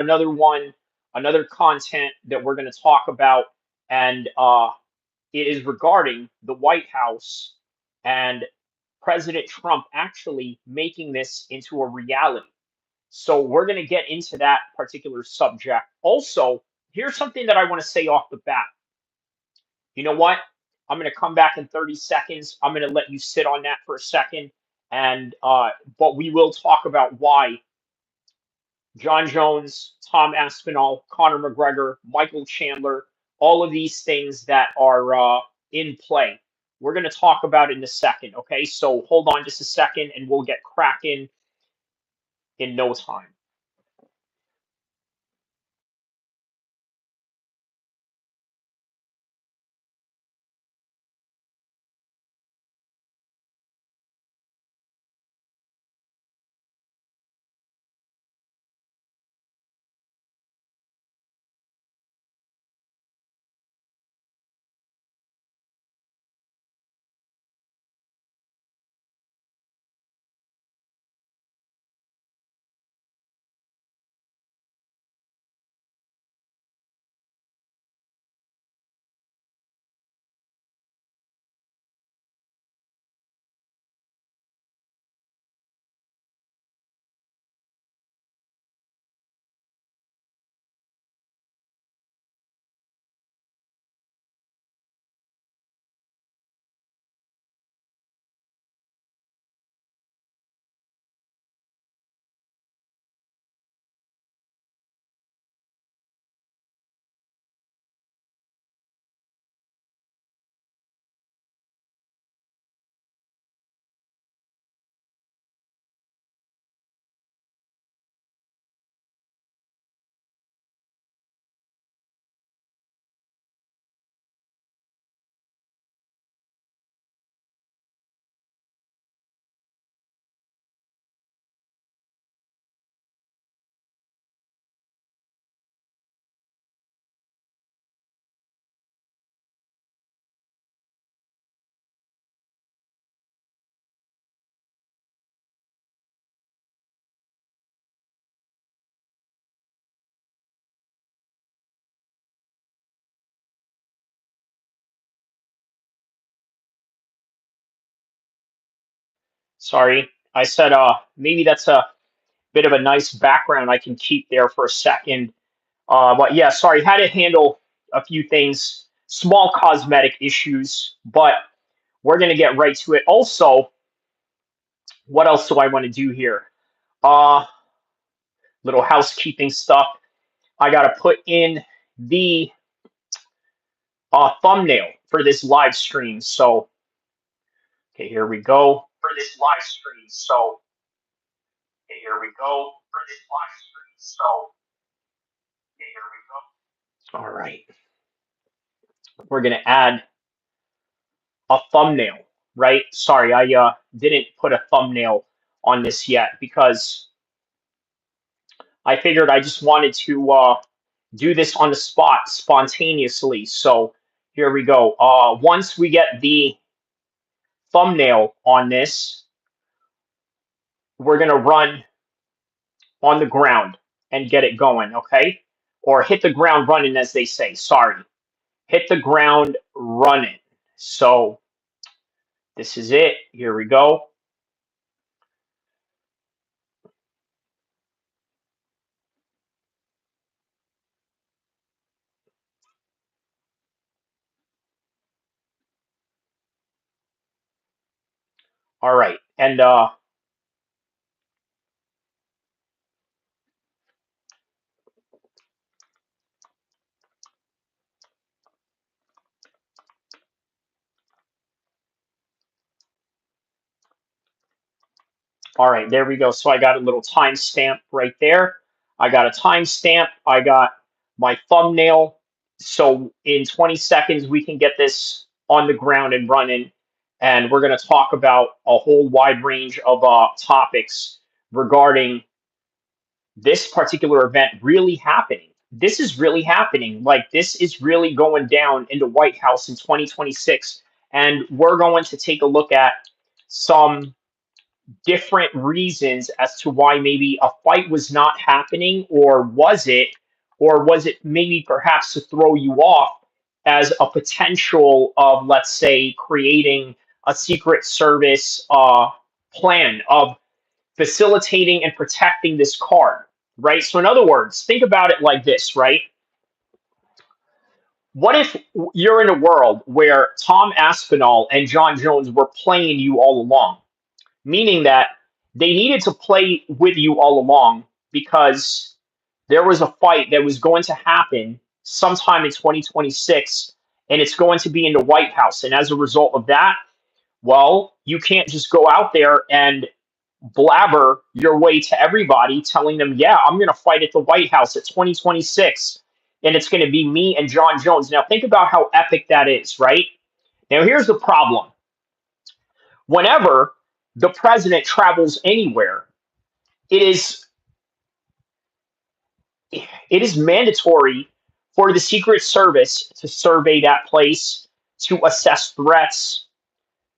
another one, another content that we're going to talk about, and it is regarding the White House and President Trump actually making this into a reality. So we're going to get into that particular subject. Also, here's something that I want to say off the bat. You know what? I'm going to come back in 30 seconds. I'm going to let you sit on that for a second, and but we will talk about why Jon Jones, Tom Aspinall, Conor McGregor, Michael Chandler, all of these things that are in play. We're going to talk about it in a second, okay? So hold on just a second, and we'll get cracking in no time. Sorry, I said maybe that's a bit of a nice background I can keep there for a second. But yeah, sorry, had to handle a few things, small cosmetic issues, but we're gonna get right to it. Also, what else do I want to do here? Uh, little housekeeping stuff. I gotta put in the thumbnail for this live stream. So, okay, here we go. For this live stream. So, okay, here we go. For this live stream. So, okay, here we go. All right. We're gonna add a thumbnail, right? Sorry, I didn't put a thumbnail on this yet because I figured I just wanted to do this on the spot spontaneously. So here we go. Once we get the thumbnail on this, we're gonna run on the ground and get it going, okay? Or hit the ground running, as they say. Sorry, hit the ground running. So this is it. Here we go. All right, and all right, there we go. So I got a little timestamp right there. I got a timestamp. I got my thumbnail. So in 20 seconds, we can get this on the ground and running. And we're going to talk about a whole wide range of topics regarding this particular event really happening. This is really happening. Like, this is really going down in the White House in 2026. And we're going to take a look at some different reasons as to why maybe a fight was not happening, or was it maybe perhaps to throw you off as a potential of, let's say, creating a secret service plan of facilitating and protecting this card, right? So, in other words, think about it like this, right? What if you're in a world where Tom Aspinall and Jon Jones were playing you all along, meaning that they needed to play with you all along because there was a fight that was going to happen sometime in 2026, and it's going to be in the White House. And as a result of that, well, you can't just go out there and blabber your way to everybody telling them, yeah, I'm going to fight at the White House at 2026, and it's going to be me and Jon Jones. Now, think about how epic that is, right? Now, here's the problem. Whenever the president travels anywhere, it is it is mandatory for the Secret Service to survey that place, to assess threats,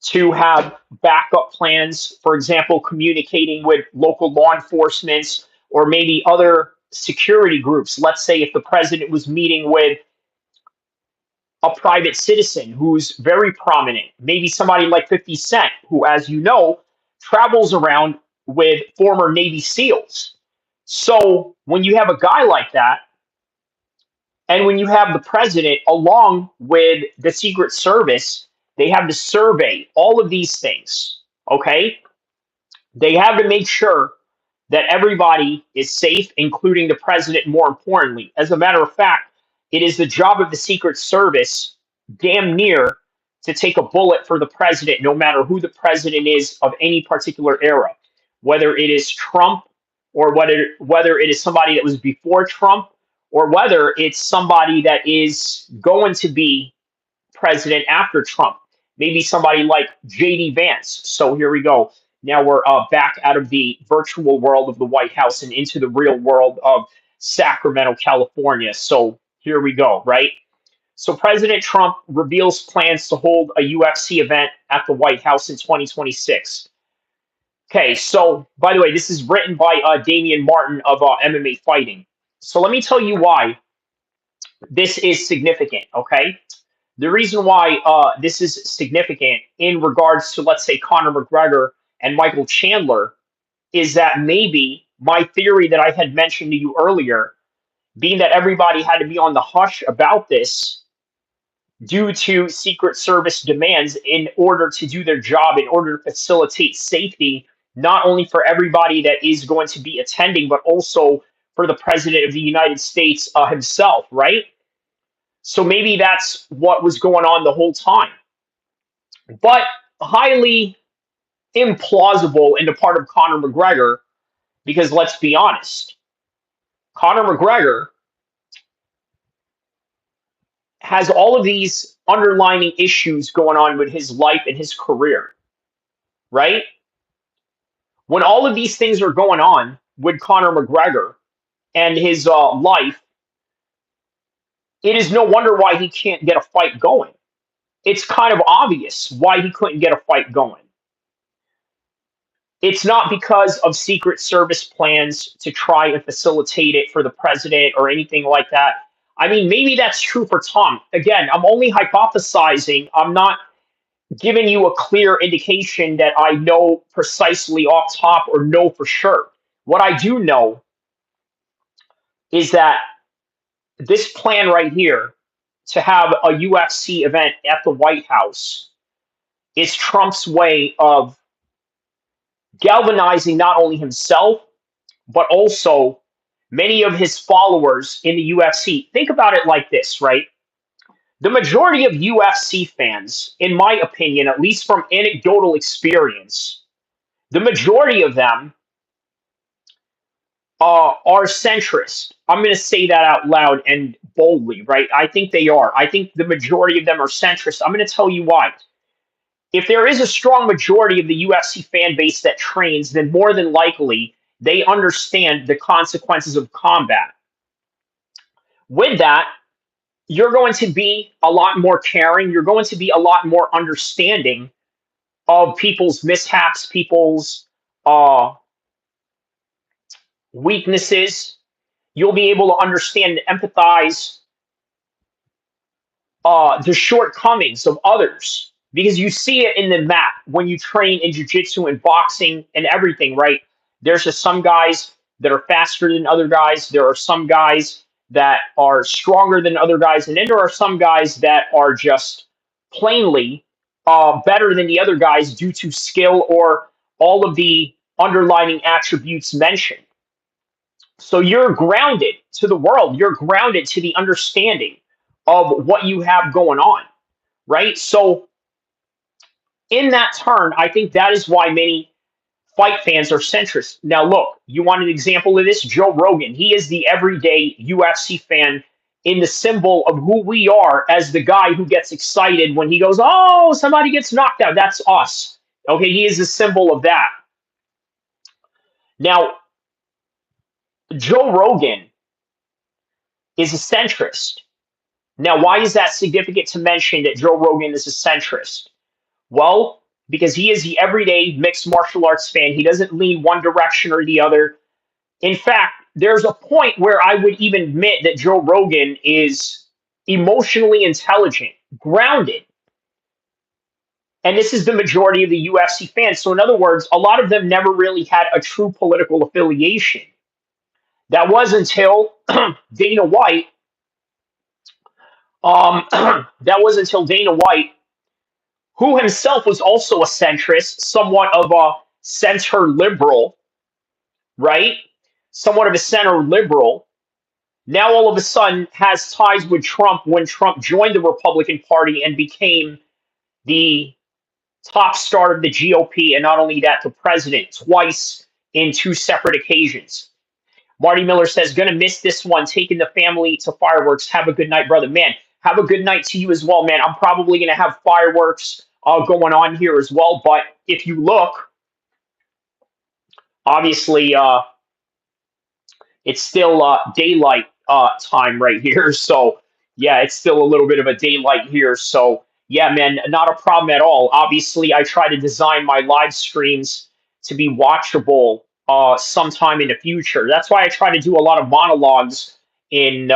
to have backup plans, for example, communicating with local law enforcement or maybe other security groups. Let's say if the president was meeting with a private citizen who's very prominent, maybe somebody like 50 Cent, who, as you know, travels around with former Navy SEALs. So when you have a guy like that, and when you have the president along with the Secret Service, they have to survey all of these things. Okay. They have to make sure that everybody is safe, including the president, more importantly. As a matter of fact, it is the job of the Secret Service, damn near, to take a bullet for the president, no matter who the president is of any particular era, whether it is Trump or whether it is somebody that was before Trump, or whether it's somebody that is going to be president after Trump, maybe somebody like JD Vance. So here we go. Now we're back out of the virtual world of the White House and into the real world of Sacramento, California. So here we go, right? So President Trump reveals plans to hold a UFC event at the White House in 2026. Okay, so by the way, this is written by Damian Martin of MMA Fighting. So let me tell you why this is significant, okay? The reason why this is significant in regards to, let's say, Conor McGregor and Michael Chandler is that maybe my theory that I had mentioned to you earlier, being that everybody had to be on the hush about this due to Secret Service demands in order to do their job, in order to facilitate safety, not only for everybody that is going to be attending, but also for the President of the United States himself, right? So maybe that's what was going on the whole time. But highly implausible in the part of Conor McGregor, because let's be honest, Conor McGregor has all of these underlying issues going on with his life and his career, right? When all of these things are going on with Conor McGregor and his life, it is no wonder why he can't get a fight going. It's kind of obvious why he couldn't get a fight going. It's not because of Secret Service plans to try and facilitate it for the president or anything like that. I mean, maybe that's true for Tom. Again, I'm only hypothesizing. I'm not giving you a clear indication that I know precisely off top or know for sure. What I do know is that this plan right here to have a UFC event at the White House is Trump's way of galvanizing not only himself, but also many of his followers in the UFC. Think about it like this, right? The majority of UFC fans, in my opinion, at least from anecdotal experience, the majority of them are centrist. I'm going to say that out loud and boldly, right? I think they are. I think the majority of them are centrist. I'm going to tell you why. If there is a strong majority of the UFC fan base that trains, then more than likely they understand the consequences of combat. With that, you're going to be a lot more caring. You're going to be a lot more understanding of people's mishaps, people's uh, weaknesses. You'll be able to understand and empathize the shortcomings of others because you see it in the mat when you train in jiu-jitsu and boxing and everything, right? There's just some guys that are faster than other guys. There are some guys that are stronger than other guys, and then there are some guys that are just plainly better than the other guys due to skill or all of the underlining attributes mentioned. So you're grounded to the world. You're grounded to the understanding of what you have going on, right? So in that turn, I think that is why many fight fans are centrist. Now, look, you want an example of this? Joe Rogan. He is the everyday UFC fan in the symbol of who we are as the guy who gets excited when he goes, oh, somebody gets knocked out. That's us. Okay, he is a symbol of that. Now, Joe Rogan is a centrist. Now, why is that significant to mention that Joe Rogan is a centrist? Well, because he is the everyday mixed martial arts fan. He doesn't lean one direction or the other. In fact, there's a point where I would even admit that Joe Rogan is emotionally intelligent, grounded. And this is the majority of the UFC fans. So, in other words, a lot of them never really had a true political affiliation. That was until Dana White. That was until Dana White, who himself was also a centrist, somewhat of a center liberal, right? Somewhat of a center liberal. Now all of a sudden has ties with Trump when Trump joined the Republican Party and became the top star of the GOP, and not only that, the president twice in two separate occasions. Marty Miller says, gonna miss this one, taking the family to fireworks. Have a good night, brother. Man, have a good night to you as well, man. I'm probably gonna have fireworks going on here as well. But if you look, obviously, it's still daylight time right here. So, yeah, it's still a little bit of a daylight here. So, yeah, man, not a problem at all. Obviously, I try to design my live streams to be watchable sometime in the future. That's why I try to do a lot of monologues in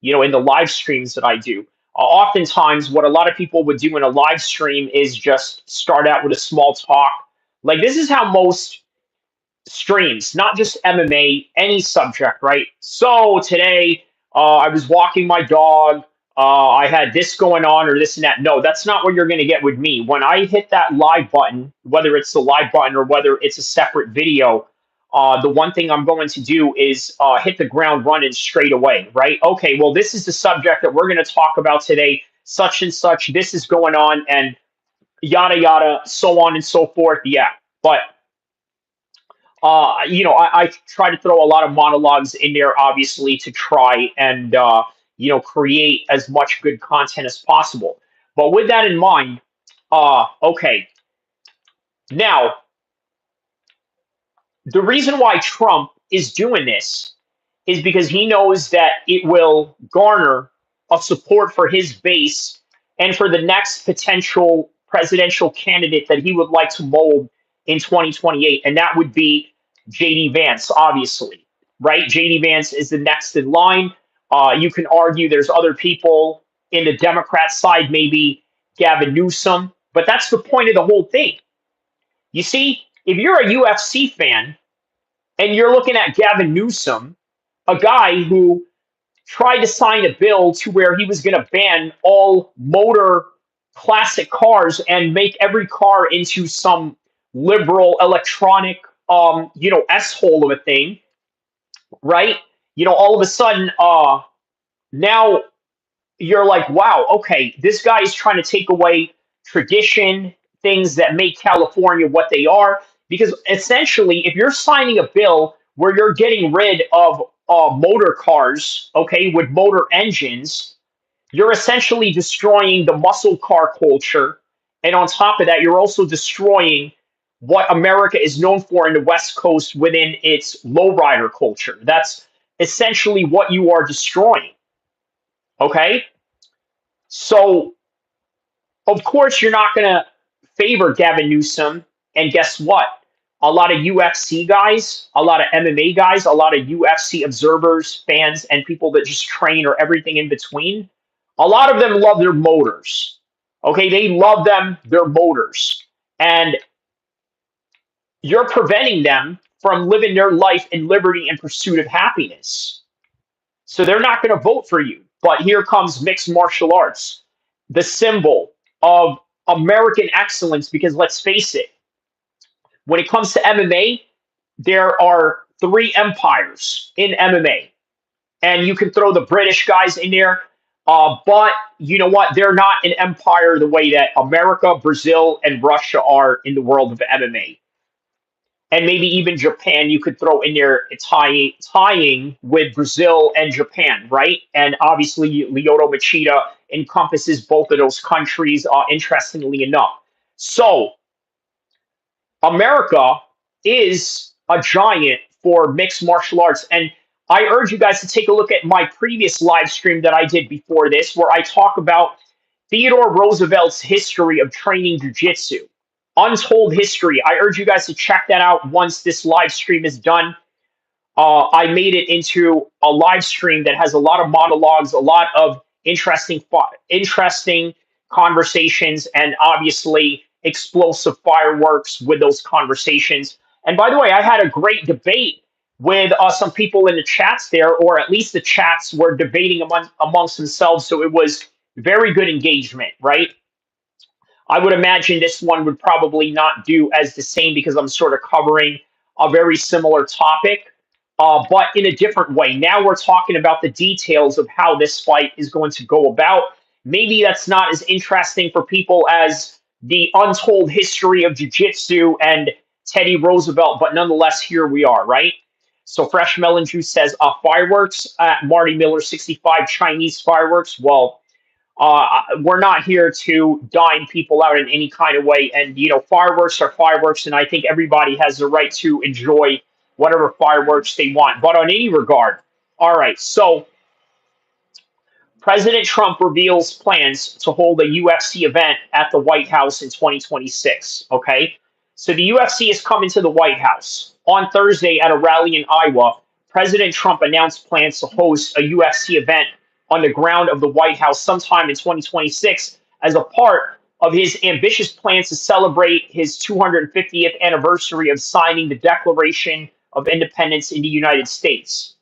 in the live streams that I do. Oftentimes, what a lot of people would do in a live stream is just start out with a small talk. Like this is how most streams, not just MMA, any subject, right? So today, I was walking my dog. I had this going on or this and that. No, that's not what you're going to get with me. When I hit that live button, whether it's the live button or whether it's a separate video, the one thing I'm going to do is hit the ground running straight away, right? Okay, well, this is the subject that we're going to talk about today, such and such. This is going on, and yada, yada, so on and so forth. Yeah. But I try to throw a lot of monologues in there, obviously, to try and create as much good content as possible. But with that in mind, okay, now the reason why Trump is doing this is because he knows that it will garner a support for his base and for the next potential presidential candidate that he would like to mold in 2028. And that would be JD Vance, obviously, right? JD Vance is the next in line. You can argue there's other people in the Democrat side, maybe Gavin Newsom, but that's the point of the whole thing. You see, if you're a UFC fan and you're looking at Gavin Newsom, a guy who tried to sign a bill to where he was going to ban all motor classic cars and make every car into some liberal electronic, S-hole of a thing, right? All of a sudden, now you're like, wow, okay, this guy is trying to take away tradition, things that make California what they are. Because essentially, if you're signing a bill where you're getting rid of motor cars, okay, with motor engines, you're essentially destroying the muscle car culture. And on top of that, you're also destroying what America is known for in the West Coast within its lowrider culture. That's essentially what you are destroying. Okay? So, of course, you're not going to favor Gavin Newsom. And guess what? a lot of UFC guys, a lot of MMA guys, a lot of UFC observers, fans, and people that just train or everything in between, a lot of them love their motors. Okay, they love their motors. And you're preventing them from living their life in liberty and pursuit of happiness. So they're not going to vote for you. But here comes mixed martial arts, the symbol of American excellence, because let's face it, when it comes to MMA, there are three empires in MMA. And you can throw the British guys in there. But you know what? They're not an empire the way that America, Brazil, and Russia are in the world of MMA. And maybe even Japan, you could throw in there tying with Brazil and Japan, right? And obviously, Lyoto Machida encompasses both of those countries, interestingly enough. So, America is a giant for mixed martial arts. And I urge you guys to take a look at my previous live stream that I did before this, where I talk about Theodore Roosevelt's history of training jiu-jitsu. Untold history. I urge you guys to check that out once this live stream is done. I made it into a live stream that has a lot of monologues, a lot of interesting conversations, and obviously explosive fireworks with those conversations. And by the way, I had a great debate with some people in the chats there, or at least the chats were debating amongst themselves. So it was very good engagement, right? I would imagine this one would probably not do as the same because I'm sort of covering a very similar topic, but in a different way. Now we're talking about the details of how this fight is going to go about. Maybe that's not as interesting for people as the untold history of jiu-jitsu and Teddy Roosevelt, but nonetheless, here we are, right? So Fresh Melon Juice says, fireworks at Marty Miller 65, Chinese fireworks. Well, we're not here to dine people out in any kind of way. And, you know, fireworks are fireworks. And I think everybody has the right to enjoy whatever fireworks they want. But on any regard, all right. So President Trump reveals plans to hold a UFC event at the White House in 2026. Okay. So the UFC is coming to the White House. On Thursday at a rally in Iowa, President Trump announced plans to host a UFC event on the ground of the White House sometime in 2026 as a part of his ambitious plans to celebrate his 250th anniversary of signing the Declaration of Independence in the United States.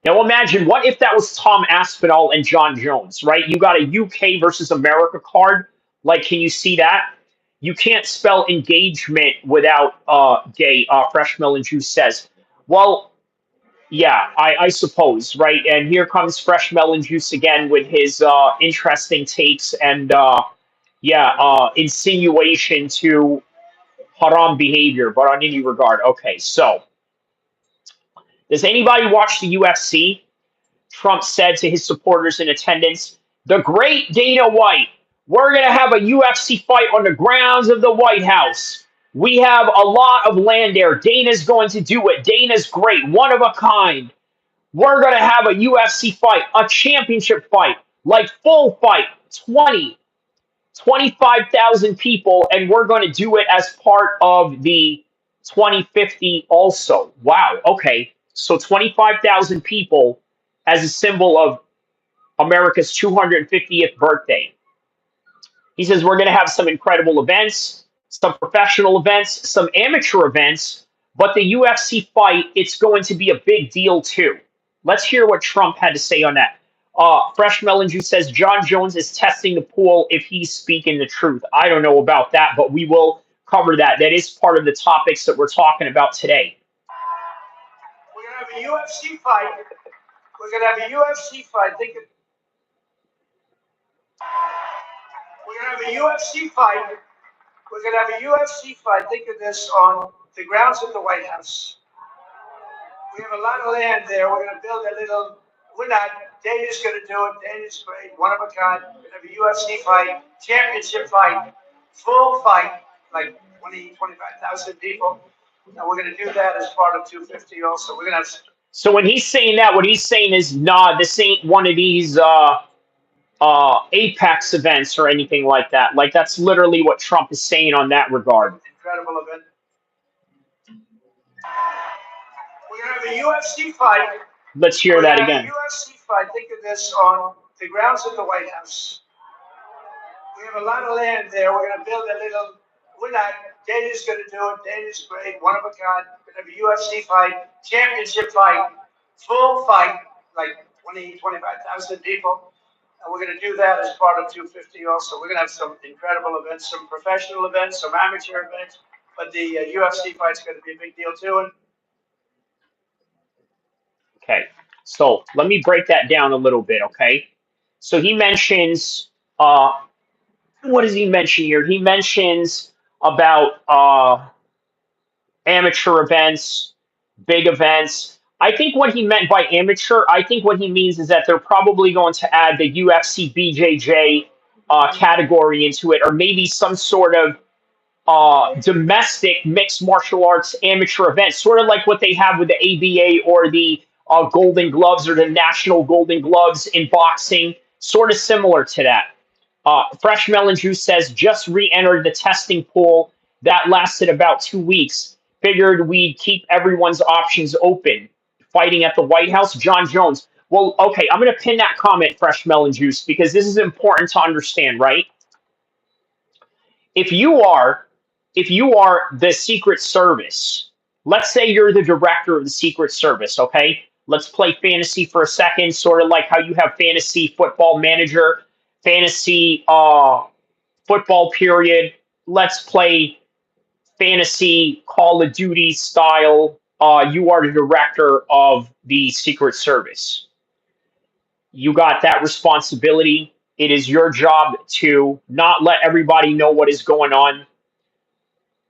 Now imagine, what if that was Tom Aspinall and Jon Jones, right? You got a UK versus America card. Like, can you see that? You can't spell engagement without gay, Fresh Melon Juice says. Well, yeah, I suppose, right? And here comes Fresh Melon Juice again with his interesting takes and, insinuation to haram behavior, but on any regard. Okay, so does anybody watch the UFC? Trump said to his supporters in attendance, the great Dana White, we're going to have a UFC fight on the grounds of the White House. We have a lot of land there. Dana's going to do it. Dana's great, one of a kind. We're going to have a UFC fight, a championship fight, like full fight, 25,000 people, and we're going to do it as part of the 2050 also. Wow, okay. So 25,000 people as a symbol of America's 250th birthday. He says we're going to have some incredible events, some professional events, some amateur events, but the UFC fight, it's going to be a big deal too. Let's hear what Trump had to say on that. Fresh Melon Juice says Jon Jones is testing the pool if he's speaking the truth. I don't know about that, but we will cover that. That is part of the topics that we're talking about today. We're going to have a UFC fight. We're going to have a UFC fight. We're going to have a UFC fight. We're going to have a UFC fight. Think of this, on the grounds of the White House. We have a lot of land there. We're going to build a little. We're not. Dana's going to do it. Dana's great. One of a kind. We're going to have a UFC fight, championship fight, full fight, like 25,000 people. And we're going to do that as part of 250 also. We're going to have. So when he's saying that, what he's saying is, nah, this ain't one of these Apex events or anything like that. Like, that's literally what Trump is saying on that regard. Incredible event. We're going to have a UFC fight. Let's hear that again. UFC fight. Think of this on the grounds of the White House. We have a lot of land there. We're going to build a little. We're not. Dana's going to do it. Dana's great. One of a kind. We're going to have a UFC fight, championship fight, full fight, like 20, 25,000 people. And we're going to do that as part of 250 also. We're going to have some incredible events, some professional events, some amateur events. But the UFC fight's going to be a big deal too. And Okay, so let me break that down a little bit, okay? So he mentions, what does he mention here? He mentions about amateur events, big events. I think what he meant by amateur, I think what he means is that they're probably going to add the UFC BJJ category into it, or maybe some sort of domestic mixed martial arts amateur events, sort of like what they have with the ABA or the Golden Gloves or the National Golden Gloves in boxing, sort of similar to that. Fresh Melon Juice says just re-entered the testing pool that lasted about 2 weeks. Figured we'd keep everyone's options open. Fighting at the White House, Jon Jones. Well, okay, I'm going to pin that comment, Fresh Melon Juice, because this is important to understand, right? If you are the Secret Service, let's say you're the director of the Secret Service, okay? Let's play fantasy for a second, sort of like how you have fantasy football manager, fantasy football period. Let's play fantasy Call of Duty style. You are the director of the Secret Service. You got that responsibility. It is your job to not let everybody know what is going on.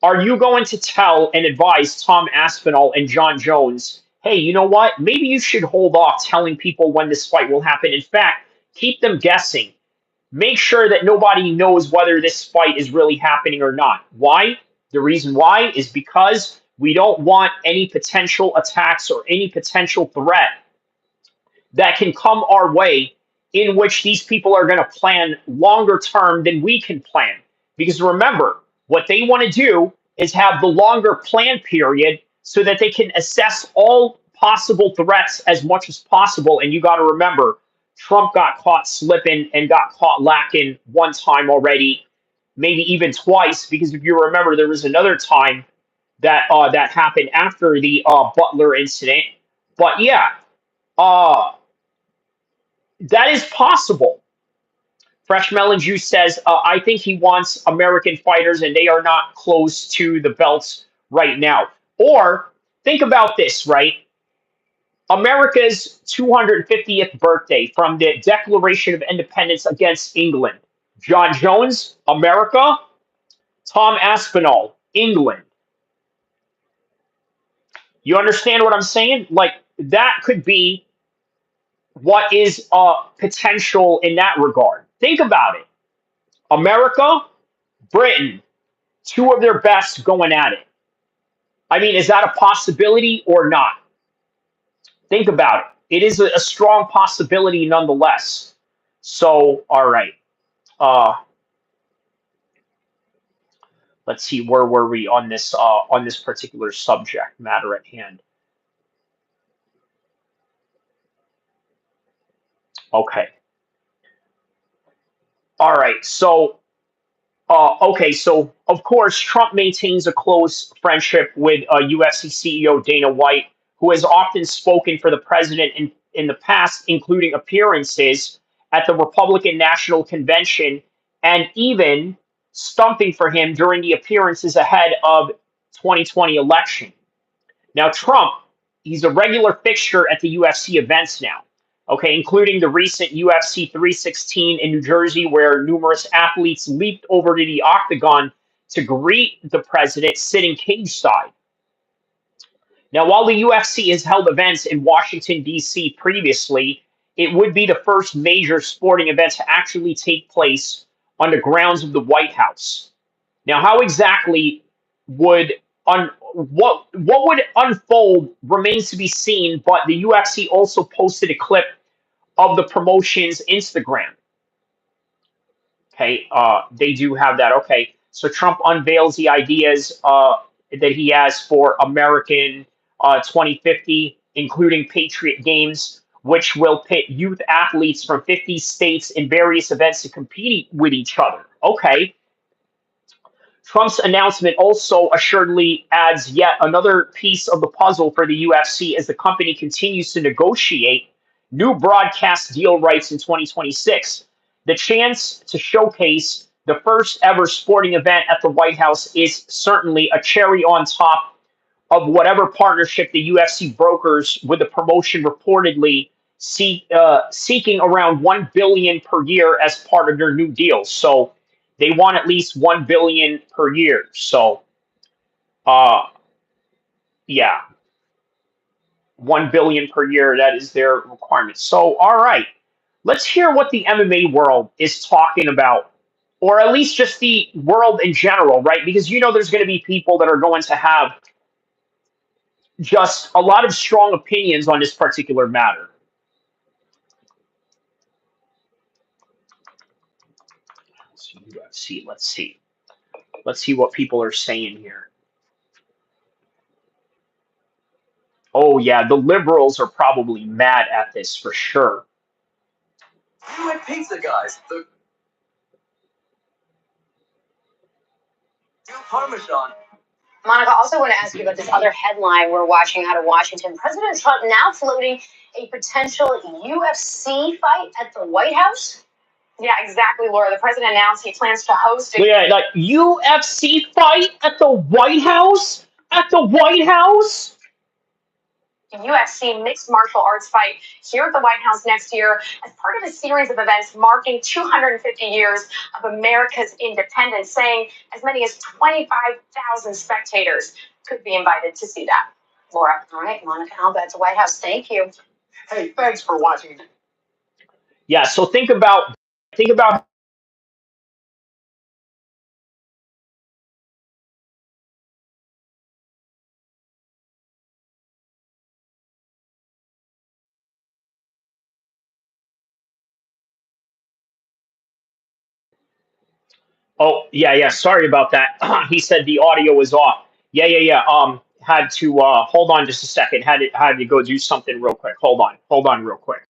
Are you going to tell and advise Tom Aspinall and Jon Jones, hey, you know what? Maybe you should hold off telling people when this fight will happen. In fact, keep them guessing. Make sure that nobody knows whether this fight is really happening or not. Why? The reason why is because we don't want any potential attacks or any potential threat that can come our way in which these people are going to plan longer term than we can plan. Because remember, what they want to do is have the longer plan period so that they can assess all possible threats as much as possible. And you got to remember, Trump got caught slipping and got caught lacking one time already, maybe even twice, because if you remember, there was another time that that happened after the Butler incident. But yeah, uh, that is possible. Fresh Melon Juice says, I think he wants American fighters and they are not close to the belts right now. Or think about this, right? America's 250th birthday from the Declaration of Independence against England. Jon Jones, America. Tom Aspinall, England. You understand what I'm saying? Like, that could be what is potential in that regard. Think about it. America, Britain, two of their best going at it. I mean, is that a possibility or not? Think about it. It is a strong possibility nonetheless. So, all right. Uh, let's see, where were we on this particular subject matter at hand? Okay. All right. So okay, so of course, Trump maintains a close friendship with UFC CEO Dana White, who has often spoken for the president in the past, including appearances at the Republican National Convention and even stumping for him during the appearances ahead of 2020 election. Now, Trump, he's a regular fixture at the UFC events now, okay, including the recent UFC 316 in New Jersey, where numerous athletes leaped over to the octagon to greet the president sitting cage side. Now, while the UFC has held events in Washington, D.C. previously, it would be the first major sporting event to actually take place on the grounds of the White House. Now, how exactly would what would unfold remains to be seen, but the UFC also posted a clip of the promotion's Instagram. Okay, they do have that. Okay, so Trump unveils the ideas that he has for American 2050, including Patriot Games, which will pit youth athletes from 50 states in various events to compete with each other. Okay. Trump's announcement also assuredly adds yet another piece of the puzzle for the UFC as the company continues to negotiate new broadcast deal rights in 2026. The chance to showcase the first ever sporting event at the White House is certainly a cherry on top of whatever partnership the UFC brokers with the promotion reportedly seeking around 1 billion per year as part of their new deal. So they want at least 1 billion per year. So uh, yeah, 1 billion per year. That is their requirement. So all right, let's hear what the MMA world is talking about, or at least just the world in general, right? Because there's going to be people that are going to have just a lot of strong opinions on this particular matter. Let's see. Let's see. Let's see what people are saying here. Oh yeah, the liberals are probably mad at this for sure. You like pizza, guys. The new Parmesan. Monica, I also want to ask you about this other headline we're watching out of Washington. President Trump now floating a potential UFC fight at the White House. Yeah, exactly, Laura. The president announced he plans to host a like UFC fight at the White House? At the White House? UFC mixed martial arts fight here at the White House next year as part of a series of events marking 250 years of America's independence, saying as many as 25,000 spectators could be invited to see that. Laura. All right, Monica Alba at the White House. Thank you. Hey, thanks for watching. Yeah, so think about Oh, yeah. Sorry about that. He said the audio was off. Yeah. Had to hold on just a second. Had to go do something real quick. Hold on real quick.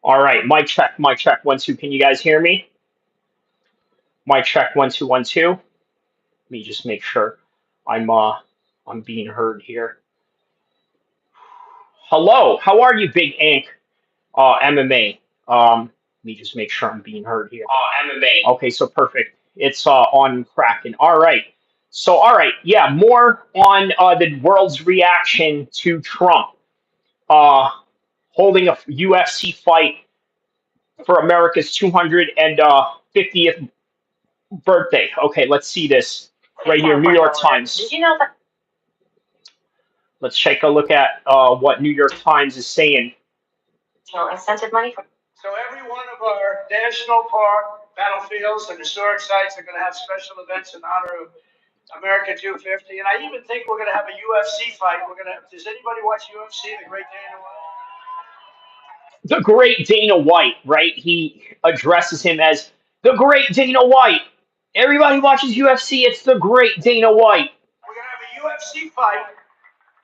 All right, mic check, 1 2. Can you guys hear me? Mic check 1 2 1 2. Let me just make sure I'm being heard here. Hello, how are you, Big Ink? MMA. Let me just make sure I'm being heard here. MMA. Okay, so perfect. It's on Kraken. All right. So, all right, yeah, more on the world's reaction to Trump uh, holding a UFC fight for America's 250th birthday. Okay, let's see this right here, New York Times. Did you know that Let's take a look at what New York Times is saying. incentive money for So every one of our national park, battlefields, and historic sites are going to have special events in honor of America 250. And I even think we're going to have a UFC fight. We're going to have, does anybody watch UFC, the Great Dana White? The great Dana White, right? He addresses him as the great Dana White. Everybody watches UFC, it's the great Dana White. We're going to have a UFC fight.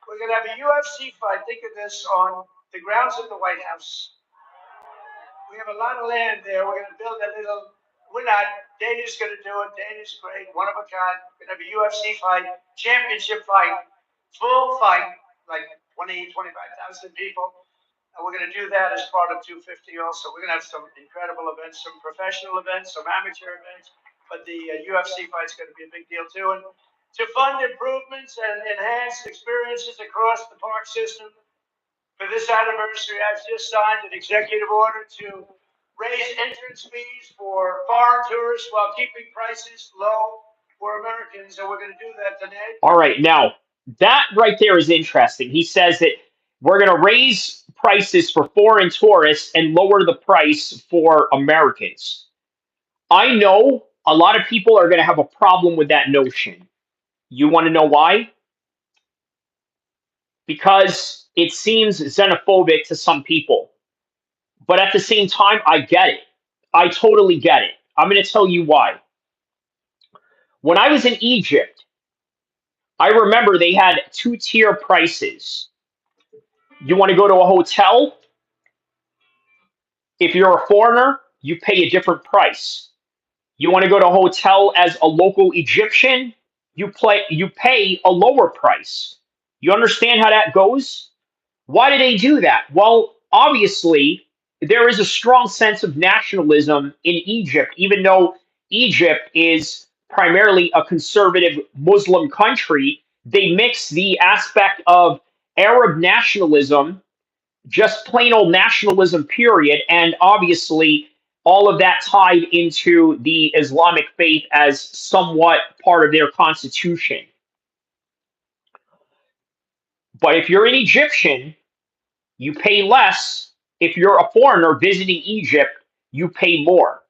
We're going to have a UFC fight. Think of this on the grounds of the White House. We have a lot of land there. We're going to build a little. We're not. Dana's going to do it. Dana's great. One of a kind. We're going to have a UFC fight, championship fight, full fight, like 20, 25,000 people. And we're going to do that as part of 250 also. We're going to have some incredible events, some professional events, some amateur events. But the UFC fight's going to be a big deal too. And to fund improvements and enhance experiences across the park system, for this anniversary, I've just signed an executive order to raise entrance fees for foreign tourists while keeping prices low for Americans. And we're going to do that today. All right, now that right there is interesting. He says that we're going to raise prices for foreign tourists and lower the price for Americans. I know a lot of people are going to have a problem with that notion. You want to know why? Because it seems xenophobic to some people. But at the same time, I get it. I totally get it. I'm going to tell you why. When I was in Egypt, I remember they had two-tier prices. You want to go to a hotel? If you're a foreigner, you pay a different price. You want to go to a hotel as a local Egyptian? You pay a lower price. You understand how that goes? Why do they do that? Well, obviously, there is a strong sense of nationalism in Egypt, even though Egypt is primarily a conservative Muslim country. They mix the aspect of Arab nationalism, just plain old nationalism, period, and obviously all of that tied into the Islamic faith as somewhat part of their constitution. But if you're an Egyptian, you pay less. If you're a foreigner visiting Egypt, you pay more.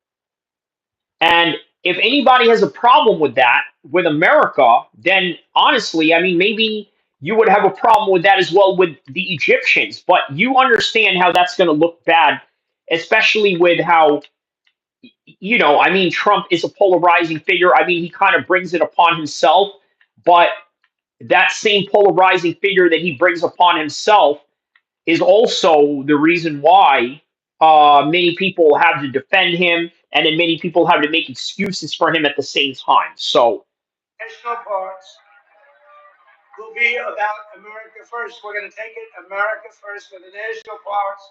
And if anybody has a problem with that, with America, then honestly, I mean, maybe you would have a problem with that as well with the Egyptians. But you understand how that's going to look bad, especially with how, I mean, Trump is a polarizing figure. I mean, he kind of brings it upon himself. But that same polarizing figure that he brings upon himself is also the reason why many people have to defend him, and then many people have to make excuses for him at the same time. So, National parks will be about America first. We're going to take it America first for the national parks.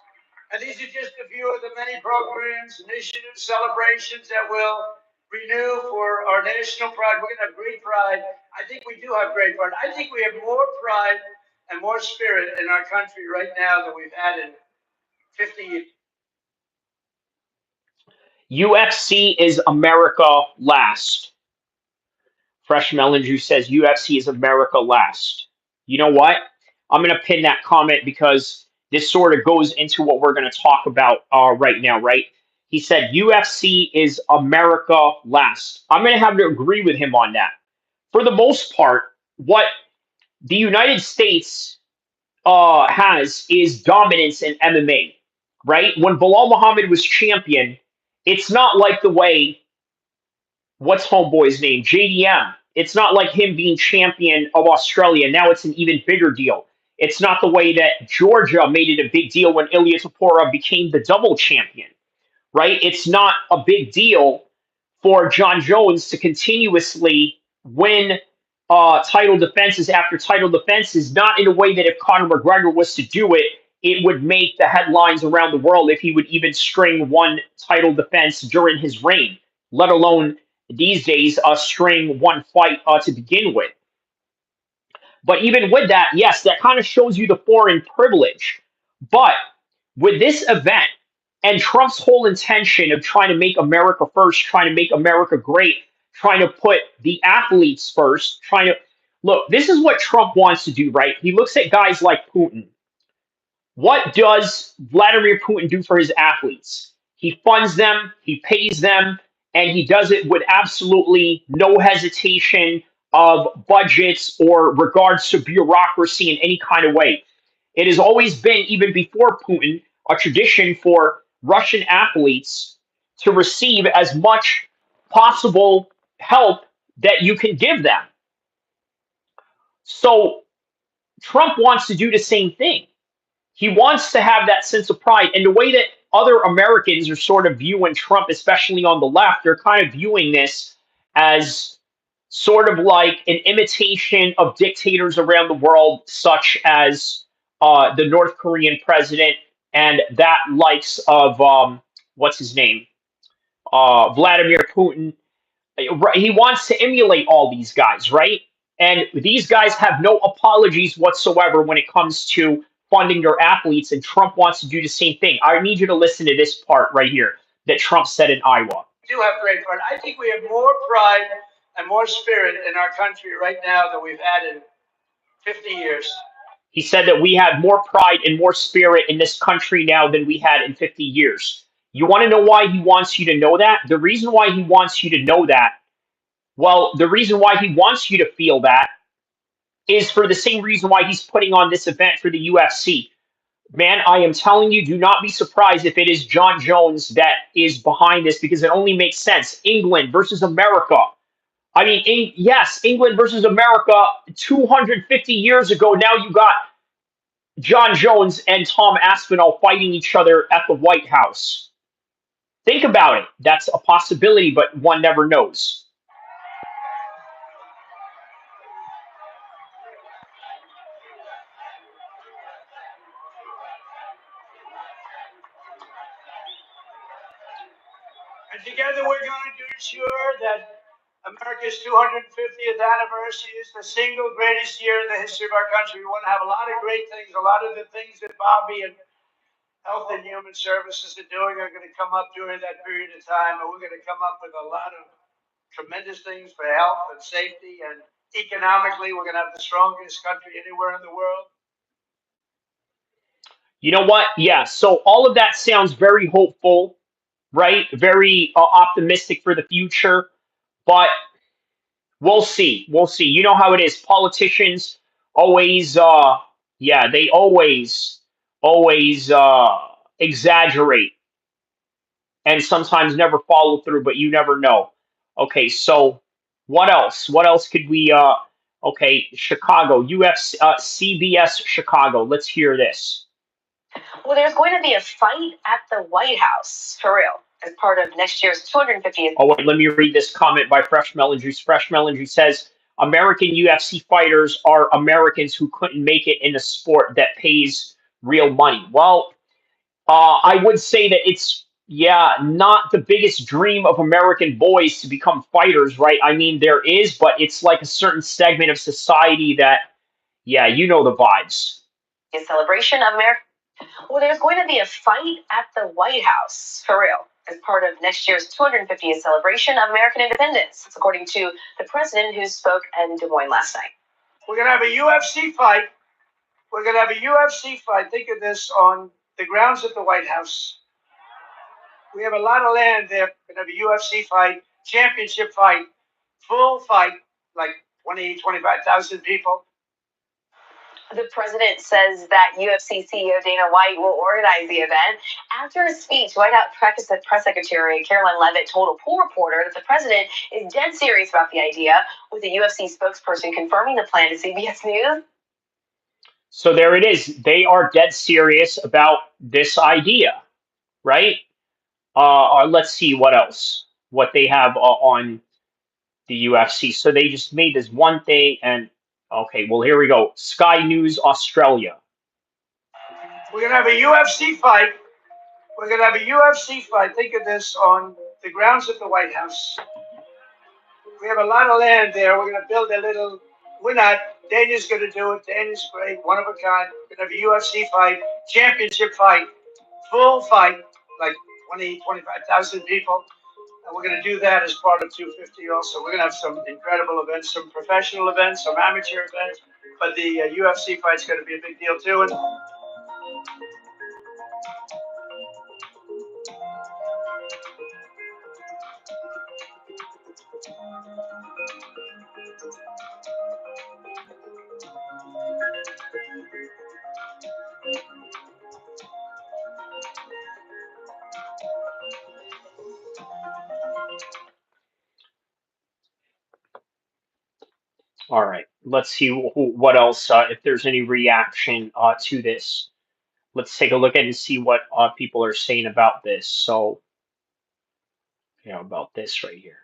And these are just a few of the many programs, initiatives, celebrations that will renew for our national pride. We're going to have great pride. I think we do have great pride. I think we have more pride and more spirit in our country right now than we've had in 50 years. UFC is America last. Fresh Melon Juice says UFC is America last. You know what? I'm going to pin that comment because this sort of goes into what we're going to talk about right now, right? He said UFC is America last. I'm going to have to agree with him on that. For the most part, what the United States has is dominance in MMA, right? When Bilal Muhammad was champion, it's not like the way, what's homeboy's name? JDM. It's not like him being champion of Australia. Now it's an even bigger deal. It's not the way that Georgia made it a big deal when Ilia Topuria became the double champion, right? It's not a big deal for Jon Jones to continuously win title defenses after title defenses, not in a way that if Conor McGregor was to do it, it would make the headlines around the world if he would even string one title defense during his reign, let alone these days string one fight to begin with. But even with that, yes, that kind of shows you the foreign privilege. But with this event and Trump's whole intention of trying to make America first, trying to make America great, trying to put the athletes first, trying to look, this is what Trump wants to do, right? He looks at guys like Putin. What does Vladimir Putin do for his athletes? He funds them, he pays them, and he does it with absolutely no hesitation of budgets or regards to bureaucracy in any kind of way. It has always been, even before Putin, a tradition for Russian athletes to receive as much possible help that you can give them. So Trump wants to do the same thing. He wants to have that sense of pride. And the way that other Americans are sort of viewing Trump, especially on the left, they're kind of viewing this as sort of like an imitation of dictators around the world, such as the North Korean president and that likes of, what's his name? Vladimir Putin. He wants to emulate all these guys, right? And these guys have no apologies whatsoever when it comes to funding their athletes, and Trump wants to do the same thing. I need you to listen to this part right here that Trump said in Iowa. We do have great pride. I think we have more pride and more spirit in our country right now than we've had in 50 years. He said that we have more pride and more spirit in this country now than we had in 50 years. You want to know why he wants you to know that? The reason why he wants you to know that, well, the reason why he wants you to feel that is for the same reason why he's putting on this event for the UFC. Man, I am telling you, do not be surprised if it is Jon Jones that is behind this, because it only makes sense. England versus America. I mean, yes, England versus America 250 years ago. Now you got Jon Jones and Tom Aspinall fighting each other at the White House. Think about it. That's a possibility, but one never knows. And together we're going to ensure that America's 250th anniversary is the single greatest year in the history of our country. We want to have a lot of great things. A lot of the things that Bobby and Health and Human Services are doing are going to come up during that period of time, and we're going to come up with a lot of tremendous things for health and safety, and economically, we're going to have the strongest country anywhere in the world. You know what? Yeah, so all of that sounds very hopeful, right? Very optimistic for the future, but we'll see. We'll see. You know how it is. Politicians always, yeah, they always exaggerate and sometimes never follow through, but you never know. Okay, so what else? What else could we, okay, Chicago, UFC, CBS Chicago. Let's hear this. Well, there's going to be a fight at the White House, for real, as part of next year's 250th. Oh, wait, let me read this comment by Fresh Melon Juice. Fresh Melon Juice says, American UFC fighters are Americans who couldn't make it in a sport that pays real money. Well, I would say that it's, yeah, not the biggest dream of American boys to become fighters, right? I mean, there is, but it's like a certain segment of society that, yeah, you know the vibes. A celebration of America. Well, there's going to be a fight at the White House, for real, as part of next year's 250th celebration of American independence, according to the president who spoke in Des Moines last night. We're going to have a UFC fight. We're going to have a UFC fight. Think of this on the grounds at the White House. We have a lot of land there. We're going to have a UFC fight, championship fight, full fight, like 20, 25,000 people. The president says that UFC CEO Dana White will organize the event. After a speech, White House Press Secretary Caroline Leavitt told a poll reporter that the president is dead serious about the idea, with the UFC spokesperson confirming the plan to CBS News. So there it is. They are dead serious about this idea, right? Let's see what else, what they have on the UFC. So they just made this one thing, and okay, well, here we go. Sky News Australia. We're going to have a UFC fight. We're going to have a UFC fight. Think of this on the grounds at the White House. We have a lot of land there. We're going to build a little. We're not. Daniel's going to do it. Daniel's great, one of a kind. We're going to have a UFC fight, championship fight, full fight, like 25,000 people. And we're going to do that as part of 250 also. We're going to have some incredible events, some professional events, some amateur events. But the UFC fight's going to be a big deal too. And All right, let's see what else, if there's any reaction to this. Let's take a look at and see what people are saying about this. So, about this right here.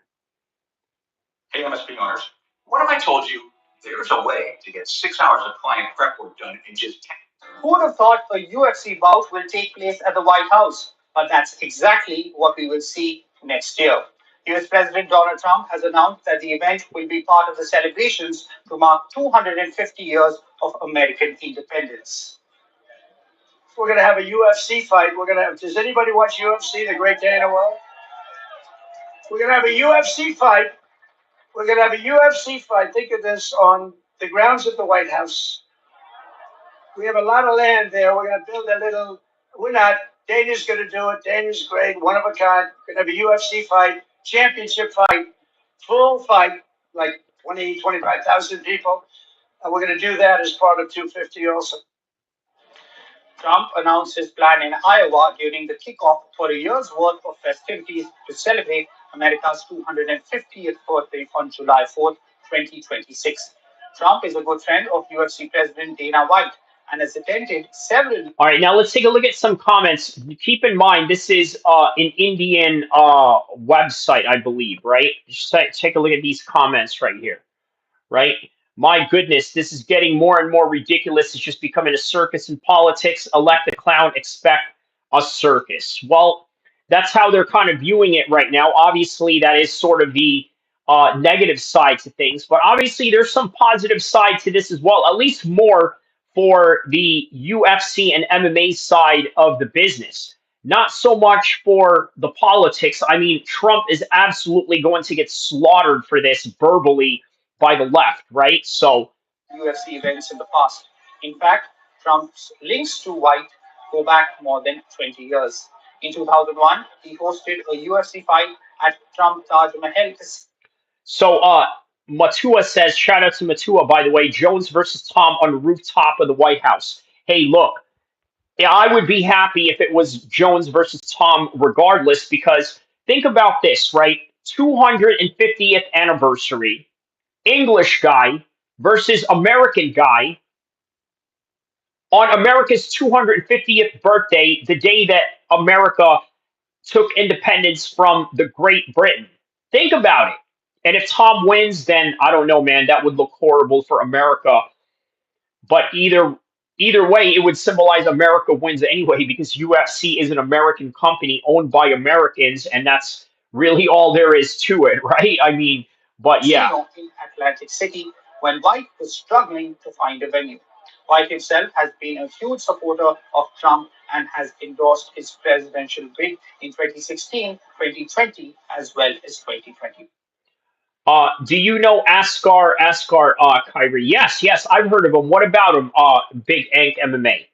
Hey, MSP owners, what if I told you there's a way to get 6 hours of client prep work done in just 10? Who would have thought a UFC bout will take place at the White House? But that's exactly what we will see next year. US President Donald Trump has announced that the event will be part of the celebrations to mark 250 years of American independence. we're going to have a UFC fight. We're going to have. Does anybody watch UFC, the great day in the world? We're going to have a UFC fight. We're going to have a UFC fight. Think of this on the grounds of the White House. We have a lot of land there. We're going to build a little. We're not. Daniel's going to do it. Daniel's great, one of a kind. We're going to have a UFC fight, championship fight, full fight, like 25,000 people. And we're going to do that as part of 250 also. Trump announced his plan in Iowa during the kickoff for a year's worth of festivities to celebrate America's 250th birthday on July 4th, 2026. Trump is a good friend of UFC President Dana White and has attended several. All right, now let's take a look at some comments. Keep in mind, this is an Indian website, I believe, right? Just take a look at these comments right here, right? My goodness, this is getting more and more ridiculous. It's just becoming a circus in politics. Elect a clown, expect a circus. Well, that's how they're kind of viewing it right now. Obviously, that is sort of the negative side to things, but obviously there's some positive side to this as well, at least more for the UFC and MMA side of the business. Not so much for the politics. I mean, Trump is absolutely going to get slaughtered for this verbally by the left, right? So UFC events in the past. In fact, Trump's links to White go back more than 20 years. In 2001, he hosted a UFC fight at Trump Taj Mahal. So Matua says, shout out to Matua, by the way, Jones versus Tom on the rooftop of the White House. Hey, look, yeah, I would be happy if it was Jones versus Tom regardless, because think about this, right? 250th anniversary, English guy versus American guy on America's 250th birthday, the day that America took independence from the Great Britain. Think about it. And if Tom wins, then I don't know, man, that would look horrible for America. But either way, it would symbolize America wins anyway, because UFC is an American company owned by Americans, and that's really all there is to it, right? I mean, but yeah. In Atlantic City, when White was struggling to find a venue. White himself has been a huge supporter of Trump and has endorsed his presidential bid in 2016, 2020, as well as 2020. Do you know Askar Kyrie? Yes, I've heard of him. What about him? Big Ank MMA.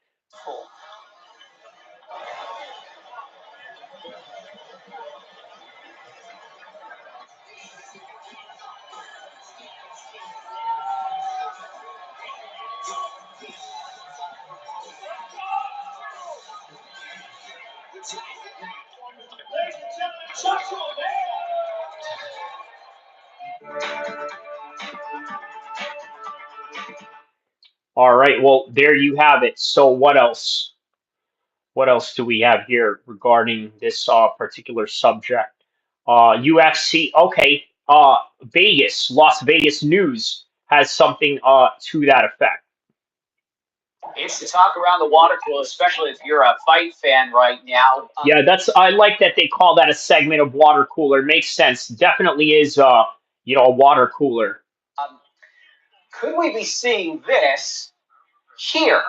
All right, well, there you have it. So what else? What else do we have here regarding this particular subject? UFC, okay. Vegas, Las Vegas News has something to that effect. It's the talk around the water cooler, especially if you're a fight fan right now. Yeah, I like that they call that a segment of water cooler. Makes sense. Definitely is a water cooler. Could we be seeing this here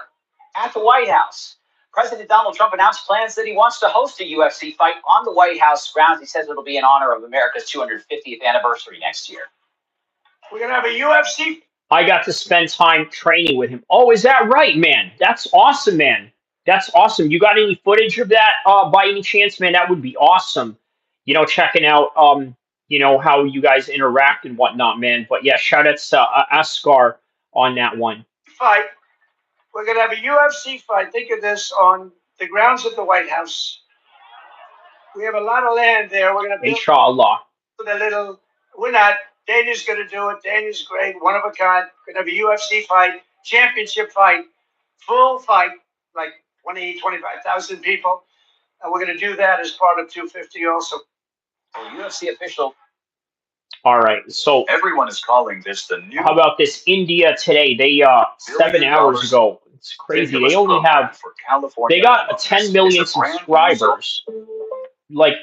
at the White House? President Donald Trump announced plans that he wants to host a UFC fight on the White House grounds. He says it'll be in honor of America's 250th anniversary next year. We're going to have a UFC. I got to spend time training with him. Oh, is that right, man? That's awesome, man. That's awesome. You got any footage of that by any chance, man? That would be awesome. Checking out, how you guys interact and whatnot, man. But yeah, shout out to Askar on that one. Fight. We're going to have a UFC fight. Think of this on the grounds of the White House. We have a lot of land there. We're going to build Inshallah. a little. We're not. Daniel's going to do it. Daniel's great, one of a kind. We're going to have a UFC fight, championship fight, full fight, like 20, 25,000 people. And we're going to do that as part of 250 also. A UFC official. All right. So Everyone is calling this the new. how about this? India today, they 7 hours ago. It's crazy. They only have. for California. They got 10 million subscribers. Like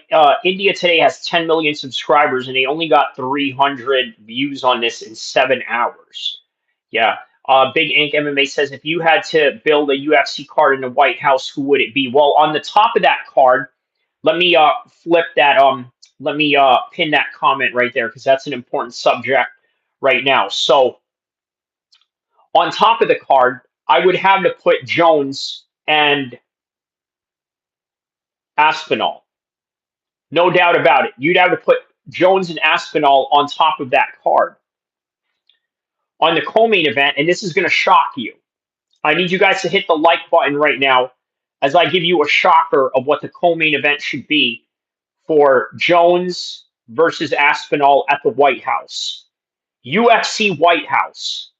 India today has 10 million subscribers, and they only got 300 views on this in 7 hours. Yeah. Big Ink MMA says, if you had to build a UFC card in the White House, who would it be? Well, on the top of that card, let me flip that. Let me pin that comment right there, because that's an important subject right now. So on top of the card, I would have to put Jones and Aspinall. No doubt about it. You'd have to put Jones and Aspinall on top of that card. On the co-main event, and this is going to shock you. I need you guys to hit the like button right now as I give you a shocker of what the co-main event should be for Jones versus Aspinall at the White House. UFC White House.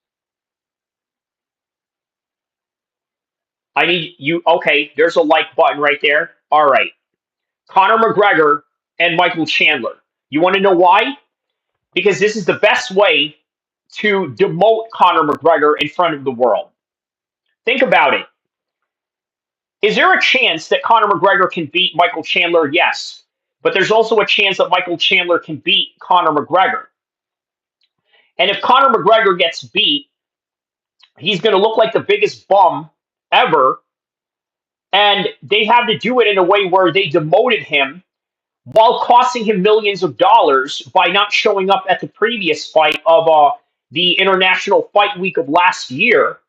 I need you. Okay, there's a like button right there. All right. Conor McGregor and Michael Chandler. You want to know why? Because this is the best way to demote Conor McGregor in front of the world. Think about it. Is there a chance that Conor McGregor can beat Michael Chandler? Yes. But there's also a chance that Michael Chandler can beat Conor McGregor. And if Conor McGregor gets beat, he's going to look like the biggest bum ever. And they have to do it in a way where they demoted him while costing him millions of dollars by not showing up at the previous fight of the International Fight Week of last year.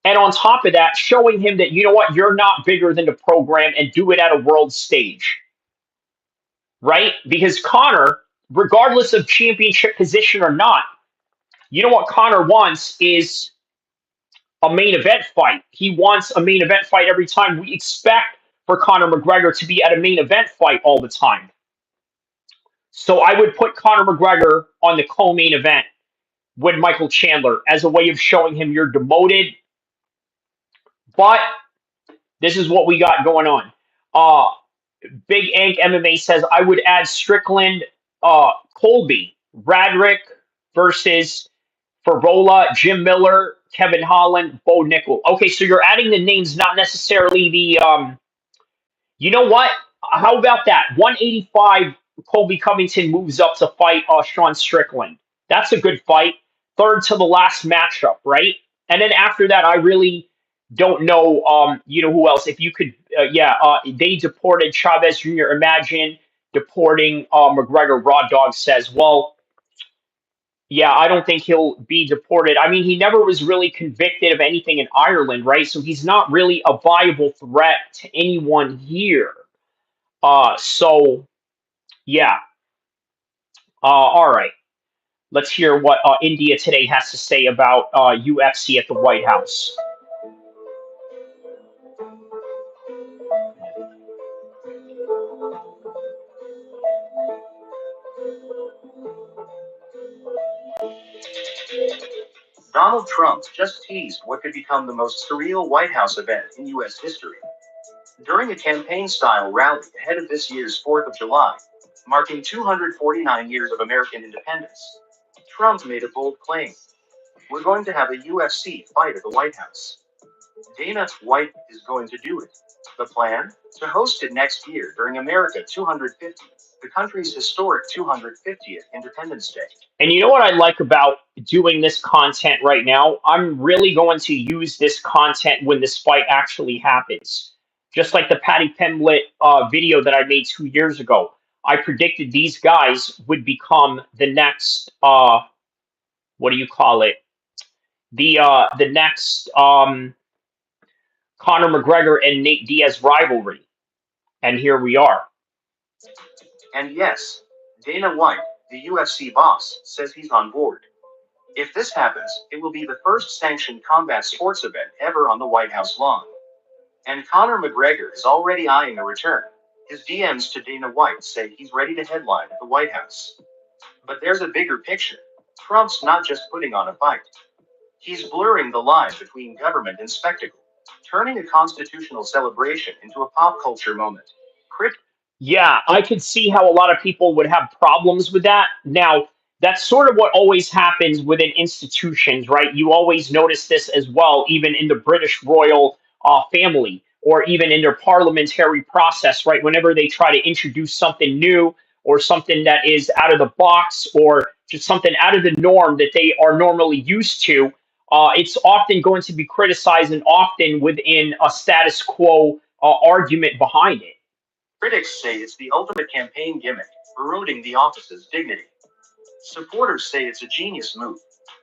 And on top of that, showing him that, you know what, you're not bigger than the program, and do it at a world stage. Right? Because Conor, regardless of championship position or not, you know what Conor wants is a main event fight. He wants a main event fight every time. We expect for Conor McGregor to be at a main event fight all the time. So I would put Conor McGregor on the co-main event with Michael Chandler as a way of showing him you're demoted. But this is what we got going on. Big Ink MMA says, I would add Strickland, Colby, Radrick versus Farola, Jim Miller, Kevin Holland, Bo Nickel. Okay, so you're adding the names, not necessarily the, you know what? How about that? 185, Colby Covington moves up to fight Sean Strickland. That's a good fight. Third to the last matchup, right? And then after that, I really don't know, who else. If you could, they deported Chavez Jr. Imagine deporting McGregor. Raw Dog says, well, yeah, I don't think he'll be deported. I mean, he never was really convicted of anything in Ireland, right? So he's not really a viable threat to anyone here. So, yeah. All right. Let's hear what India Today has to say about UFC at the White House. Donald Trump just teased what could become the most surreal White House event in U.S. history. During a campaign-style rally ahead of this year's 4th of July, marking 249 years of American independence, Trump made a bold claim. We're going to have a UFC fight at the White House. Dana White is going to do it. The plan? To host it next year during America 250, the country's historic 250th Independence Day. And you know what I like about doing this content right now? I'm really going to use this content when this fight actually happens. Just like the Paddy Pimblett video that I made 2 years ago. I predicted these guys would become the next, what do you call it? The next Conor McGregor and Nate Diaz rivalry. And here we are. And yes, Dana White, the UFC boss, says he's on board. If this happens, it will be the first sanctioned combat sports event ever on the White House lawn. And Conor McGregor is already eyeing a return. His DMs to Dana White say he's ready to headline at the White House. But there's a bigger picture. Trump's not just putting on a fight. He's blurring the line between government and spectacle, turning a constitutional celebration into a pop culture moment. Yeah, I could see how a lot of people would have problems with that. Now, that's sort of what always happens within institutions, right? You always notice this as well, even in the British royal family, or even in their parliamentary process, right? Whenever they try to introduce something new or something that is out of the box or just something out of the norm that they are normally used to, it's often going to be criticized and often within a status quo argument behind it. Critics say it's the ultimate campaign gimmick, eroding the office's dignity. Supporters say it's a genius move,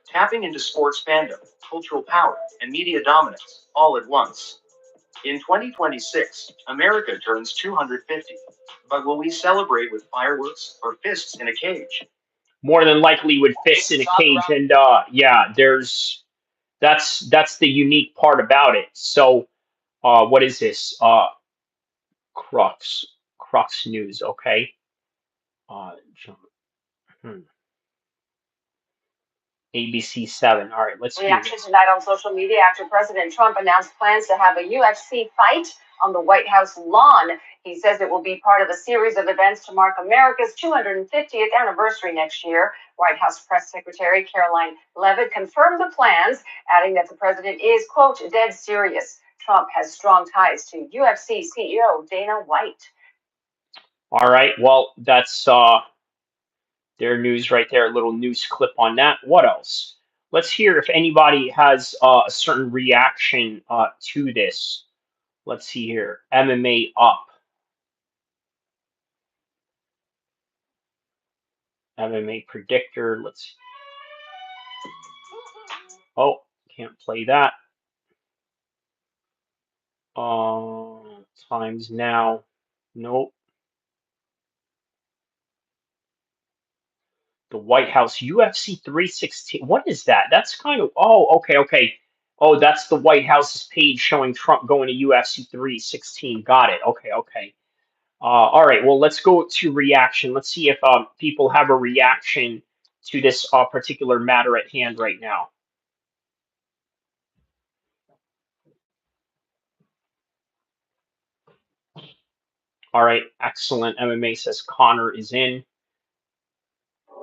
tapping into sports fandom, cultural power, and media dominance, all at once. In 2026, America turns 250. But will we celebrate with fireworks or fists in a cage? More than likely with fists in a cage, and yeah, that's the unique part about it. So what is this? Crux News. Okay. uh hmm. ABC 7. All right, let's hear Reaction this. tonight on social media after President Trump announced plans to have a UFC fight on the White House lawn. He says it will be part of a series of events to mark America's 250th anniversary next year. White House Press Secretary Caroline Leavitt confirmed the plans, adding that the president is, quote, dead serious. Trump has strong ties to UFC CEO Dana White. All right, well, that's their news right there. A little news clip on that. What else? Let's hear if anybody has a certain reaction to this. Let's see here. MMA up. MMA predictor. Let's. Oh, can't play that. Times now. Nope. The White House UFC 316. What is that? That's kind of. Oh, okay, okay. Oh, that's the White House's page showing Trump going to UFC 316. Got it. Okay, okay. All right. Well, let's go to reaction. Let's see if people have a reaction to this particular matter at hand right now. All right. Excellent. MMA says Connor is in.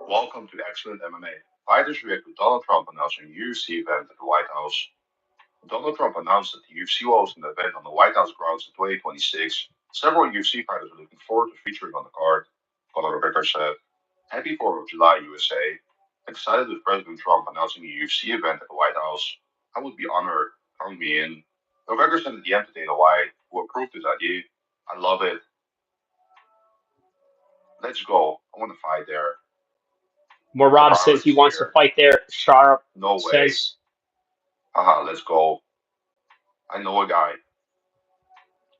Welcome to Excellent MMA. Fighters react to Donald Trump announcing a UFC event at the White House. Donald Trump announced that the UFC will host an event on the White House grounds in 2026. Several UFC fighters are looking forward to featuring on the card. Conor McGregor said, "Happy 4th of July, USA. Excited with President Trump announcing a UFC event at the White House. I would be honored. Count me in." McGregor sent a DM to Dana White, who approved his idea. "I love it. Let's go. I want to fight there." Morab says he wants to fight there. Sharp No says, way. Haha, let's go. I know a guy.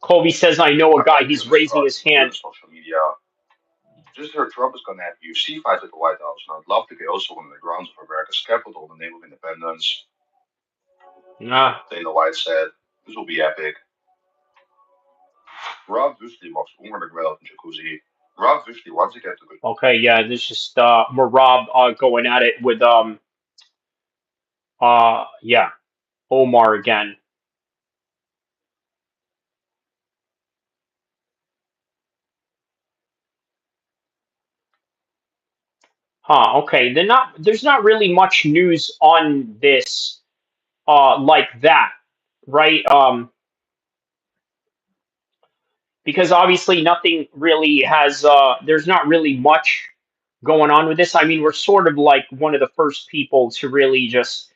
Kobe says, I know a guy. He's raising his hand. Social media. Just heard Trump is going to have UFC fights at the White House, and I'd love to get also on the grounds of America's capital in the name of independence. Nah. Dana White said, "This will be epic." Rob Wüstli mag ongemerkt wel in jacuzzi. Rob Wüstli once again took it. Okay, yeah, this is just Morab going at it with yeah, Omar again. Huh, okay. There's not really much news on this like that, right? Because obviously nothing really has. There's not really much going on with this. I mean, we're sort of like one of the first people to really just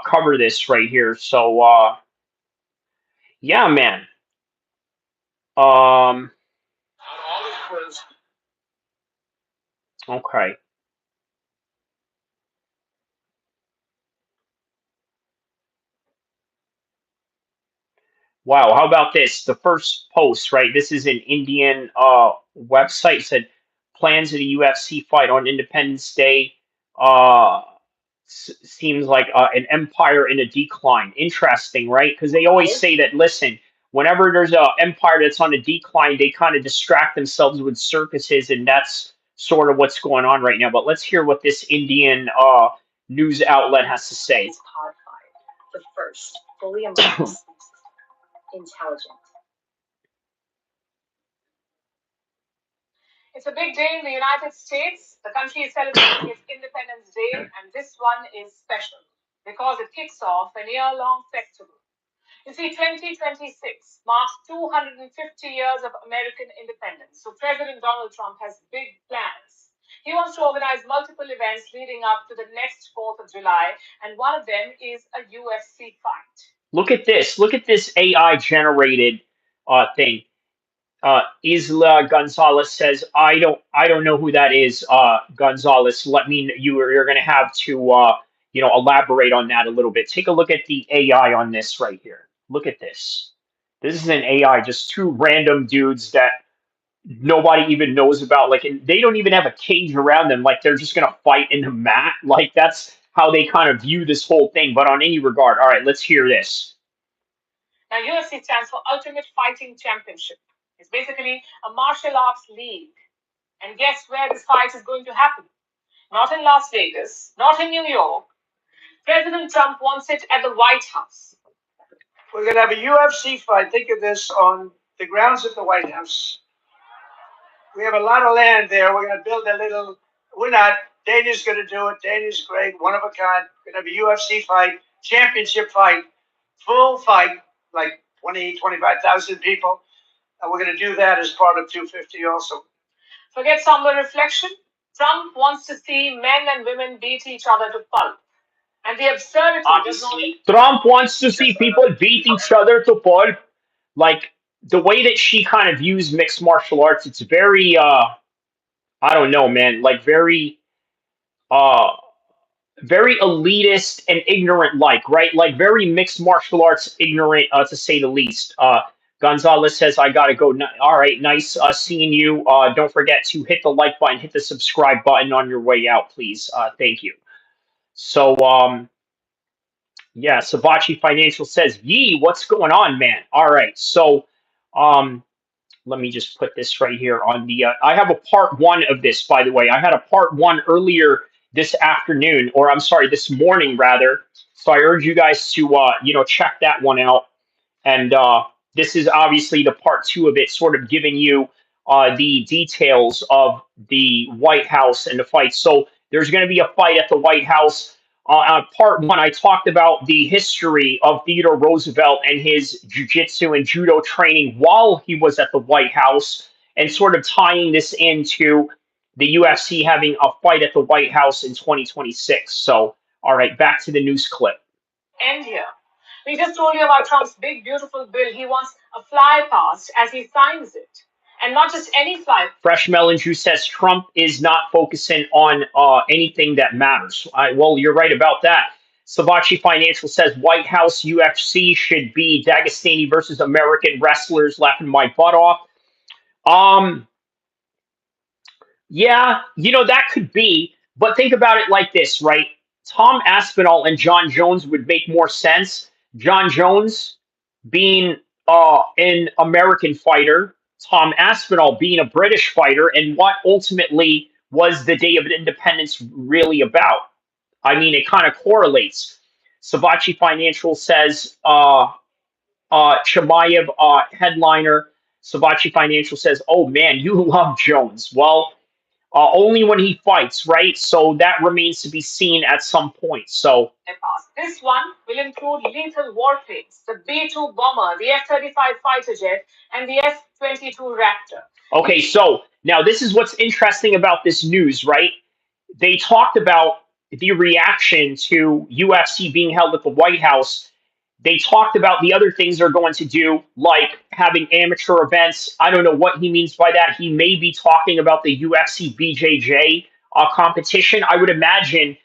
cover this right here. So yeah, man. Um, okay. Wow, how about this? The first post, right? This is an Indian website said plans of the UFC fight on Independence Day. Uh, Seems like an empire in a decline. Interesting, right? Because they always say that. Listen, whenever there's an empire that's on a decline, they kind of distract themselves with circuses, and that's sort of what's going on right now. But let's hear what this Indian news outlet has to say. The first fully immersed, intelligent. It's a big day in the United States. The country is celebrating its Independence Day, and this one is special because it kicks off a year-long festival. You see, 2026 marks 250 years of American independence. So President Donald Trump has big plans. He wants to organize multiple events leading up to the next 4th of July, and one of them is a UFC fight. Look at this. Look at this AI generated thing. Isla Gonzalez says, I don't know who that is, Gonzalez. Let me, you're going to have to, elaborate on that a little bit. Take a look at the AI on this right here. Look at this. This is an AI, just two random dudes that nobody even knows about. Like, and they don't even have a cage around them. Like, they're just going to fight in the mat. Like, that's how they kind of view this whole thing. But on any regard, all right, let's hear this. Now, UFC stands for Ultimate Fighting Championship. It's basically a martial arts league. And guess where this fight is going to happen? Not in Las Vegas, not in New York. President Trump wants it at the White House. We're going to have a UFC fight. Think of this on the grounds of the White House. We have a lot of land there. We're going to build a little. We're not. Dana's going to do it. Dana's great, one of a kind. We're going to have a UFC fight, championship fight, full fight, like 20, 25,000 people. And we're going to do that as part of 250 also. Forget somber reflection. Trump wants to see men and women beat each other to pulp. And the absurdity Obviously, Trump wants to see people beat each other to pulp. Like, the way that she kind of views mixed martial arts, it's very, I don't know, man, like uh, very elitist and ignorant like, right? Like very mixed martial arts ignorant, to say the least. Gonzalez says, I gotta go. All right, nice seeing you. Don't forget to hit the like button, hit the subscribe button on your way out, please. Thank you. So, yeah, Savachi Financial says, Yee, what's going on, man? All right, so um, let me just put this right here on the. I have a part one of this, by the way. I had a part one earlier this afternoon, or I'm sorry, this morning rather. So I urge you guys to, check that one out. And this is obviously the part two of it, sort of giving you the details of the White House and the fight. So there's going to be a fight at the White House. Part one, I talked about the history of Theodore Roosevelt and his jiu-jitsu and judo training while he was at the White House, and sort of tying this into the UFC having a fight at the White House in 2026. So, all right, back to the news clip. End here. We just told you about Trump's big, beautiful bill. He wants a fly past as he signs it. And not just any fly. Fresh Melon Juice says Trump is not focusing on anything that matters. Well, you're right about that. Savachi Financial says White House UFC should be Dagestani versus American wrestlers, laughing my butt off. Yeah, that could be. But think about it like this, right? Tom Aspinall and Jon Jones would make more sense. Jon Jones being an American fighter, Tom Aspinall being a British fighter, and what ultimately was the Day of Independence really about? I mean, it kind of correlates. Savachi Financial says Chimaev headliner. Savachi Financial says, "Oh man, you love Jones." Well, only when he fights, right? So that remains to be seen at some point. So this one will include lethal warplanes, the B-2 bomber, the F-35 fighter jet, and the F-22 Raptor. okay, so now this is what's interesting about this news, right? They talked about the reaction to UFC being held at the White House. They talked about the other things they're going to do, like having amateur events. I don't know what he means by that. He may be talking about the UFC BJJ competition. I would imagine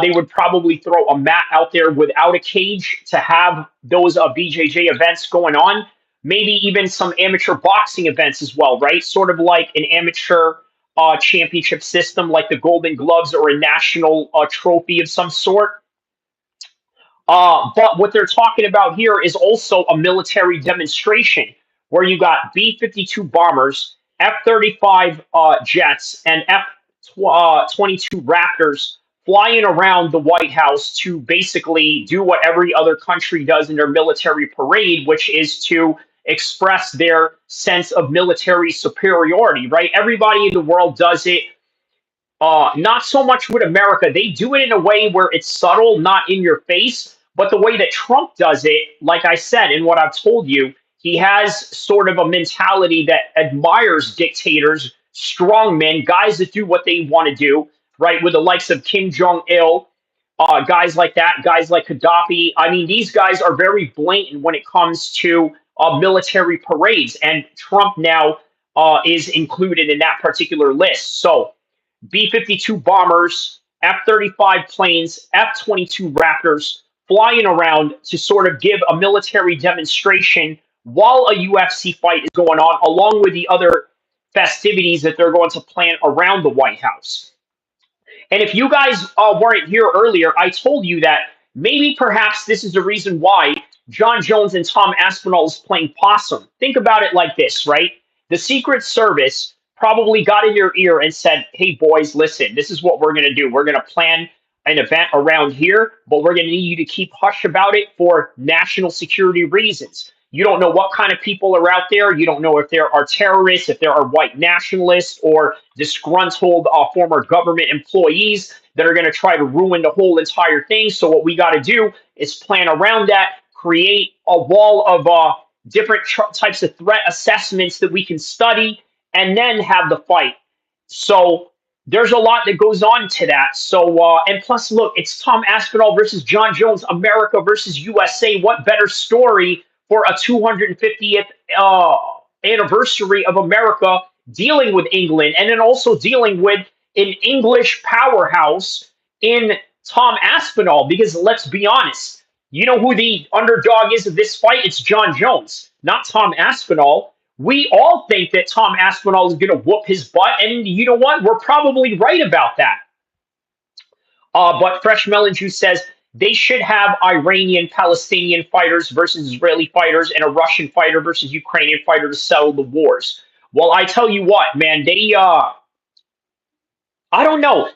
they would probably throw a mat out there without a cage to have those BJJ events going on. Maybe even some amateur boxing events as well, right? Sort of like an amateur championship system, like the Golden Gloves or a national trophy of some sort. But what they're talking about here is also a military demonstration where you got B 52 bombers, F 35 jets, and F 22 Raptors flying around the White House to basically do what every other country does in their military parade, which is to express their sense of military superiority, right? Everybody in the world does it. Not so much with America. They do it in a way where it's subtle, not in your face. But the way that Trump does it, like I said, and what I've told you, he has sort of a mentality that admires dictators, strongmen, guys that do what they want to do, right? With the likes of Kim Jong Il, guys like that, guys like Gaddafi. I mean, these guys are very blatant when it comes to military parades, and Trump now is included in that particular list. So B 52 bombers, F 35 planes, F 22 Raptors flying around to sort of give a military demonstration while a UFC fight is going on, along with the other festivities that they're going to plan around the White House. And if you guys weren't here earlier, I told you that maybe perhaps this is the reason why Jon Jones and Tom Aspinall is playing possum. Think about it like this, right? The Secret Service probably got in your ear and said, hey, boys, listen, this is what we're going to do. We're going to plan an event around here, but we're going to need you to keep hush about it for national security reasons. You don't know what kind of people are out there. You don't know if there are terrorists, if there are white nationalists or disgruntled former government employees that are going to try to ruin the whole entire thing. So what we got to do is plan around that, create a wall of different types of threat assessments that we can study, and then have the fight. So there's a lot that goes on to that. So, and plus, look, it's Tom Aspinall versus Jon Jones, America versus USA. What better story for a 250th anniversary of America dealing with England and then also dealing with an English powerhouse in Tom Aspinall? Because let's be honest, you know who the underdog is of this fight? It's Jon Jones, not Tom Aspinall. We all think that Tom Aspinall is going to whoop his butt, and you know what? We're probably right about that. But Fresh Melon Juice says they should have Iranian Palestinian fighters versus Israeli fighters and a Russian fighter versus Ukrainian fighter to settle the wars. Well, I tell you what, man, I don't know.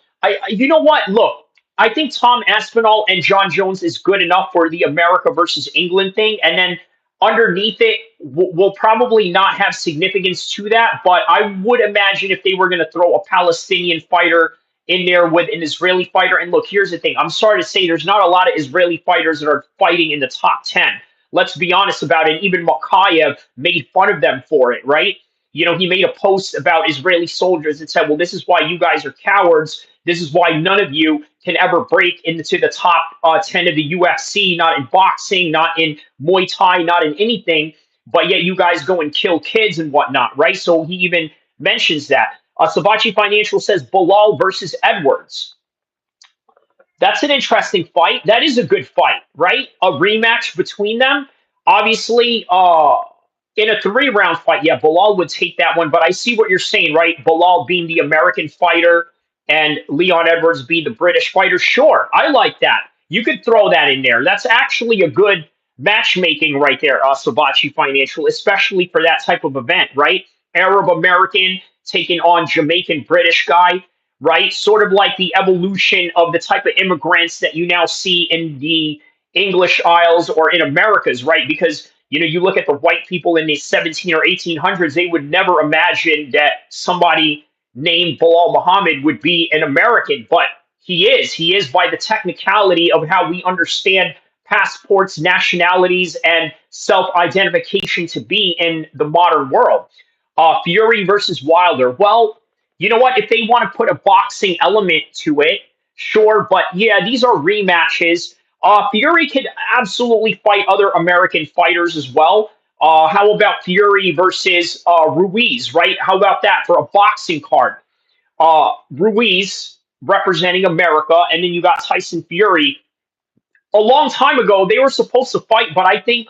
You know what? Look, I think Tom Aspinall and Jon Jones is good enough for the America versus England thing, and then underneath it will probably not have significance to that. But I would imagine if they were going to throw a Palestinian fighter in there with an Israeli fighter, and look, here's the thing. I'm sorry to say there's not a lot of Israeli fighters that are fighting in the top 10. Let's be honest about it. Even Makayev made fun of them for it, right? You know, he made a post about Israeli soldiers and said, well, this is why you guys are cowards. This is why none of you can ever break into the top 10 of the UFC, not in boxing, not in Muay Thai, not in anything. But yet you guys go and kill kids and whatnot, right? So he even mentions that. Savachi Financial says Bilal versus Edwards. That's an interesting fight. That is a good fight, right? A rematch between them. Obviously, in a 3-round fight, yeah, Bilal would take that one. But I see what you're saying, right? Bilal being the American fighter and Leon Edwards being the British fighter. Sure, I like that. You could throw that in there. That's actually a good matchmaking right there, Savachi Financial, especially for that type of event, right? Arab American taking on Jamaican British guy, right? Sort of like the evolution of the type of immigrants that you now see in the English Isles or in Americas, right? Because, you know, you look at the white people in the 17 or 1800s, they would never imagine that somebody named Bilal Muhammad would be an American, but he is. He is by the technicality of how we understand passports, nationalities, and self identification to be in the modern world. Fury versus Wilder. Well, you know what? If they want to put a boxing element to it, sure. But yeah, these are rematches. Fury could absolutely fight other American fighters as well. How about Fury versus Ruiz, right? How about that for a boxing card? Ruiz representing America, and then you got Tyson Fury. A long time ago, they were supposed to fight, but I think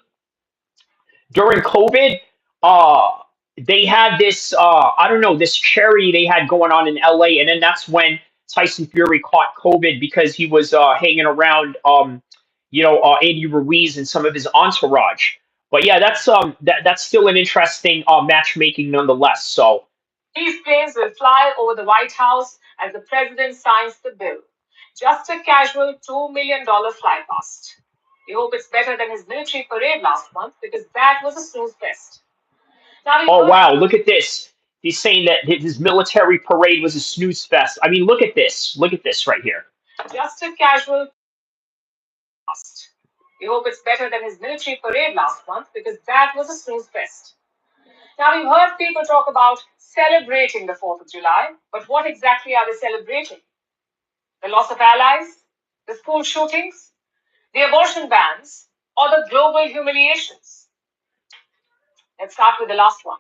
during COVID, uh, they had this, I don't know, this charity they had going on in LA. And then that's when Tyson Fury caught COVID because he was hanging around, Andy Ruiz and some of his entourage. But yeah, that's still an interesting matchmaking nonetheless. So These planes will fly over the White House as the president signs the bill. Just a casual $2 million fly past. We hope it's better than his military parade last month because that was a snooze fest. Now oh wow, look at this. He's saying that his military parade was a snooze fest. I mean, look at this. Look at this right here. Just a casual past. We hope it's better than his military parade last month because that was a snooze fest. Now, we've heard people talk about celebrating the 4th of July, but what exactly are they celebrating? The loss of allies? The school shootings? The abortion bans? Or the global humiliations? Let's start with the last one.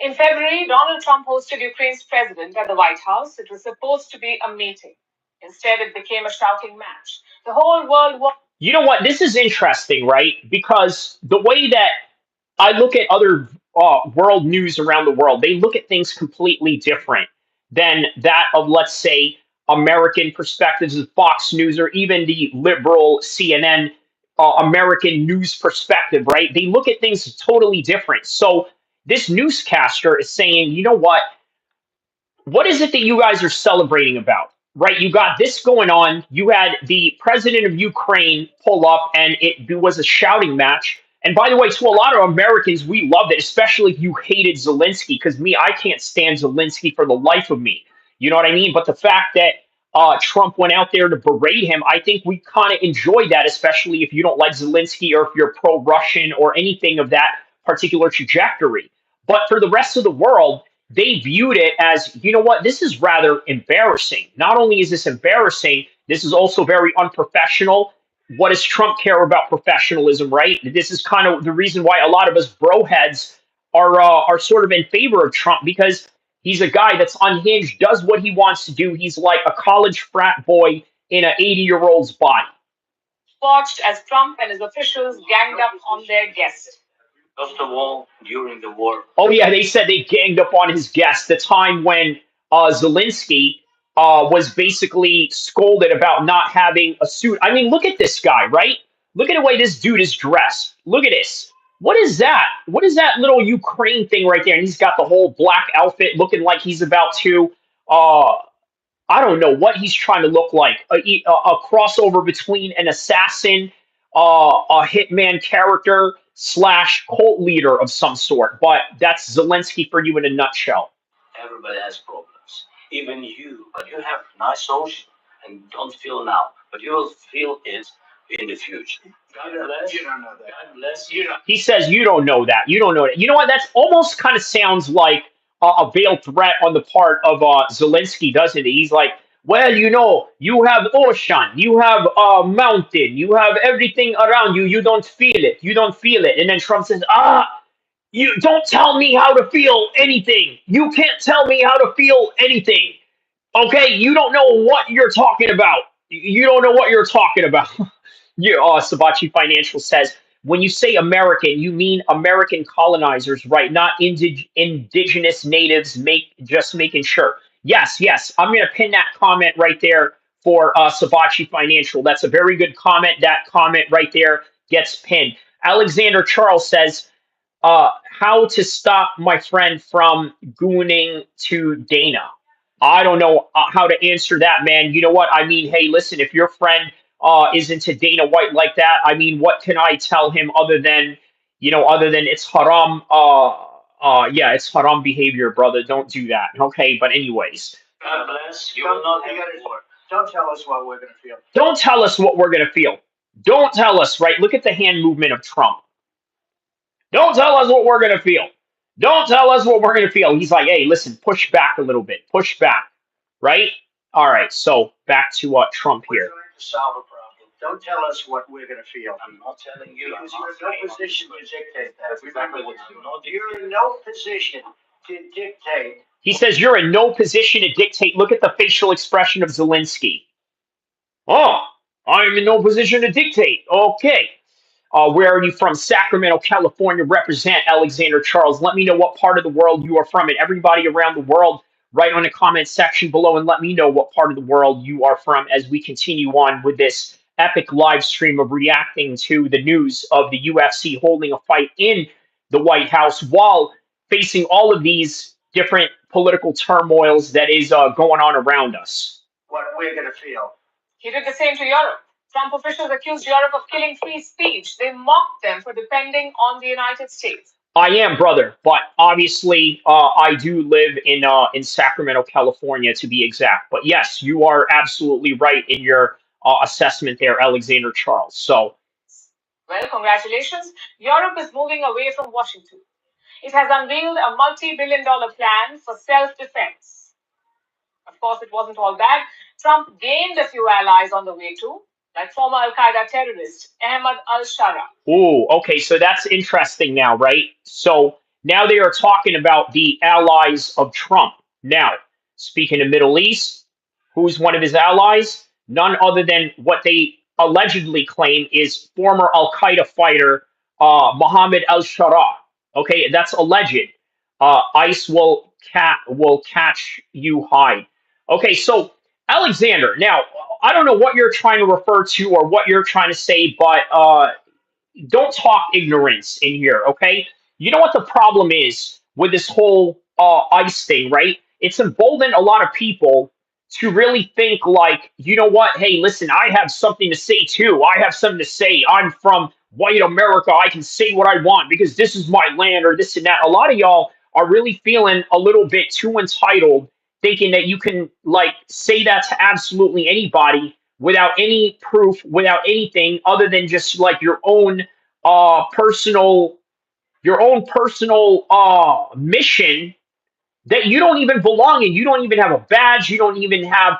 In February, Donald Trump hosted Ukraine's president at the White House. It was supposed to be a meeting. Instead, it became a shouting match. The whole world was. You know what? This is interesting, right? Because the way that I look at other world news around the world, they look at things completely different than that of, let's say, American perspectives of Fox News or even the liberal CNN American news perspective, right? They look at things totally different. So this newscaster is saying, you know what is it that you guys are celebrating about? Right? You got this going on. You had the president of Ukraine pull up, and it was a shouting match. And by the way, to a lot of Americans, we loved it, especially if you hated Zelensky, because me, I can't stand Zelensky for the life of me. You know what I mean? But the fact that Trump went out there to berate him, I think we kind of enjoyed that, especially if you don't like Zelensky or if you're pro-Russian or anything of that particular trajectory. But for the rest of the world, they viewed it as, you know what, this is rather embarrassing. Not only is this embarrassing, this is also very unprofessional. What does Trump care about professionalism, right? This is kind of the reason why a lot of us bro heads are sort of in favor of Trump, because he's a guy that's unhinged, does what he wants to do. He's like a college frat boy in an 80-year-old's body. Watched as Trump and his officials ganged up on their guest. First of all, during the war. Oh yeah, they said they ganged up on his guest. The time when Zelensky was basically scolded about not having a suit. I mean, look at this guy, right? Look at the way this dude is dressed. Look at this. What is that? What is that little Ukraine thing right there? And he's got the whole black outfit looking like he's about to, I don't know what he's trying to look like. A crossover between an assassin, a hitman character slash cult leader of some sort. But that's Zelensky for you in a nutshell. Everybody has problems. Even you. But you have nice social and don't feel now. But you will feel it in the future. God bless. You don't know that. God bless. You don't. He says you don't know that. You don't know that. You know what? That's almost kind of sounds like a veiled threat on the part of Zelensky, doesn't it? He's like, well, you know, you have ocean, you have mountain, you have everything around you. You don't feel it. You don't feel it. And then Trump says, you don't tell me how to feel anything. You can't tell me how to feel anything. Okay? You don't know what you're talking about. You don't know what you're talking about. Sabachi Financial says, when you say American, you mean American colonizers, right? Not indigenous natives, just making sure. Yes. I'm going to pin that comment right there for Sabachi Financial. That's a very good comment. That comment right there gets pinned. Alexander Charles says, how to stop my friend from gooning to Dana. I don't know how to answer that, man. You know what? I mean, hey, listen, if your friend is into Dana White like that, I mean, what can I tell him other than it's haram Yeah, it's haram behavior, brother. Don't do that. Okay, but anyways. God bless. You will not have war. Don't tell us what we're going to feel. Don't tell us what we're going to feel. Don't tell us, right? Look at the hand movement of Trump. Don't tell us what we're going to feel. Don't tell us what we're going to feel. He's like, hey, listen, push back a little bit. Push back, right? All right, so back to Trump We're here. trying to solve a problem. Don't tell us what we're going to feel. I'm not telling you. Because you're in no position to dictate that. That's exactly what you know. You're in no position to dictate. He says you're in no position to dictate. Look at the facial expression of Zelensky. Oh, I'm in no position to dictate. Okay. Where are you from? Sacramento, California. Represent Alexander Charles. Let me know what part of the world you are from. And everybody around the world, write on the comment section below and let me know what part of the world you are from as we continue on with this epic live stream of reacting to the news of the UFC holding a fight in the White House while facing all of these different political turmoils that is going on around us. What we're going to feel. He did the same to Europe. Trump officials accused Europe of killing free speech. They mocked them for depending on the United States. I am, brother, but obviously I do live in Sacramento, California, to be exact. But yes, you are absolutely right in your assessment there, Alexander Charles. So, well, congratulations. Europe is moving away from Washington. It has unveiled a multi-billion-dollar plan for self-defense. Of course, it wasn't all bad. Trump gained a few allies on the way too, like former Al-Qaeda terrorist Ahmad al-Shara. ooh, okay, so that's interesting now, right? So now they are talking about the allies of Trump. Now, speaking of Middle East, who's one of his allies? None other than what they allegedly claim is former Al-Qaeda fighter Mohammed al-Shara. Okay, that's alleged. ICE will catch you hide. Okay, so Alexander, now I don't know what you're trying to refer to or what you're trying to say, but don't talk ignorance in here, okay? You know what the problem is with this whole ICE thing, right? It's emboldened a lot of people to really think like, you know what? Hey, listen, I have something to say too. I have something to say. I'm from white America. I can say what I want because this is my land or this and that. A lot of y'all are really feeling a little bit too entitled, thinking that you can like say that to absolutely anybody without any proof, without anything other than just like personal personal mission that you don't even belong in. You don't even have a badge. You don't even have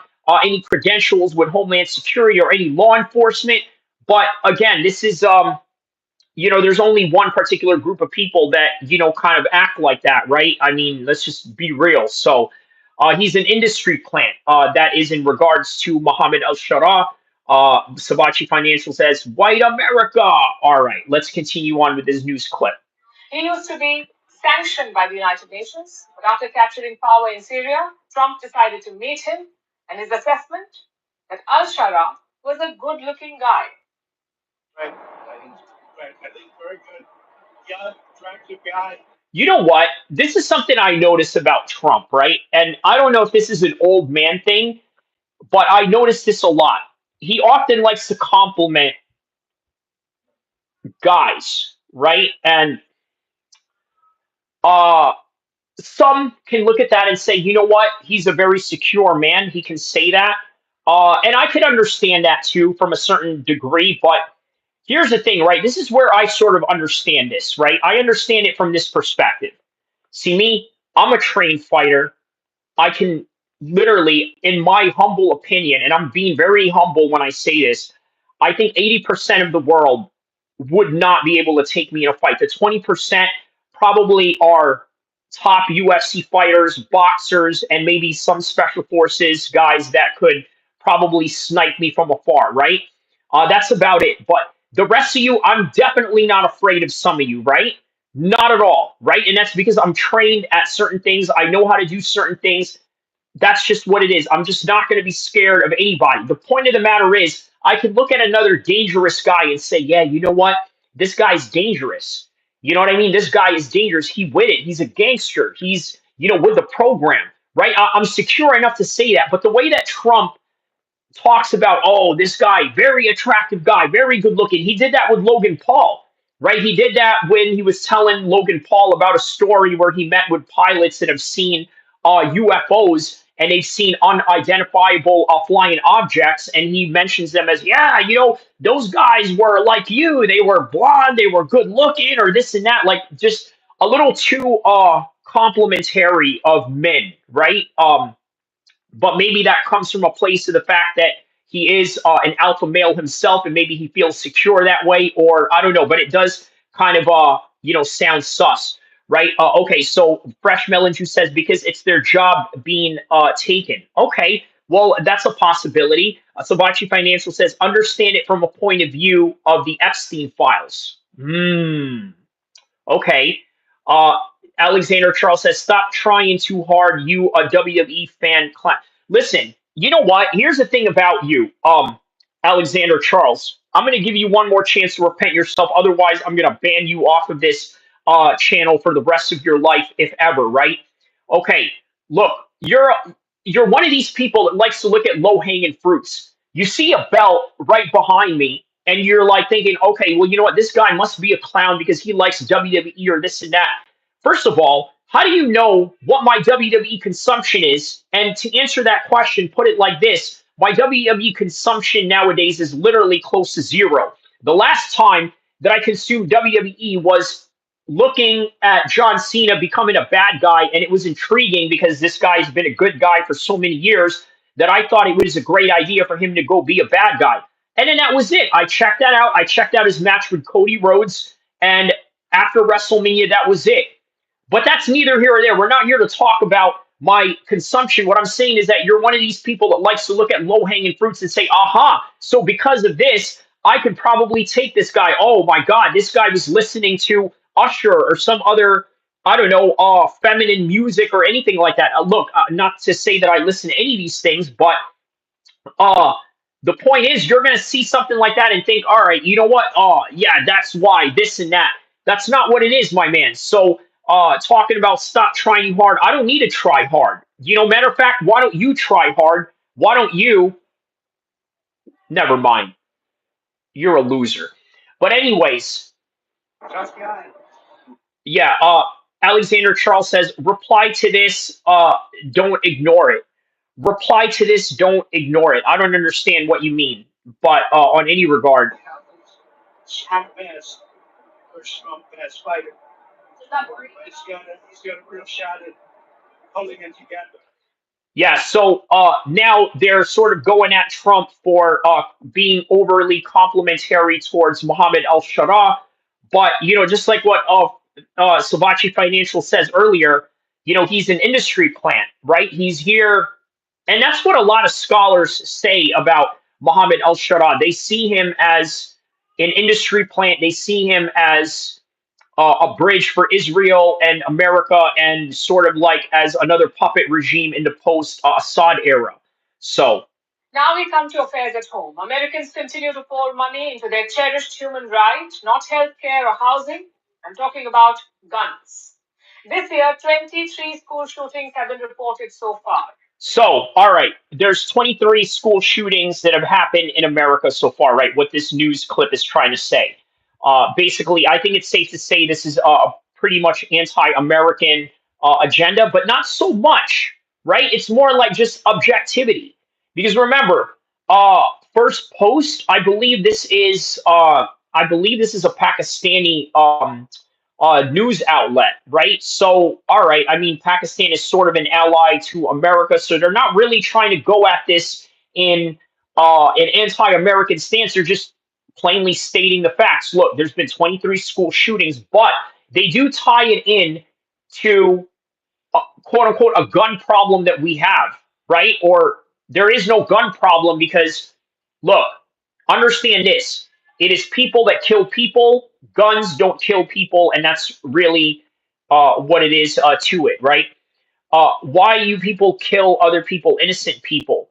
any credentials with Homeland Security or any law enforcement. But again, this is there's only one particular group of people that kind of act like that, right? I mean, let's just be real. So he's an industry plant that is in regards to Mohammed al-Shara. Sabachi Financial says, white America. All right, let's continue on with this news clip. He used to be sanctioned by the United Nations, but after capturing power in Syria, Trump decided to meet him, and his assessment that al-Shara was a good-looking guy. Right. I think very good. Young, attractive guy. You know what? This is something I noticed about Trump, right? And I don't know if this is an old man thing, but I noticed this a lot. He often likes to compliment guys, right? And some can look at that and say, you know what? He's a very secure man. He can say that. And I could understand that too from a certain degree. But here's the thing, right? This is where I sort of understand this, right? I understand it from this perspective. See, me, I'm a trained fighter. I can literally, in my humble opinion, and I'm being very humble when I say this, I think 80% of the world would not be able to take me in a fight. The 20% probably are top UFC fighters, boxers, and maybe some special forces guys that could probably snipe me from afar, right? That's about it. But the rest of you, I'm definitely not afraid of some of you, right? Not at all, right? And that's because I'm trained at certain things. I know how to do certain things. That's just what it is. I'm just not going to be scared of anybody. The point of the matter is, I could look at another dangerous guy and say, yeah, you know what? This guy's dangerous. You know what I mean? This guy is dangerous. He with it. He's a gangster. He's, with the program, right? I'm secure enough to say that. But the way that Trump talks about, oh, this guy, very attractive guy, very good looking. He did that with Logan Paul. right? He did that when he was telling Logan Paul about a story where he met with pilots that have seen UFOs and they've seen unidentifiable flying objects. And he mentions them as, yeah, those guys were like you. They were blonde, they were good looking, or this and that. Like just a little too complimentary of men, right? But maybe that comes from a place of the fact that he is an alpha male himself, and maybe he feels secure that way, or I don't know. But it does kind of sound sus, right? Okay, so Fresh Melon Juice says because it's their job being taken. Okay, well that's a possibility. Sabachi Financial says understand it from a point of view of the Epstein files. Okay. Uh, Alexander Charles says, stop trying too hard, you a WWE fan. Listen, you know what? Here's the thing about you, Alexander Charles. I'm going to give you one more chance to repent yourself. Otherwise, I'm going to ban you off of this channel for the rest of your life, if ever, right? Okay, look, you're one of these people that likes to look at low-hanging fruits. You see a belt right behind me, and you're like thinking, okay, well, you know what? This guy must be a clown because he likes WWE or this and that. First of all, how do you know what my WWE consumption is? And to answer that question, put it like this. My WWE consumption nowadays is literally close to zero. The last time that I consumed WWE was looking at John Cena becoming a bad guy, and it was intriguing because this guy's been a good guy for so many years that I thought it was a great idea for him to go be a bad guy. And then that was it. I checked that out. I checked out his match with Cody Rhodes, and after WrestleMania, that was it. But that's neither here or there. We're not here to talk about my consumption. What I'm saying is that you're one of these people that likes to look at low-hanging fruits and say, aha, so because of this, I could probably take this guy. Oh my God, this guy was listening to Usher or some other, I don't know, feminine music or anything like that. Look, not to say that I listen to any of these things, but uh, the point is you're going to see something like that and think, all right, you know what? Oh, yeah, that's why this and that. That's not what it is, my man. So talking about stop trying hard. I don't need to try hard. Matter of fact, why don't you try hard? Why don't you? Never mind. You're a loser. But anyways, Tough guy. yeah. Alexander Charles says, reply to this. Don't ignore it. Reply to this. Don't ignore it. I don't understand what you mean, but on any regard, Strong fast. Or strong fast fighter. He's got a real shot at holding it together. yeah. So now they're sort of going at Trump for being overly complimentary towards Mohammed al-Shara, but just like what Savachi Financial says earlier, he's an industry plant, right? He's here, and that's what a lot of scholars say about Mohammed al-Shara. They see him as an industry plant. They see him as a bridge for Israel and America, and sort of like as another puppet regime in the post-Assad era. So now we come to affairs at home. Americans continue to pour money into their cherished human right, not healthcare or housing. I'm talking about guns. This year, 23 school shootings have been reported so far. So, all right, there's 23 school shootings that have happened in America so far, right? What this news clip is trying to say. Basically, I think it's safe to say this is a pretty much anti-American agenda, but not so much, right? It's more like just objectivity. Because remember, first post, I believe this is a Pakistani news outlet, right? So, all right, I mean, Pakistan is sort of an ally to America, so they're not really trying to go at this in an anti-American stance. They're just plainly stating the facts. Look, there's been 23 school shootings, but they do tie it in to quote unquote a gun problem that we have, right? Or there is no gun problem because, look, understand this. It is people that kill people. Guns don't kill people, and that's really what it is to it, right? Why you people kill other people, innocent people?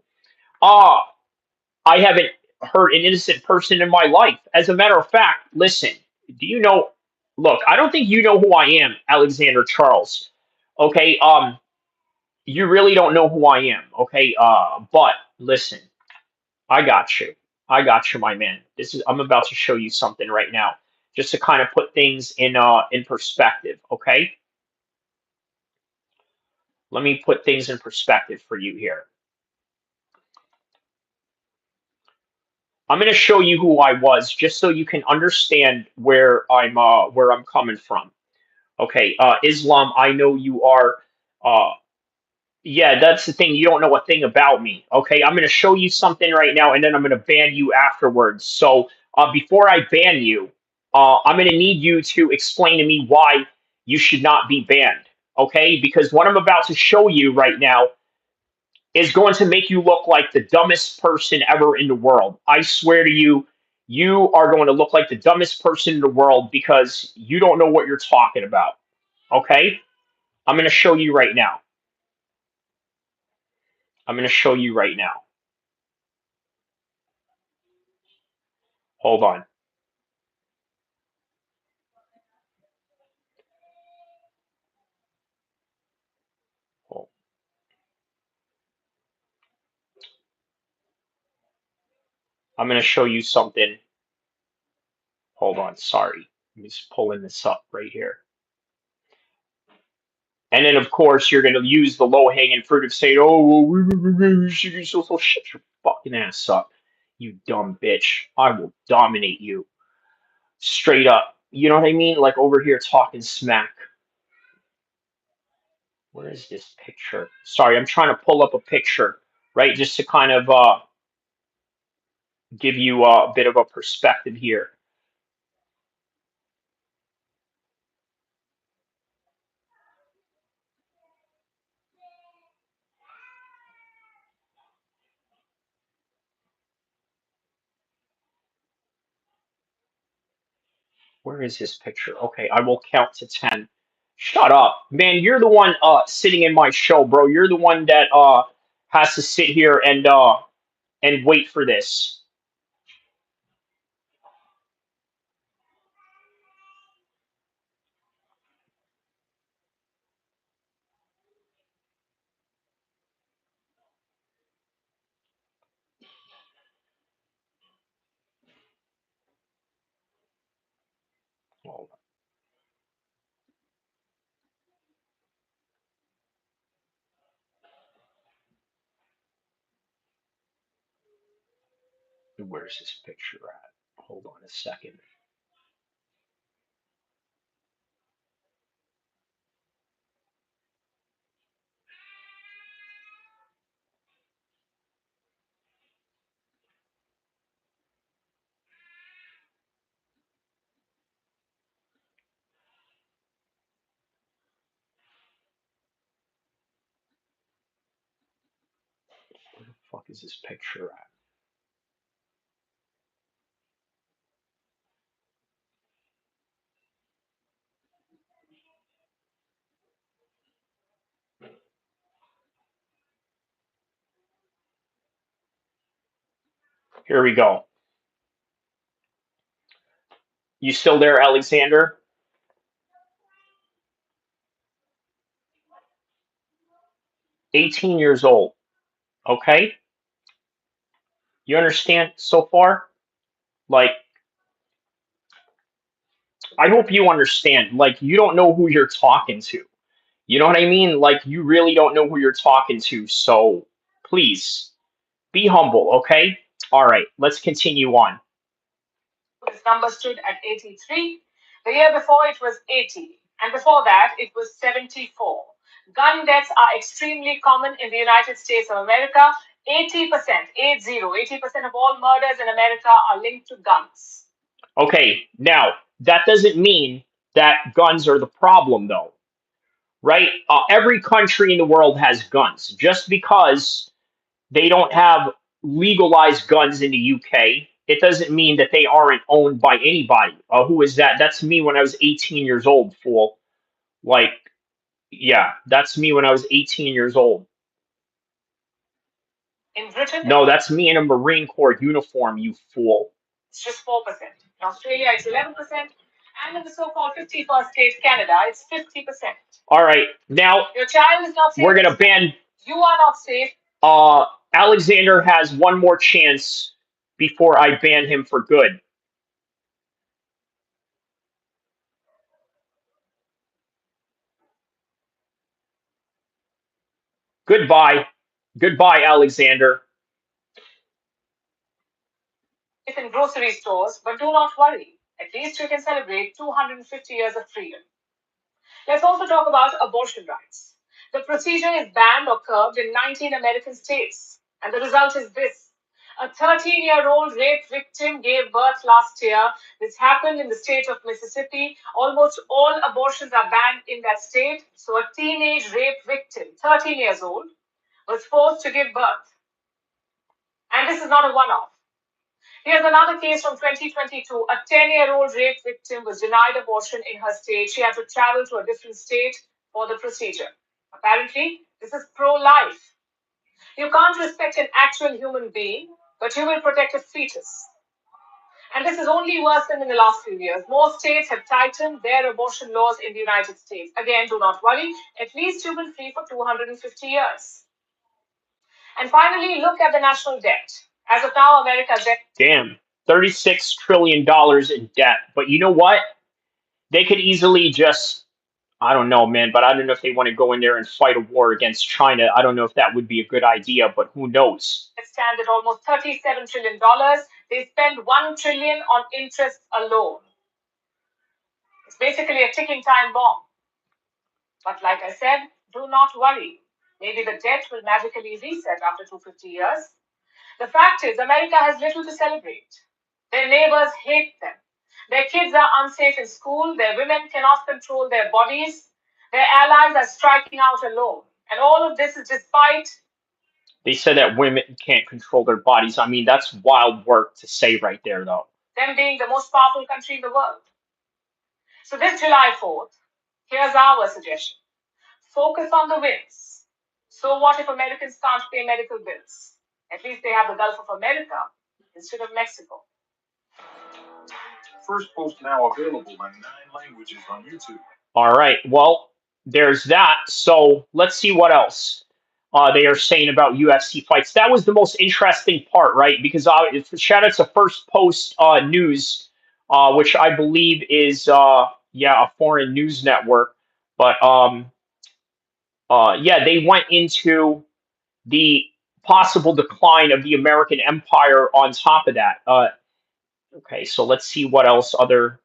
Uh, I haven't hurt an innocent person in my life. As a matter of fact, listen, do you know? Look, I don't think you know who I am, Alexander Charles. Okay, you really don't know who I am. Okay, but listen, I got you. I got you, my man. I'm about to show you something right now. just to kind of put things in perspective. Okay, let me put things in perspective for you here. I'm going to show you who I was, just so you can understand where I'm coming from. Okay, Islam, I know you are. Uh, yeah, that's the thing. You don't know a thing about me. Okay, I'm going to show you something right now, and then I'm going to ban you afterwards. So before I ban you, I'm going to need you to explain to me why you should not be banned. Okay, because what I'm about to show you right now is going to make you look like the dumbest person ever in the world. I swear to you, you are going to look like the dumbest person in the world because you don't know what you're talking about. Okay? I'm going to show you right now. I'm going to show you right now. Hold on. I'm going to show you something. Hold on. Sorry. Let me just pulling this up right here. And then, of course, you're going to use the low-hanging fruit of saying, oh, well, so shut your fucking ass up, you dumb bitch. I will dominate you. Straight up. You know what I mean? Like over here talking smack. Where is this picture? Sorry, I'm trying to pull up a picture, right? Just to kind of give you a bit of a perspective here. Where is this picture? Okay, I will count to 10. Shut up. Man, you're the one sitting in my show, bro. You're the one that has to sit here and wait for this. Hold on. Where's this picture at? Hold on a second. Where the fuck is this picture at? Here we go. You still there, Alexander? 18 years old. Okay? You understand so far? Like, I hope you understand. Like, you don't know who you're talking to. You know what I mean? Like, you really don't know who you're talking to. So, please be humble, okay? All right, let's continue on. This number stood at 83. The year before it was 80. And before that, it was 74. Gun deaths are extremely common in the United States of America. 80%, 80% of all murders in America are linked to guns. Okay, now, that doesn't mean that guns are the problem, though, right? Every country in the world has guns. Just because they don't have legalized guns in the UK, it doesn't mean that they aren't owned by anybody. Who is that? That's me when I was 18 years old, fool. Like, yeah, that's me when I was 18 years old. In Britain? No, that's me in a Marine Corps uniform, you fool. It's just 4%. In Australia, it's 11%. And in the so-called 51st state, Canada, it's 50%. All right, now your child is not safe. We're gonna ban. You are not safe. Alexander has one more chance before I ban him for good. Goodbye. Goodbye, Alexander. In grocery stores, but do not worry. At least you can celebrate 250 years of freedom. Let's also talk about abortion rights. The procedure is banned or curbed in 19 American states, and the result is this. A 13-year-old rape victim gave birth last year. This happened in the state of Mississippi. Almost all abortions are banned in that state. So a teenage rape victim, 13 years old, was forced to give birth. And this is not a one-off. Here's another case from 2022. A 10-year-old rape victim was denied abortion in her state. She had to travel to a different state for the procedure. Apparently, this is pro-life. You can't respect an actual human being, but you will protect a fetus. And this is only worsened in the last few years. More states have tightened their abortion laws in the United States. Again, do not worry. At least you've been free for 250 years. And finally, look at the national debt. As of now, America's debt. Damn, $36 trillion in debt. But you know what? They could easily just, I don't know, man, but I don't know if they want to go in there and fight a war against China. I don't know if that would be a good idea, but who knows? It stands at almost $37 trillion. They spend $1 trillion on interest alone. It's basically a ticking time bomb. But like I said, do not worry. Maybe the debt will magically reset after 250 years. The fact is, America has little to celebrate. Their neighbors hate them. Their kids are unsafe in school. Their women cannot control their bodies. Their allies are striking out alone. And all of this is despite. They said that women can't control their bodies. I mean, that's wild work to say right there, though. Them being the most powerful country in the world. So this July 4th, here's our suggestion. Focus on the wins. So what if Americans can't pay medical bills? At least they have the Gulf of America instead of Mexico. First post now available in 9 languages on YouTube. All right. Well, there's that. So let's see what else they are saying about UFC fights. That was the most interesting part, right? Because shout out to First Post News, which I believe is a foreign news network. But they went into the possible decline of the American empire on top of that. Okay, so let's see what else other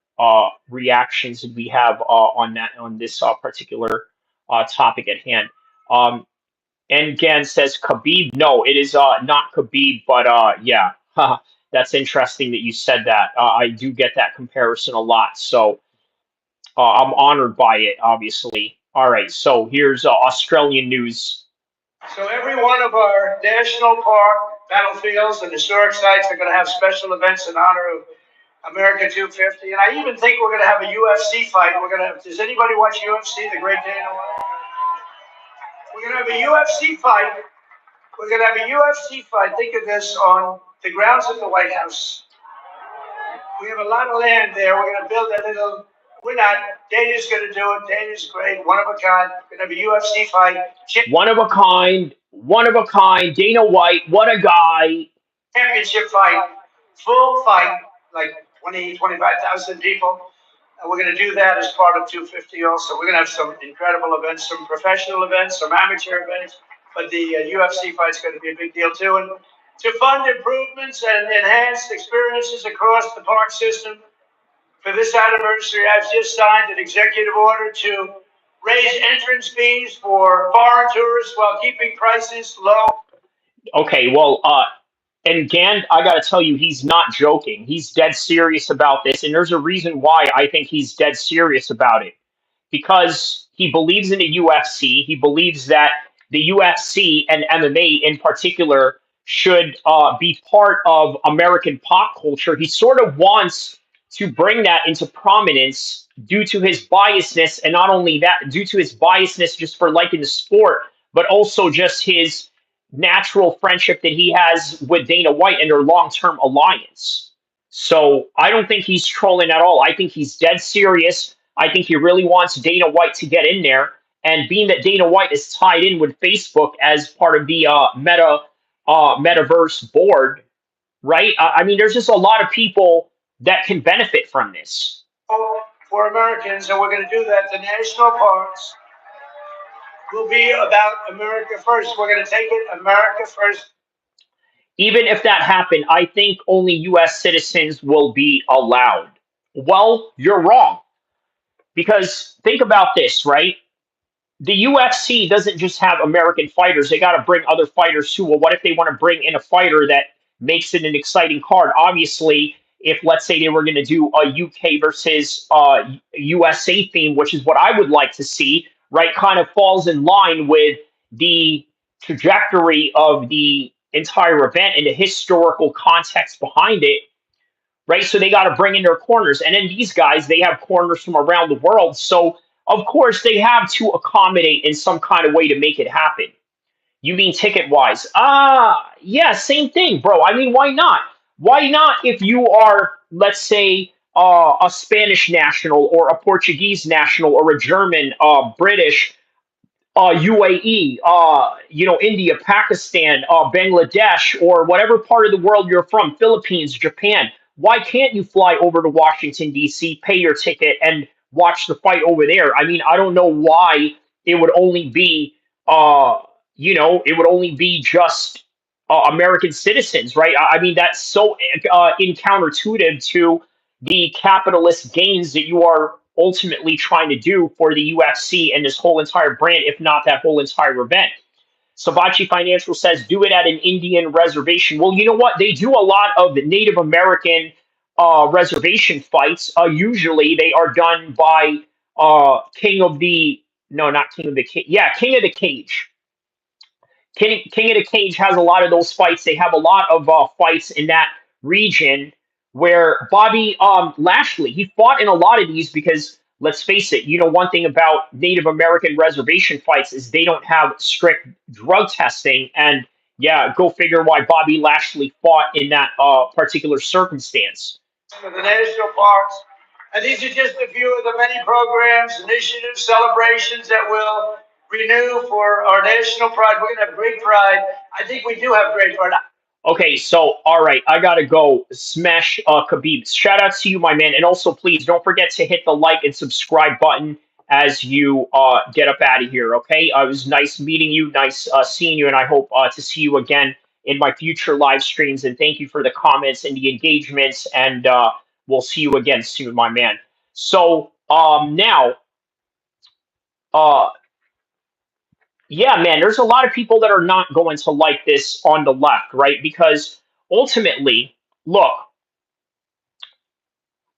reactions did we have on this particular topic at hand. And Gan says Khabib. No, it is not Khabib, but yeah, that's interesting that you said that. I do get that comparison a lot, so I'm honored by it, obviously. All right, so here's Australian news. So every one of our national park, battlefields, and historic sites are going to have special events in honor of America 250. And I even think we're going to have a UFC fight. Does anybody watch UFC, the great Dana White? We're going to have a UFC fight. We're going to have a UFC fight. Think of this on the grounds of the White House. We have a lot of land there. We're going to build a little. We're not. Dana's going to do it. Dana's great. One of a kind. We're going to have a UFC fight. One of a kind. One of a kind. Dana White. What a guy. Championship fight. Full fight. Like 20, 25,000 people. And we're going to do that as part of 250 also. We're going to have some incredible events, some professional events, some amateur events. But the UFC fight's going to be a big deal too. And to fund improvements and enhanced experiences across the park system, for this anniversary, I've just signed an executive order to raise entrance fees for foreign tourists while keeping prices low. Okay, well, and Gan, I got to tell you, he's not joking. He's dead serious about this. And there's a reason why I think he's dead serious about it. Because he believes in the UFC. He believes that the UFC and MMA in particular should be part of American pop culture. He sort of wants to bring that into prominence due to his biasness. And not only that, due to his biasness just for liking the sport, but also just his natural friendship that he has with Dana White and their long-term alliance. So I don't think he's trolling at all. I think he's dead serious. I think he really wants Dana White to get in there. And being that Dana White is tied in with Facebook as part of the metaverse board, right? I mean, there's just a lot of people that can benefit from this. For Americans, and we're going to do that. The national parks. will be about America first. We're going to take it America first. Even if that happened, I think only U.S. citizens will be allowed. Well, you're wrong. Because think about this, right? The UFC doesn't just have American fighters. They got to bring other fighters too. Well, what if they want to bring in a fighter that makes it an exciting card? Obviously, if let's say they were going to do a UK versus USA theme, which is what I would like to see, right? Kind of falls in line with the trajectory of the entire event and the historical context behind it, right? So they got to bring in their corners. And then these guys, they have corners from around the world. So, of course, they have to accommodate in some kind of way to make it happen. You mean ticket wise? Yeah, same thing, bro. I mean, why not? Why not if you are, let's say, a Spanish national or a Portuguese national or a German, British, UAE, India, Pakistan, Bangladesh, or whatever part of the world you're from, Philippines, Japan. Why can't you fly over to Washington, D.C., pay your ticket, and watch the fight over there? I mean, I don't know why it would only be, it would only be just American citizens, right? I mean, that's so counterintuitive to the capitalist gains that you are ultimately trying to do for the UFC and this whole entire brand, if not that whole entire event. Sabachi Financial says, do it at an Indian reservation. Well, you know what? They do a lot of the Native American reservation fights. Usually they are done by King of the, no, not King of the Cage. Yeah, King of the Cage. King of the Cage has a lot of those fights. They have a lot of fights in that region where Bobby Lashley, he fought in a lot of these because let's face it, one thing about Native American reservation fights is they don't have strict drug testing. And yeah, go figure why Bobby Lashley fought in that particular circumstance. The national parks. And these are just a few of the many programs, initiatives, celebrations that will renew for our national pride. We're going to have great pride. I think we do have great pride. Okay, so all right, I gotta go smash Khabib. Shout out to you, my man, and also please don't forget to hit the like and subscribe button as you get up out of here. Okay, it was nice meeting you, nice seeing you, and I hope to see you again in my future live streams. And thank you for the comments and the engagements, and we'll see you again soon, my man. So now, uh, yeah, man, there's a lot of people that are not going to like this on the left, right? Because ultimately, look,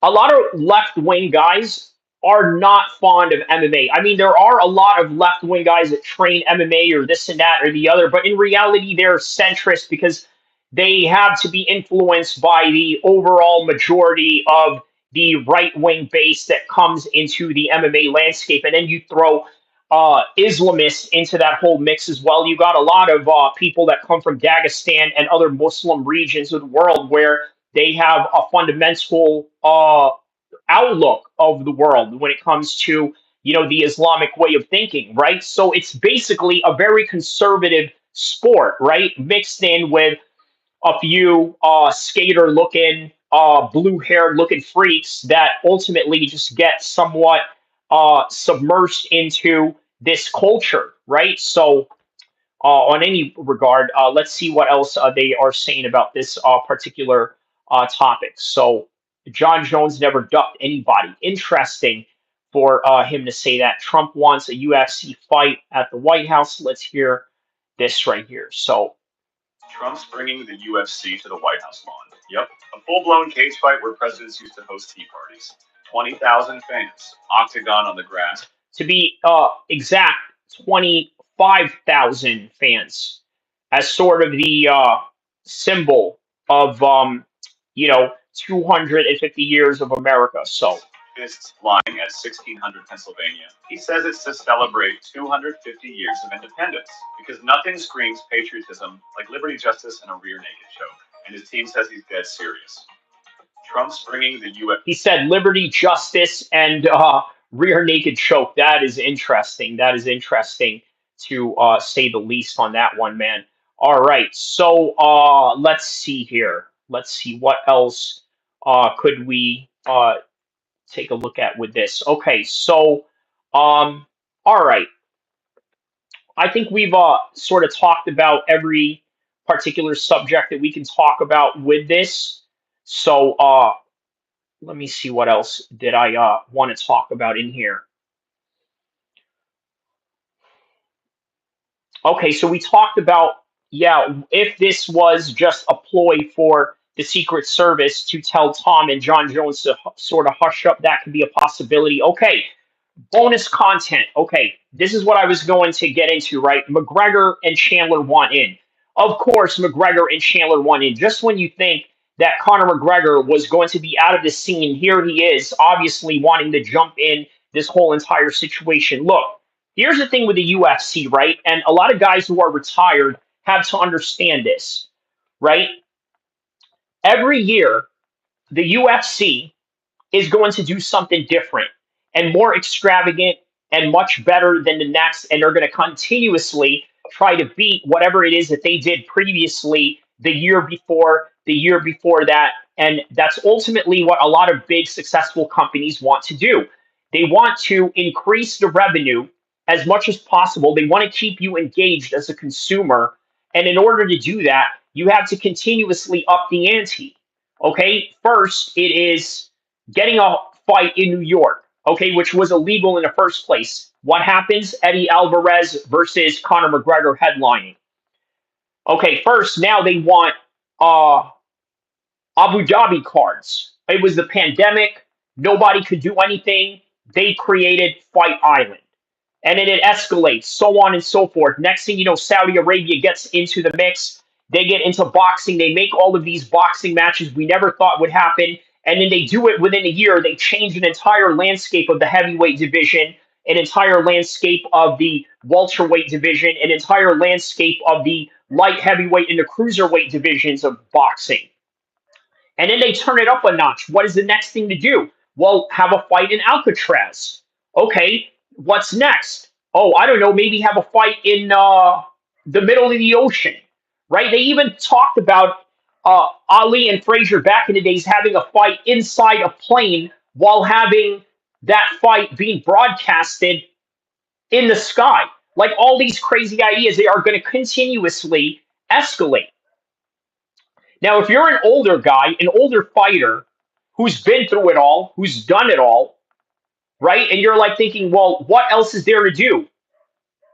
a lot of left wing guys are not fond of MMA. I mean, there are a lot of left wing guys that train MMA or this and that or the other, but in reality, they're centrist because they have to be influenced by the overall majority of the right wing base that comes into the MMA landscape. And then you throw Islamists into that whole mix as well. You got a lot of people that come from Dagestan and other Muslim regions of the world where they have a fundamental outlook of the world when it comes to the Islamic way of thinking, right? So it's basically a very conservative sport, right? Mixed in with a few skater looking, blue haired looking freaks that ultimately just get somewhat submerged into this culture, right? So on any regard, let's see what else they are saying about this particular topic. So Jon Jones never ducked anybody. Interesting for him to say that. Trump wants a UFC fight at the White House. Let's hear this right here. So Trump's bringing the UFC to the White House lawn. Yep, a full-blown cage fight where presidents used to host tea parties. 20,000 fans, octagon on the grass. To be exact, 25,000 fans as sort of the symbol of 250 years of America. So fists flying at 1600 Pennsylvania. He says it's to celebrate 250 years of independence because nothing screams patriotism like liberty, justice, and a rear naked show. And his team says he's dead serious. Trump's bringing the U.S. He said liberty, justice, and rear naked choke. That is interesting. That is interesting to say the least on that one, man. All right. So let's see here. Let's see what else could we take a look at with this. Okay. So, all right. I think we've sort of talked about every particular subject that we can talk about with this. So let me see what else did I want to talk about in here. Okay, so we talked about, yeah, if this was just a ploy for the Secret Service to tell Tom and Jon Jones to sort of hush up, that could be a possibility. Okay, bonus content. Okay, this is what I was going to get into, right? McGregor and Chandler want in. Of course, McGregor and Chandler want in. Just when you think that Conor McGregor was going to be out of the scene, here he is, obviously wanting to jump in this whole entire situation. Look, here's the thing with the UFC, right? And a lot of guys who are retired have to understand this, right? Every year, the UFC is going to do something different and more extravagant and much better than the next. And they're going to continuously try to beat whatever it is that they did previously the year before that. And that's ultimately what a lot of big successful companies want to do. They want to increase the revenue as much as possible. They want to keep you engaged as a consumer. And in order to do that, you have to continuously up the ante. Okay, first it is getting a fight in New York, okay, which was illegal in the first place. What happens? Eddie Alvarez versus Conor McGregor headlining. Okay, first now they want Abu Dhabi cards. It was the pandemic. Nobody could do anything. They created Fight Island. And then it escalates, so on and so forth. Next thing you know, Saudi Arabia gets into the mix. They get into boxing. They make all of these boxing matches we never thought would happen. And then they do it within a year. They change an entire landscape of the heavyweight division, an entire landscape of the welterweight division, an entire landscape of the light heavyweight and the cruiserweight divisions of boxing. And then they turn it up a notch. What is the next thing to do? Well, have a fight in Alcatraz. Okay, what's next? Oh, I don't know. Maybe have a fight in the middle of the ocean, right? They even talked about Ali and Frazier back in the days having a fight inside a plane while having that fight being broadcasted in the sky. Like all these crazy ideas, they are going to continuously escalate. Now, if you're an older guy, an older fighter who's been through it all, who's done it all, right? And you're like thinking, well, what else is there to do?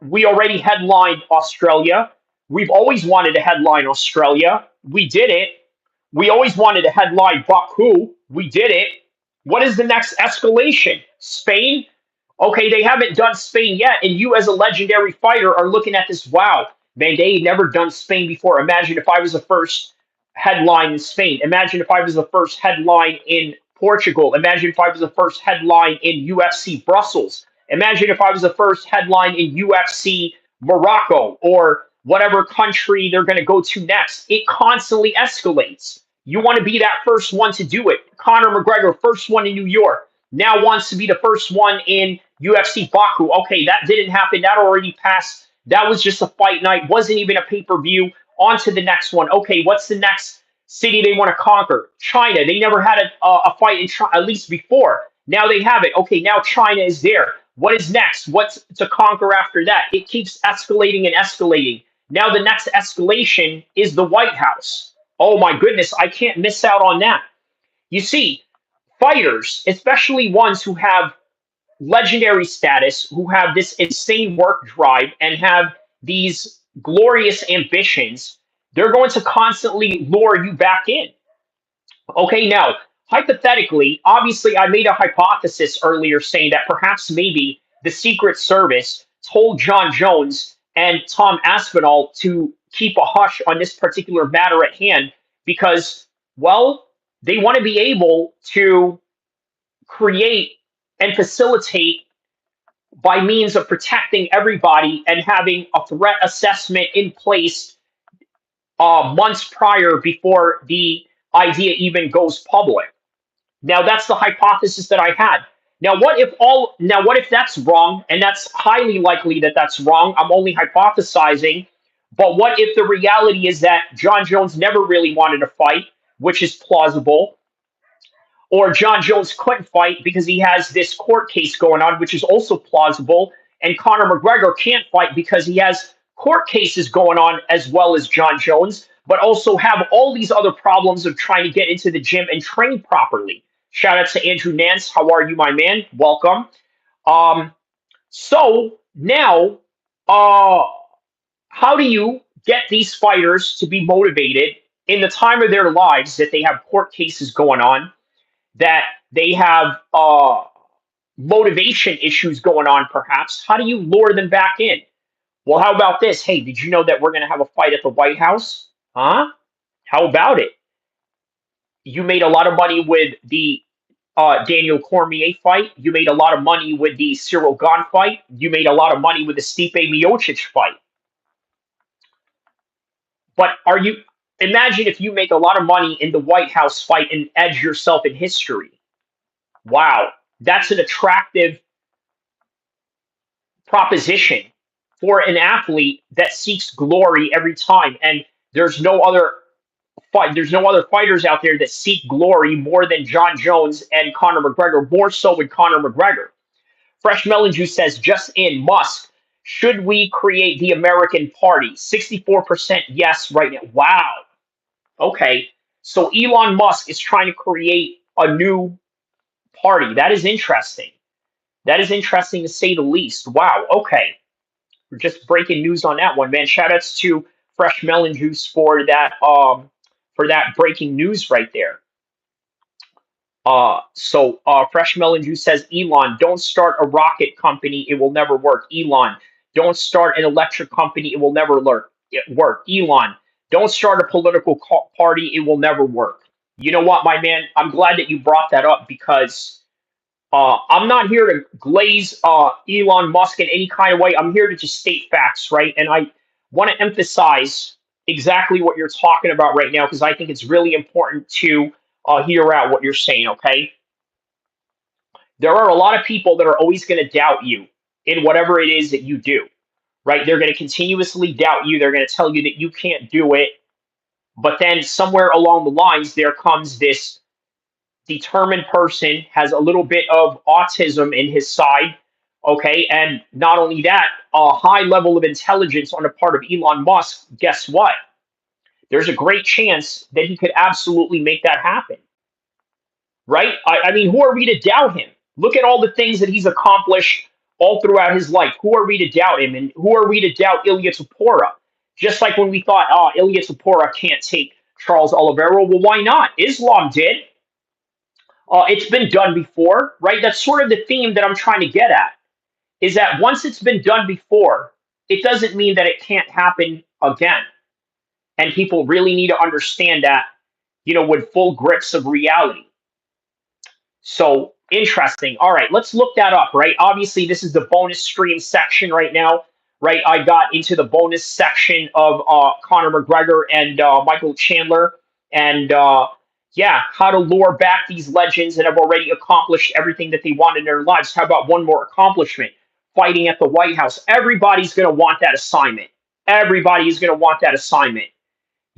We already headlined Australia. We've always wanted to headline Australia. We did it. We always wanted to headline Baku. We did it. What is the next escalation? Spain? Okay, they haven't done Spain yet. And you, as a legendary fighter, are looking at this. Wow, man, they never done Spain before. Imagine if I was the first headline in Spain. Imagine if I was the first headline in Portugal. Imagine if I was the first headline in UFC Brussels. Imagine if I was the first headline in UFC Morocco or whatever country they're going to go to next. It constantly escalates. You want to be that first one to do it. Conor McGregor, first one in New York, now wants to be the first one in UFC Baku. Okay, that didn't happen. That already passed. That was just a fight night. Wasn't even a pay-per-view. On to the next one. Okay, what's the next city they want to conquer? China. They never had a fight in China, at least before. Now they have it. Okay, now China is there. What is next? What's to conquer after that? It keeps escalating and escalating. Now the next escalation is the White House. Oh my goodness, I can't miss out on that. You see, fighters, especially ones who have legendary status, who have this insane work drive and have these glorious ambitions, they're going to constantly lure you back in. Okay, now, hypothetically, obviously, I made a hypothesis earlier saying that perhaps maybe the Secret Service told Jon Jones and Tom Aspinall to keep a hush on this particular matter at hand because, well, they want to be able to create and facilitate by means of protecting everybody and having a threat assessment in place months prior before the idea even goes public. Now that's the hypothesis that I had. Now what if that's wrong? And that's highly likely that that's wrong. I'm only hypothesizing. But what if the reality is that Jon Jones never really wanted to fight, which is plausible? Or Jon Jones couldn't fight because he has this court case going on, which is also plausible. and Conor McGregor can't fight because he has court cases going on as well as Jon Jones, but also have all these other problems of trying to get into the gym and train properly. Shout out to Andrew Nance. How are you, my man? Welcome. Um, so now, uh, how do you get these fighters to be motivated in the time of their lives that they have court cases going on, that they have motivation issues going on, perhaps? How do you lure them back in? Well, how about this? Hey, did you know that we're going to have a fight at the White House? Huh? How about it? You made a lot of money with the Daniel Cormier fight. You made a lot of money with the Cyril Gane fight. You made a lot of money with the Stipe Miocic fight. But imagine if you make a lot of money in the White House fight and edge yourself in history. Wow, that's an attractive proposition for an athlete that seeks glory every time. And there's no other fighters out there that seek glory more than Jon Jones and Conor McGregor, more so with Conor McGregor. Fresh Melon Juice says, just in Musk, should we create the American Party? 64% yes right now. Wow. Okay. So Elon Musk is trying to create a new party. That is interesting. That is interesting to say the least. Wow. Okay. We're just breaking news on that one, man. Shout outs to Fresh Melon Juice for that breaking news right there. Fresh Melon Juice says, Elon, don't start a rocket company. It will never work. Elon, don't start an electric company. It will never work. Elon, don't start a political party. It will never work. You know what, my man? I'm glad that you brought that up because I'm not here to glaze Elon Musk in any kind of way. I'm here to just state facts, right? And I want to emphasize exactly what you're talking about right now because I think it's really important to hear out what you're saying, okay? There are a lot of people that are always going to doubt you in whatever it is that you do, right? They're going to continuously doubt you. They're going to tell you that you can't do it. But then somewhere along the lines, there comes this determined person, has a little bit of autism in his side, okay? And not only that, a high level of intelligence on the part of Elon Musk. Guess what? There's a great chance that he could absolutely make that happen, right? I mean, who are we to doubt him? Look at all the things that he's accomplished all throughout his life. Who are we to doubt him? And who are we to doubt Ilia Topuria? Just like when we thought, Ilia Topuria can't take Charles Oliveira. Well, why not? Islam did. It's been done before, right? That's sort of the theme that I'm trying to get at, is that once it's been done before, it doesn't mean that it can't happen again. And people really need to understand that, with full grips of reality. So interesting. All right, let's look that up, right? Obviously, this is the bonus stream section right now, right? I got into the bonus section of Conor McGregor and Michael Chandler, and how to lure back these legends that have already accomplished everything that they want in their lives. How about one more accomplishment? Fighting at the White House. Everybody's going to want that assignment. Everybody is going to want that assignment.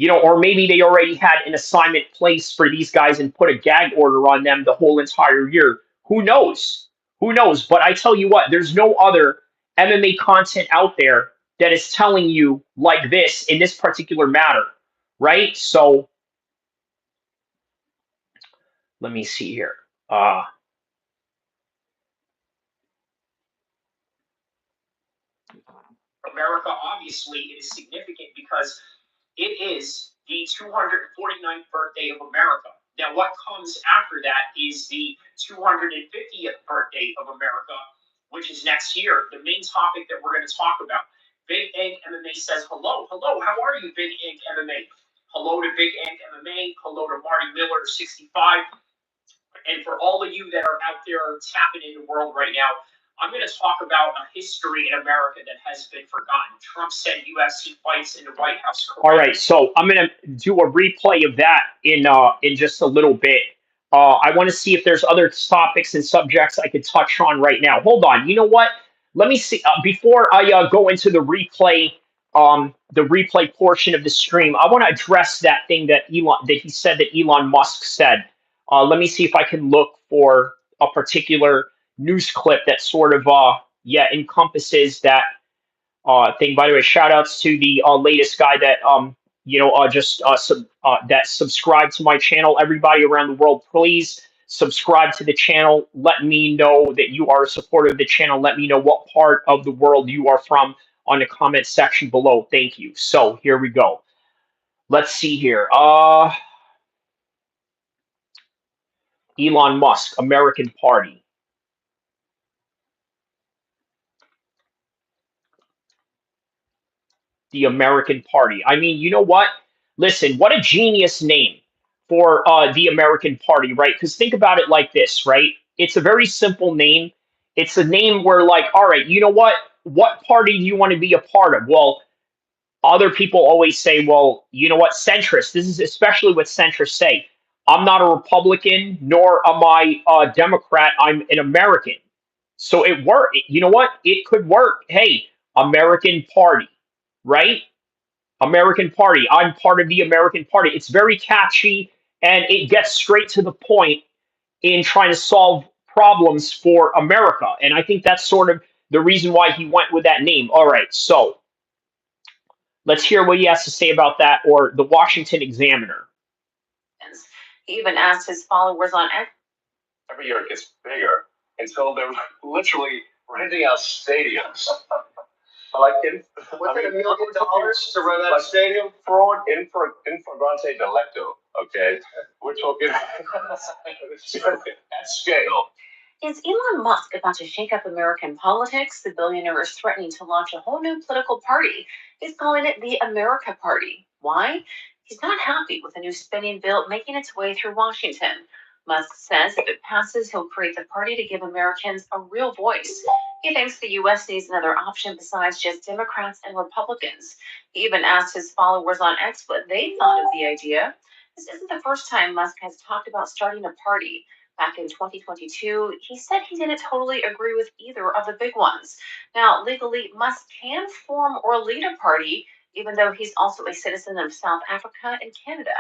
Or maybe they already had an assignment placed for these guys and put a gag order on them the whole entire year. Who knows? Who knows? But I tell you what, there's no other MMA content out there that is telling you like this in this particular matter, right? So let me see here. America, obviously, it is significant because it is the 249th birthday of America. Now, what comes after that is the 250th birthday of America, which is next year. The main topic that we're going to talk about. Big Ink MMA says hello. Hello, how are you, Big Ink MMA? Hello to Big Ink MMA. Hello to Marty Miller, 65. And for all of you that are out there tapping in the world right now, I'm going to talk about a history in America that has been forgotten. Trump said UFC fights in the White House. Correct? All right, so I'm going to do a replay of that in just a little bit. I want to see if there's other topics and subjects I could touch on right now. Hold on. You know what? Let me see. Before I go into the replay portion of the stream, I want to address that thing that he said that Elon Musk said. Let me see if I can look for a particular news clip that sort of encompasses that thing. By the way, shout outs to the latest guy that that subscribed to my channel. Everybody around the world, please subscribe to the channel. Let me know that you are a supporter of the channel. Let me know what part of the world you are from on the comment section below. Thank you. So here we go. Let's see here. Elon Musk, American Party. The American Party. I mean, you know what? Listen, what a genius name for the American Party, right? Because think about it like this, right? It's a very simple name. It's a name where, like, all right, you know what? What party do you want to be a part of? Well, other people always say, well, you know what? Centrist. This is especially what centrists say. I'm not a Republican, nor am I a Democrat. I'm an American. So it worked. You know what? It could work. Hey, American Party, right? American Party. I'm part of the American Party. It's very catchy and it gets straight to the point in trying to solve problems for America. And I think that's sort of the reason why he went with that name. All right, so let's hear what he has to say about that, or the Washington Examiner. He even asked his followers on X. Every year it gets bigger until they're literally renting out stadiums. Like $1 million to rent out a stadium? Fraud in flagrante delicto. Okay, we're talking at scale. Is Elon Musk about to shake up American politics? The billionaire is threatening to launch a whole new political party. He's calling it the America Party. Why? He's not happy with the new spending bill making its way through Washington. Musk says if it passes, he'll create the party to give Americans a real voice. He thinks the U.S. needs another option besides just Democrats and Republicans. He even asked his followers on X what they thought of the idea. This isn't the first time Musk has talked about starting a party. Back in 2022, he said he didn't totally agree with either of the big ones. Now, legally, Musk can form or lead a party, even though he's also a citizen of South Africa and Canada.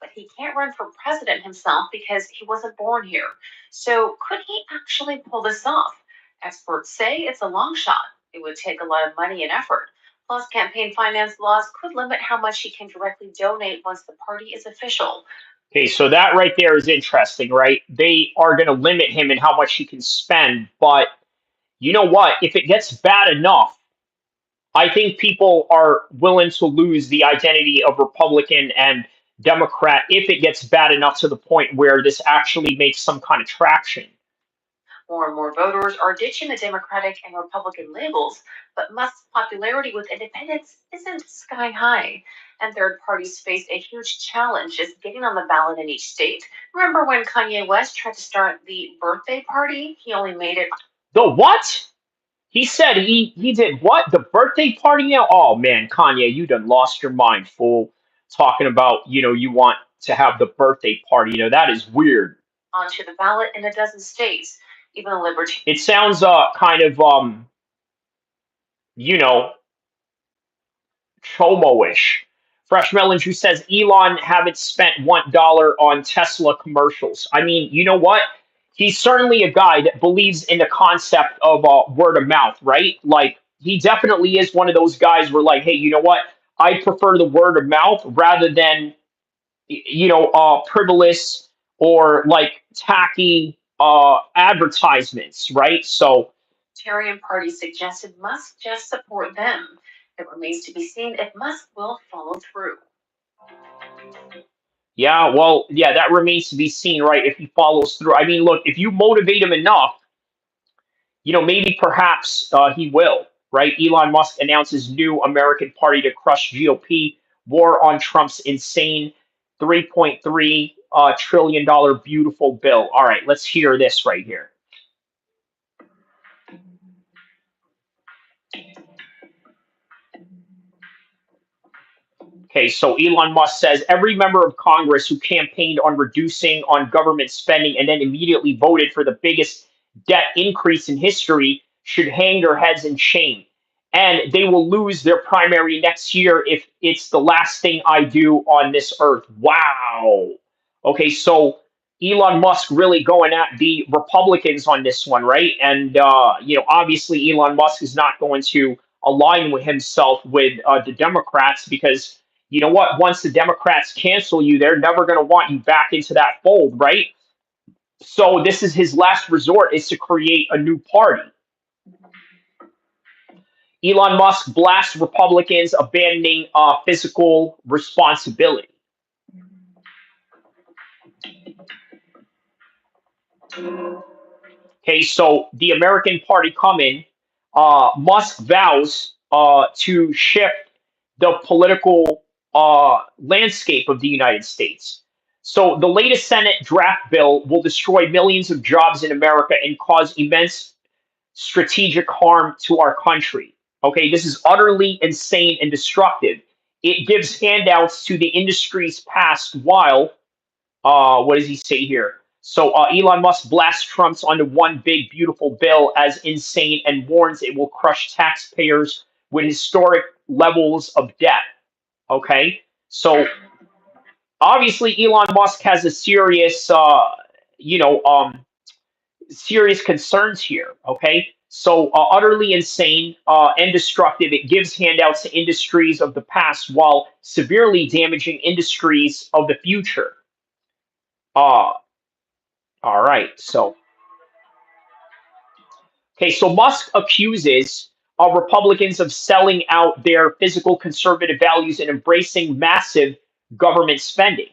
But he can't run for president himself because he wasn't born here. So could he actually pull this off? Experts say it's a long shot. It would take a lot of money and effort. Plus, campaign finance laws could limit how much he can directly donate once the party is official. Okay, so that right there is interesting, right? They are going to limit him in how much he can spend. But you know what? If it gets bad enough, I think people are willing to lose the identity of Republican and Democrat if it gets bad enough to the point where this actually makes some kind of traction. More and more voters are ditching the Democratic and Republican labels, but Musk's popularity with independents isn't sky high. And third parties face a huge challenge just getting on the ballot in each state. Remember when Kanye West tried to start the birthday party? He only made it. The what? He said he did what? The birthday party now? Oh man, Kanye, you done lost your mind, fool. Talking about, you want to have the birthday party. That is weird. Onto the ballot in a dozen states. Even liberty. It sounds kind of Chomo-ish. Fresh Melon Juice says Elon haven't spent $1 on Tesla commercials. I mean, you know what? He's certainly a guy that believes in the concept of word of mouth, right? Like, he definitely is one of those guys where, like, hey, you know what? I prefer the word of mouth rather than, frivolous or like tacky advertisements, right? So, Libertarian Party suggested Musk just support them. It remains to be seen if Musk will follow through. Yeah, well, yeah, that remains to be seen, right? If he follows through. I mean, look, if you motivate him enough, maybe perhaps he will, right? Elon Musk announces new American Party to crush GOP, war on Trump's insane $3.3 trillion beautiful bill. All right, let's hear this right here. Okay, so Elon Musk says every member of Congress who campaigned on reducing on government spending and then immediately voted for the biggest debt increase in history should hang their heads in shame. And they will lose their primary next year if it's the last thing I do on this earth. Wow. Okay, so Elon Musk really going at the Republicans on this one, right? And obviously Elon Musk is not going to align with himself with the Democrats because you know what? Once the Democrats cancel you, they're never going to want you back into that fold, right? So this is his last resort is to create a new party. Elon Musk blasts Republicans abandoning fiscal responsibility. Okay, so the American Party coming, Musk vows to shift the political landscape of the United States. So the latest Senate draft bill will destroy millions of jobs in America and cause immense strategic harm to our country. Okay, this is utterly insane and destructive. It gives handouts to the industries past while what does he say here? So Elon Musk blasts Trump's onto one big beautiful bill as insane and warns it will crush taxpayers with historic levels of debt. Okay, so obviously Elon Musk has a serious, you know, um, serious concerns here. Okay, so utterly insane and destructive. It gives handouts to industries of the past while severely damaging industries of the future. Uh, all right, so okay, so Musk accuses Republicans of selling out their physical conservative values and embracing massive government spending.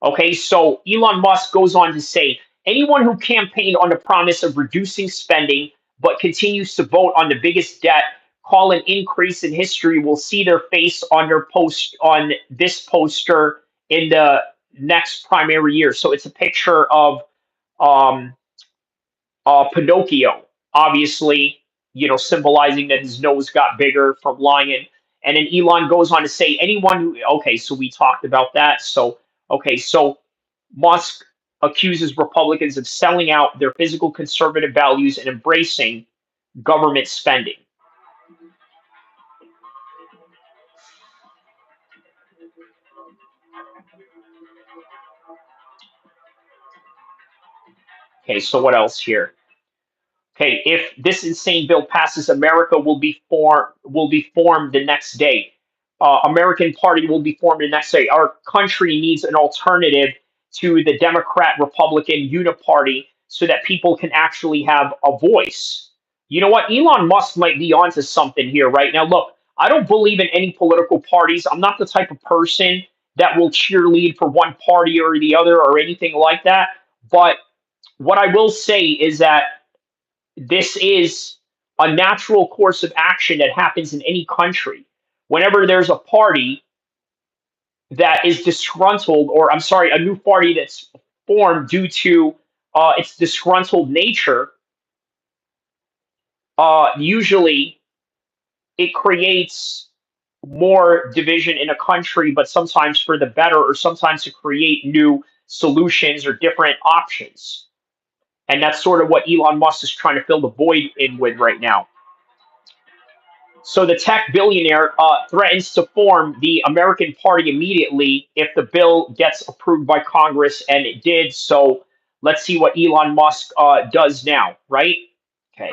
Okay, so Elon Musk goes on to say anyone who campaigned on the promise of reducing spending but continues to vote on the biggest debt, call an increase in history, will see their face on their post on this poster in the next primary year. So it's a picture of um, Pinocchio, obviously, symbolizing that his nose got bigger from lying. And then Elon goes on to say, anyone who, okay, so we talked about that. So, okay, so Musk accuses Republicans of selling out their physical conservative values and embracing government spending. Okay, so what else here? Okay, if this insane bill passes, America will be formed the next day. American Party will be formed the next day. Our country needs an alternative to the Democrat Republican uniparty so that people can actually have a voice. You know what? Elon Musk might be onto something here right now. Look, I don't believe in any political parties. I'm not the type of person that will cheerlead for one party or the other or anything like that. But what I will say is that this is a natural course of action that happens in any country. Whenever there's a party that is disgruntled, or I'm sorry, a new party that's formed due to its disgruntled nature, usually it creates more division in a country, but sometimes for the better, or sometimes to create new solutions or different options. And that's sort of what Elon Musk is trying to fill the void in with right now. So the tech billionaire threatens to form the American Party immediately if the bill gets approved by Congress, and it did. So let's see what Elon Musk does now, right? Okay.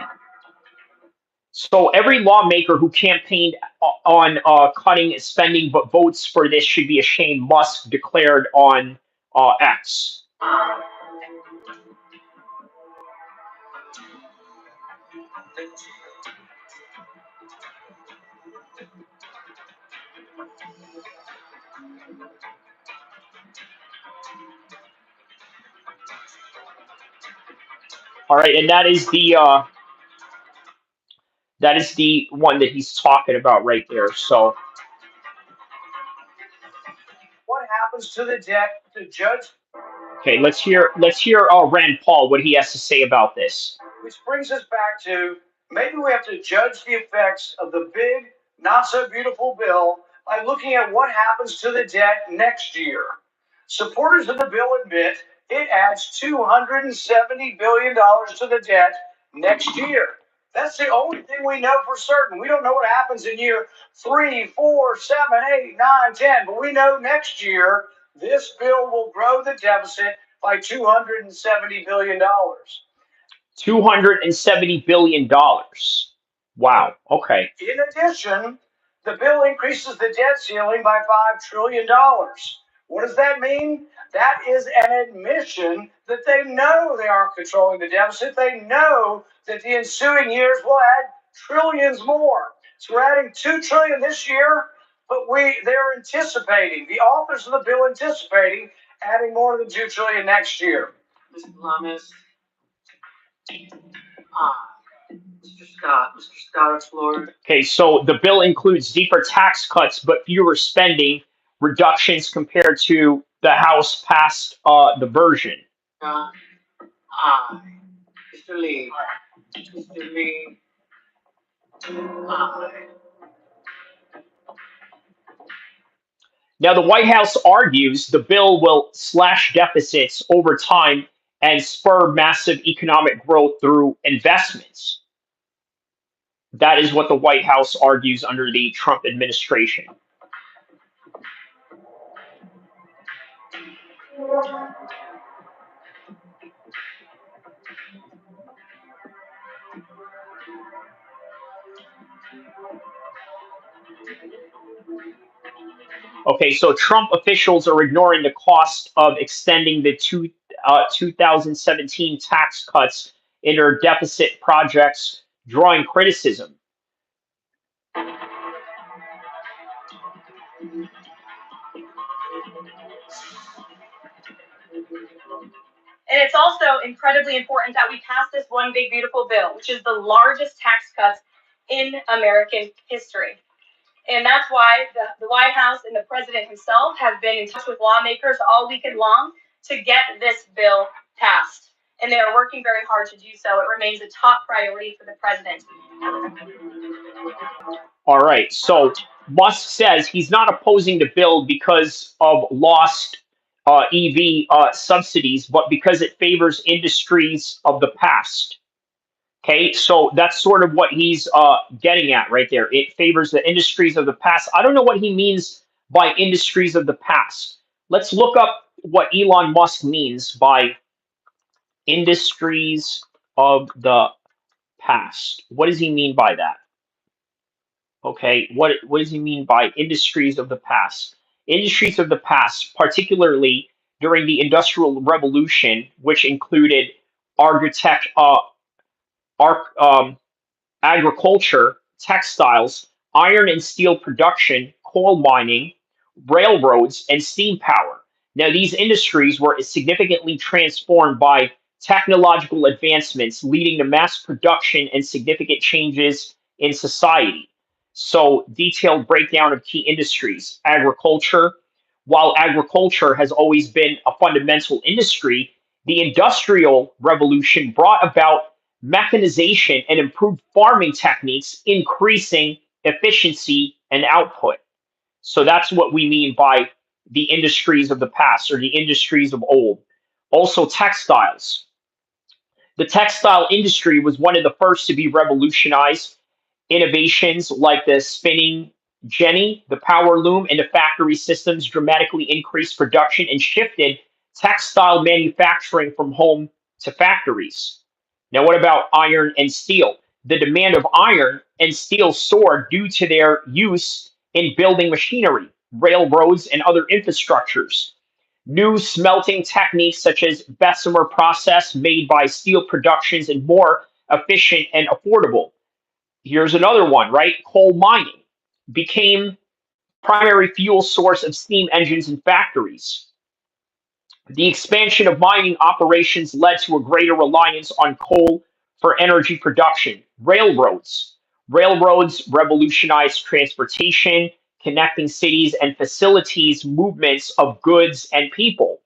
So every lawmaker who campaigned on cutting spending but votes for this should be ashamed, Musk declared on X. All right, and that is the one that he's talking about right there. So What happens to the debt to Judge? okay, let's hear Rand Paul what he has to say about this. Which brings us back to maybe we have to judge the effects of the big, not so beautiful bill by looking at what happens to the debt next year. Supporters of the bill admit it adds $270 billion to the debt next year. That's the only thing we know for certain. We don't know what happens in year 3, 4, 7, 8, 9, 10, but we know next year this bill will grow the deficit by $270 billion. $270 billion. Wow. Okay. In addition, the bill increases the debt ceiling by $5 trillion. What does that mean? That is an admission that they know they aren't controlling the deficit. They know that the ensuing years will add trillions more. So we're adding $2 trillion this year, but they're anticipating, the authors of the bill anticipating adding more than $2 trillion next year. Mr. Lamas. Mr. Scott explored. Okay, so the bill includes deeper tax cuts but fewer spending reductions compared to the House passed the version. Mr. Lee. Mr. Lee. Now, the White House argues the bill will slash deficits over time and spur massive economic growth through investments. That is what the White House argues under the Trump administration. Okay, so Trump officials are ignoring the cost of extending the 2017 tax cuts in their deficit projects, drawing criticism. And it's also incredibly important that we pass this one big, beautiful bill, which is the largest tax cuts in American history. And that's why the White House and the president himself have been in touch with lawmakers all weekend long to get this bill passed. And they are working very hard to do so. It remains a top priority for the president. All right, so Musk says he's not opposing the bill because of lost EV subsidies, but because it favors industries of the past. Okay, so that's sort of what he's getting at right there. It favors the industries of the past. I don't know what he means by industries of the past. Let's look up what Elon Musk means by industries of the past. What does he mean by that? Okay, what does he mean by industries of the past? Industries of the past, particularly during the Industrial Revolution, which included architect, agriculture, textiles, iron and steel production, coal mining, railroads, and steam power. Now, these industries were significantly transformed by technological advancements, leading to mass production and significant changes in society. So, detailed breakdown of key industries. Agriculture. While agriculture has always been a fundamental industry, the Industrial Revolution brought about mechanization and improved farming techniques, increasing efficiency and output. So that's what we mean by the industries of the past or the industries of old. Also, textiles. The textile industry was one of the first to be revolutionized. Innovations like the spinning jenny, the power loom, and the factory systems dramatically increased production and shifted textile manufacturing from home to factories. Now, what about iron and steel? The demand of iron and steel soared due to their use in building machinery, railroads, and other infrastructures. New smelting techniques such as Bessemer process made by steel productions and more efficient and affordable. Here's another one, right? Coal mining became primary fuel source of steam engines and factories. The expansion of mining operations led to a greater reliance on coal for energy production. Railroads. Railroads revolutionized transportation, connecting cities and facilities movements of goods and people.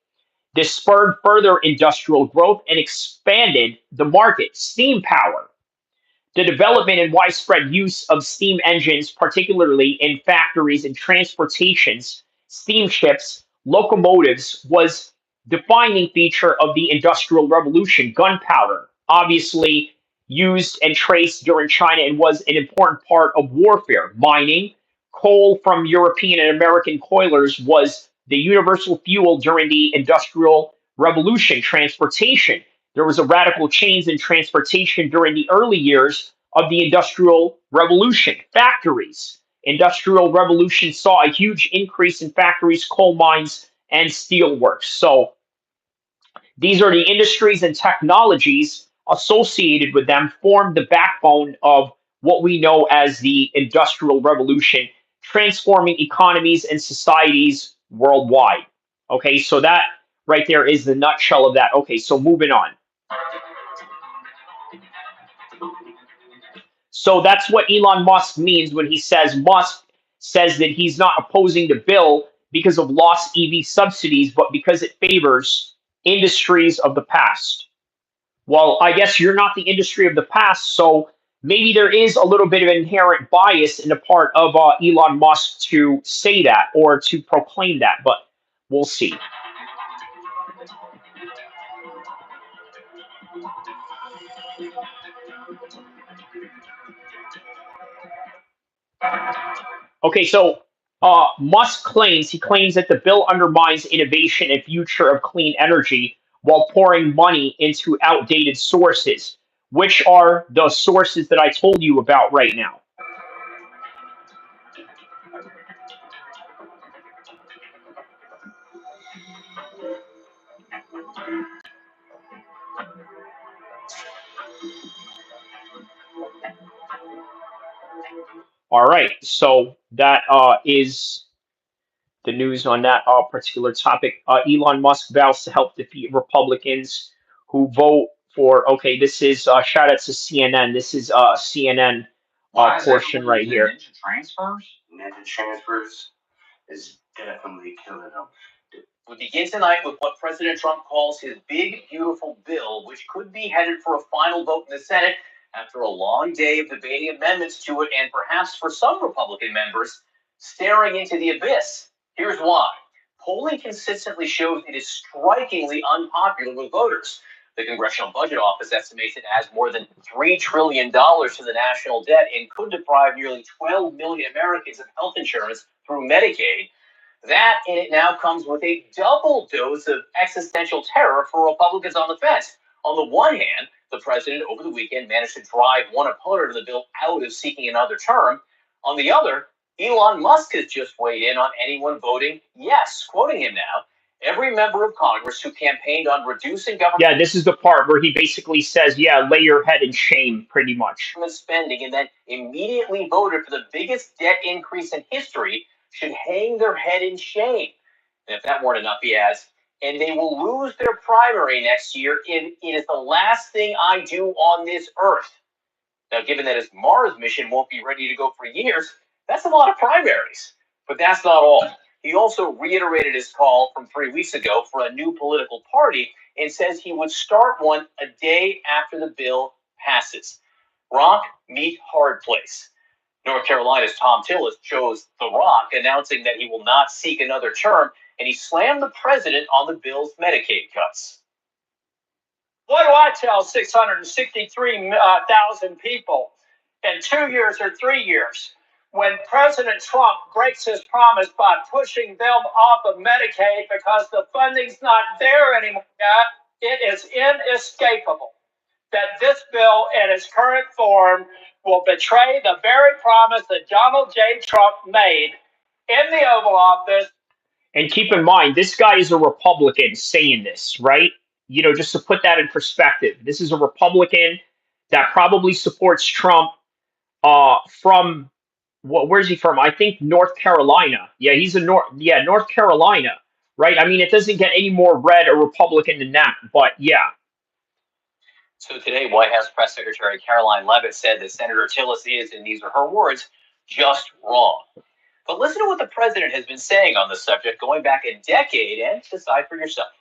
This spurred further industrial growth and expanded the market. Steam power. The development and widespread use of steam engines, particularly in factories and transportations, steamships, locomotives, was defining feature of the Industrial Revolution. Gunpowder, obviously used and traced during China and was an important part of warfare. Mining, coal from European and American coalers was the universal fuel during the Industrial revolution, transportation. There was a radical change in transportation during the early years of the Industrial Revolution. Factories. Industrial Revolution saw a huge increase in factories, coal mines, and steelworks. So these are the industries and technologies associated with them formed the backbone of what we know as the Industrial Revolution, transforming economies and societies worldwide. Okay, so that right there is the nutshell of that. Okay, so moving on. So that's what Elon Musk means when he says Musk says that he's not opposing the bill because of lost EV subsidies, but because it favors industries of the past. Well, I guess you're not the industry of the past, so maybe there is a little bit of inherent bias in the part of Elon Musk to say that or to proclaim that, but we'll see. Okay, so Musk claims that the bill undermines innovation and future of clean energy while pouring money into outdated sources, which are the sources that I told you about right now. All right, so that is the news on that particular topic. Elon Musk vows to help defeat Republicans who vote for. Okay, this is shout out to CNN. This is CNN portion right here. Ninja transfers? Ninja transfers is definitely killing them. We begin tonight with what President Trump calls his big, beautiful bill, which could be headed for a final vote in the Senate after a long day of debating amendments to it, and perhaps for some Republican members, staring into the abyss. Here's why. Polling consistently shows it is strikingly unpopular with voters. The Congressional Budget Office estimates it adds more than $3 trillion to the national debt and could deprive nearly 12 million Americans of health insurance through Medicaid. That, and it now comes with a double dose of existential terror for Republicans on the fence. On the one hand, the president over the weekend managed to drive one opponent of the bill out of seeking another term. On the other, Elon Musk has just weighed in on anyone voting yes, quoting him now. Every member of Congress who campaigned on reducing government Yeah, this is the part where he basically says, yeah, lay your head in shame, pretty much. spending and then immediately voted for the biggest debt increase in history should hang their head in shame. And if that weren't enough, he adds, and they will lose their primary next year. It is the last thing I do on this earth. Now, given that his Mars mission won't be ready to go for years, that's a lot of primaries. But that's not all. He also reiterated his call from 3 weeks ago for a new political party and says he would start one a day after the bill passes. Rock meet hard place. North Carolina's Tom Tillis chose The Rock, announcing that he will not seek another term, and he slammed the president on the bill's Medicaid cuts. What do I tell 663,000 people in 2 years or 3 years when President Trump breaks his promise by pushing them off of Medicaid because the funding's not there anymore? It is inescapable that this bill in its current form will betray the very promise that Donald J. Trump made in the Oval Office. And keep in mind, this guy is a Republican saying this, right? You know, just to put that in perspective, this is a Republican that probably supports Trump from where's he from? I think North Carolina. Yeah, he's North Carolina, right? I mean, it doesn't get any more red or Republican than that, but yeah. So today, White House Press Secretary Caroline Leavitt said that Senator Tillis is, and these are her words, just wrong. But listen to what the president has been saying on the subject going back a decade and decide for yourself.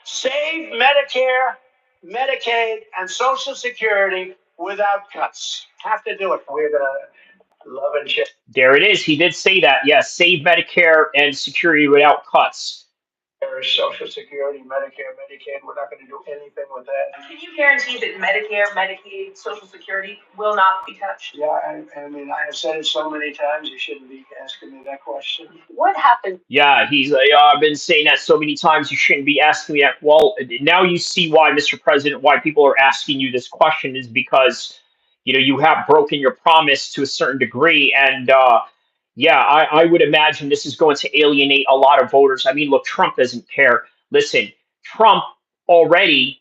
Save Medicare, Medicaid, and Social Security without cuts. Have to do it. We're going to love and shit. There it is. He did say that. Yes, save Medicare and security without cuts. There's Social Security, Medicare, Medicaid. We're not going to do anything with that. Can you guarantee that Medicare, Medicaid, Social Security will not be touched? Yeah, I mean, I have said it so many times, you shouldn't be asking me that question. What happened? Yeah, he's like, I've been saying that so many times. You shouldn't be asking me that. Well, now you see why, Mr. President, why people are asking you this question is because, you have broken your promise to a certain degree. And yeah, I would imagine this is going to alienate a lot of voters. I mean, look, Trump doesn't care. Listen, Trump already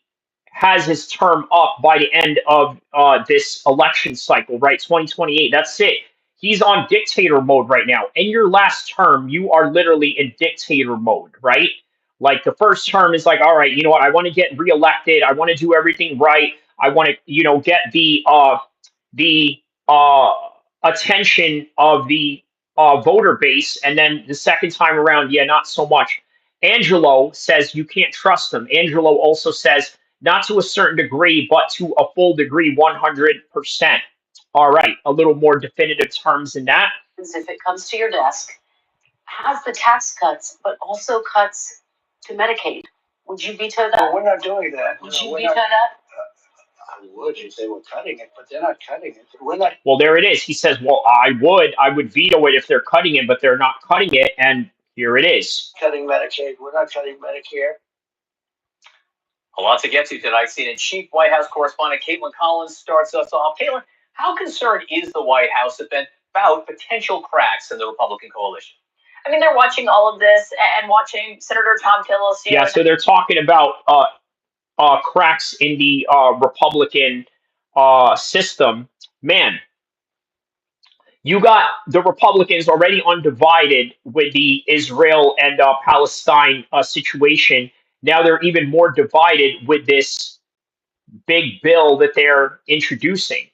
has his term up by the end of this election cycle, right? 2028. That's it. He's on dictator mode right now. In your last term, you are literally in dictator mode, right? Like the first term is like, all right, you know what? I want to get reelected. I want to do everything right. I want to, get the attention of the voter base. And then the second time around, yeah, not so much. Angelo says you can't trust him. Angelo also says not to a certain degree, but to a full degree, 100%. All right, a little more definitive terms than that. If it comes to your desk, has the tax cuts, but also cuts to Medicaid. Would you veto that? Well, we're not doing that. Would you veto that? I would if they were cutting it, but they're not cutting it. We're not. Well, there it is. He says, well, I would veto it if they're cutting it, but they're not cutting it. And here it is. Cutting Medicaid. We're not cutting Medicare. A lot to get to tonight. CNN chief White House correspondent Caitlin Collins starts us off. Caitlin, how concerned is the White House about potential cracks in the Republican coalition? I mean, they're watching all of this and watching Senator Tom Tillis. Yeah, so they're talking about cracks in the Republican system. Man, you got the Republicans already undivided with the Israel and Palestine situation. Now they're even more divided with this big bill that they're introducing.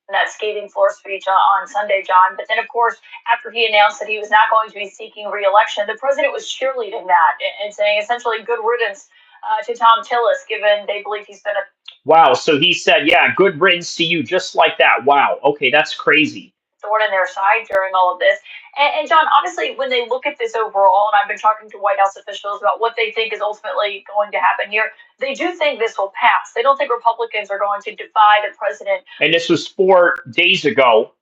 That scathing floor speech on Sunday, John. But then, of course, after he announced that he was not going to be seeking re-election, the president was cheerleading that and saying essentially good riddance to Tom Tillis, given they believe he's been a... Wow, so he said, yeah, good riddance to you, just like that. Wow, okay, that's crazy. Thorn in their side during all of this. And John, honestly, when they look at this overall, and I've been talking to White House officials about what they think is ultimately going to happen here, they do think this will pass. They don't think Republicans are going to defy the president. And this was 4 days ago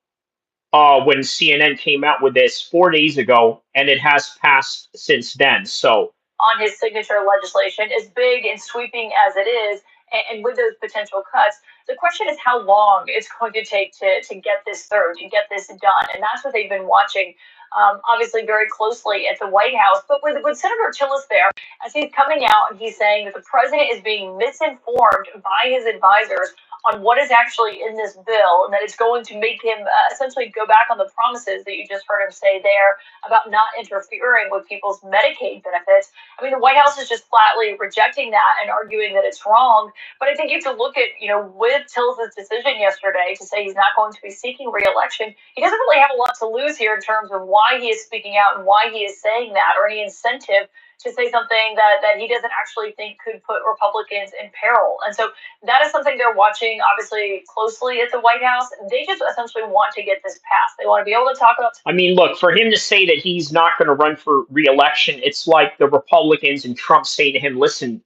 when CNN came out with this 4 days ago, and it has passed since then. So on his signature legislation, as big and sweeping as it is, and with those potential cuts, the question is how long it's going to take to get this through, to get this done. And that's what they've been watching, obviously, very closely at the White House. But with Senator Tillis there, as he's coming out and he's saying that the president is being misinformed by his advisors on what is actually in this bill, and that it's going to make him essentially go back on the promises that you just heard him say there about not interfering with people's Medicaid benefits. I mean, the White House is just flatly rejecting that and arguing that it's wrong. But I think you have to look at, with Tillis' decision yesterday to say he's not going to be seeking re-election, he doesn't really have a lot to lose here in terms of why he is speaking out and why he is saying that, or any incentive to say something that he doesn't actually think could put Republicans in peril. And so that is something they're watching, obviously, closely at the White House. They just essentially want to get this passed. They want to be able to talk about... I mean, look, for him to say that he's not going to run for re-election, it's like the Republicans and Trump saying to him, listen,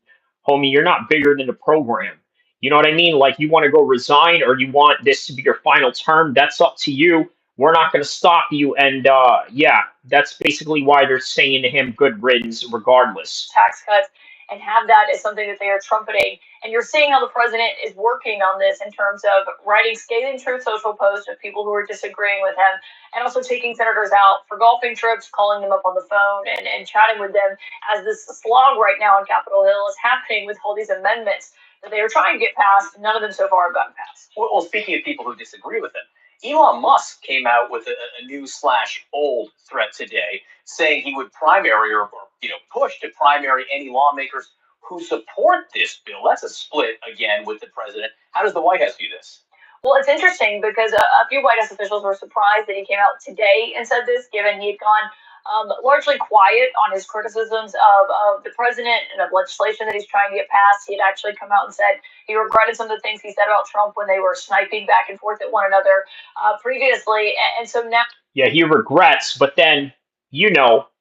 homie, you're not bigger than the program. You know what I mean? Like, you want to go resign or you want this to be your final term, that's up to you. We're not going to stop you. And yeah, that's basically why they're saying to him, good riddance regardless. Tax cuts, and have that as something that they are trumpeting. And you're seeing how the president is working on this in terms of writing scathing Truth Social posts of people who are disagreeing with him, and also taking senators out for golfing trips, calling them up on the phone, and chatting with them as this slog right now on Capitol Hill is happening with all these amendments that they are trying to get passed. None of them so far have gotten passed. Well, speaking of people who disagree with him, Elon Musk came out with a new/old threat today, saying he would primary or push to primary any lawmakers who support this bill. That's a split again with the president. How does the White House view this? Well, it's interesting because a few White House officials were surprised that he came out today and said this, given he had gone largely quiet on his criticisms of the president and of legislation that he's trying to get passed. He had actually come out and said he regretted some of the things he said about Trump when they were sniping back and forth at one another previously. And so now... Yeah, he regrets, but then,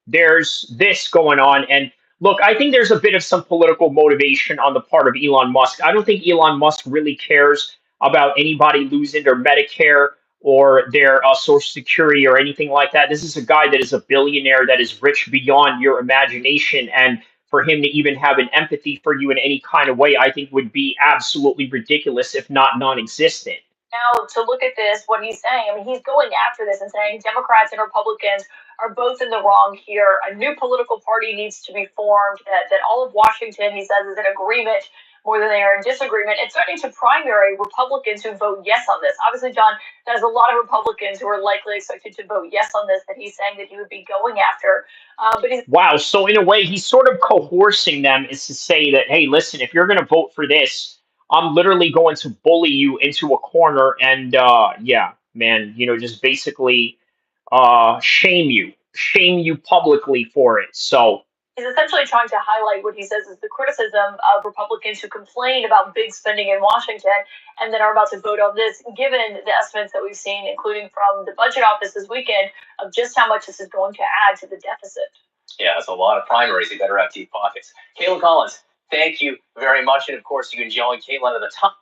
there's this going on. And Look, I think there's a bit of some political motivation on the part of Elon Musk. I don't think Elon Musk really cares about anybody losing their Medicare or their Social Security or anything like that. This is a guy that is a billionaire that is rich beyond your imagination. And for him to even have an empathy for you in any kind of way, I think would be absolutely ridiculous, if not non existent. Now, to look at this, what he's saying, I mean, he's going after this and saying Democrats and Republicans are both in the wrong here. A new political party needs to be formed, that all of Washington, he says, is in agreement more than they are in disagreement. It's starting to primary Republicans who vote yes on this. Obviously, John, there's a lot of Republicans who are likely expected to vote yes on this that he's saying that he would be going after. But he's Wow. So, in a way, he's sort of coercing them is to say that, hey, listen, if you're going to vote for this, I'm literally going to bully you into a corner and, yeah, man, just basically shame you publicly for it. So, he's essentially trying to highlight what he says is the criticism of Republicans who complain about big spending in Washington and then are about to vote on this, given the estimates that we've seen, including from the budget office this weekend, of just how much this is going to add to the deficit. Yeah, that's a lot of primaries. You better have deep pockets. Caitlin Collins, thank you very much. And of course, you can join Caitlin at the top.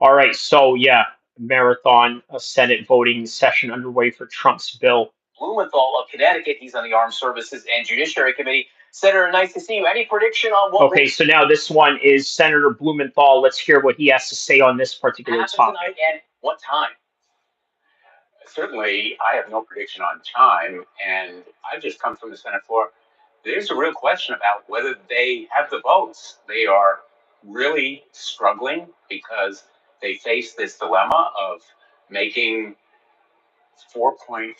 all right. So, yeah, marathon Senate voting session underway for Trump's bill. Blumenthal of Connecticut. He's on the Armed Services and Judiciary Committee. Senator, nice to see you. Any prediction on what Okay, so now this one is Senator Blumenthal. Let's hear what he has to say on this particular happens topic. tonight and what time? Certainly, I have no prediction on time, and I've just come from the Senate floor. There's a real question about whether they have the votes. They are really struggling because they face this dilemma of making $4.5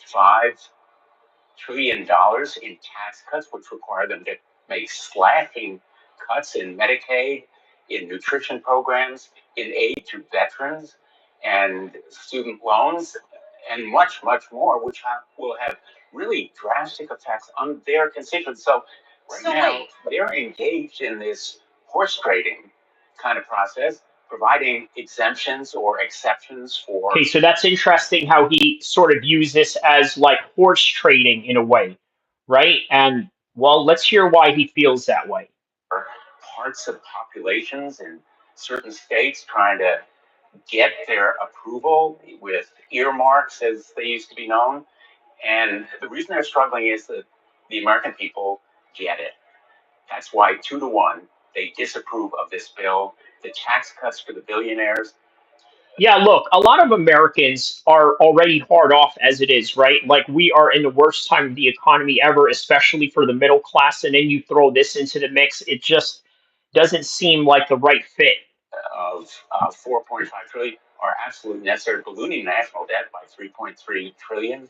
trillion in tax cuts, which require them to make slashing cuts in Medicaid, in nutrition programs, in aid to veterans, and student loans, and much, much more, which will have really drastic effects on their constituents. So now they're engaged in this horse trading kind of process, providing exemptions or exceptions for. Okay, so that's interesting how he sort of views this as like horse trading in a way, right? And well, let's hear why he feels that way. Parts of populations in certain states trying to get their approval with earmarks, as they used to be known. And the reason they're struggling is that the American people get it. That's why 2-1, they disapprove of this bill. The tax cuts for the billionaires. Yeah, look, a lot of Americans are already hard off as it is, right? Like we are in the worst time of the economy ever, especially for the middle class. And then you throw this into the mix, it just doesn't seem like the right fit. Of 4.5 trillion are absolutely necessary, ballooning national debt by 3.3 trillion.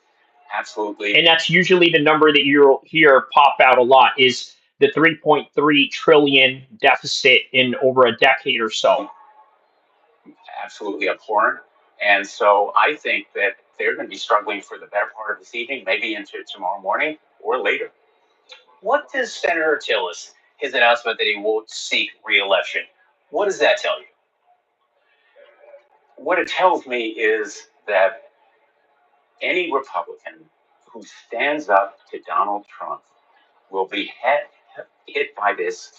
Absolutely. And that's usually the number that you'll hear pop out a lot is the 3.3 trillion deficit in over a decade or so. Absolutely abhorrent. And so I think that they're going to be struggling for the better part of this evening, maybe into tomorrow morning or later. What does Senator Tillis, his announcement that he won't seek re-election, what does that tell you? What it tells me is that any Republican who stands up to Donald Trump will be hit by this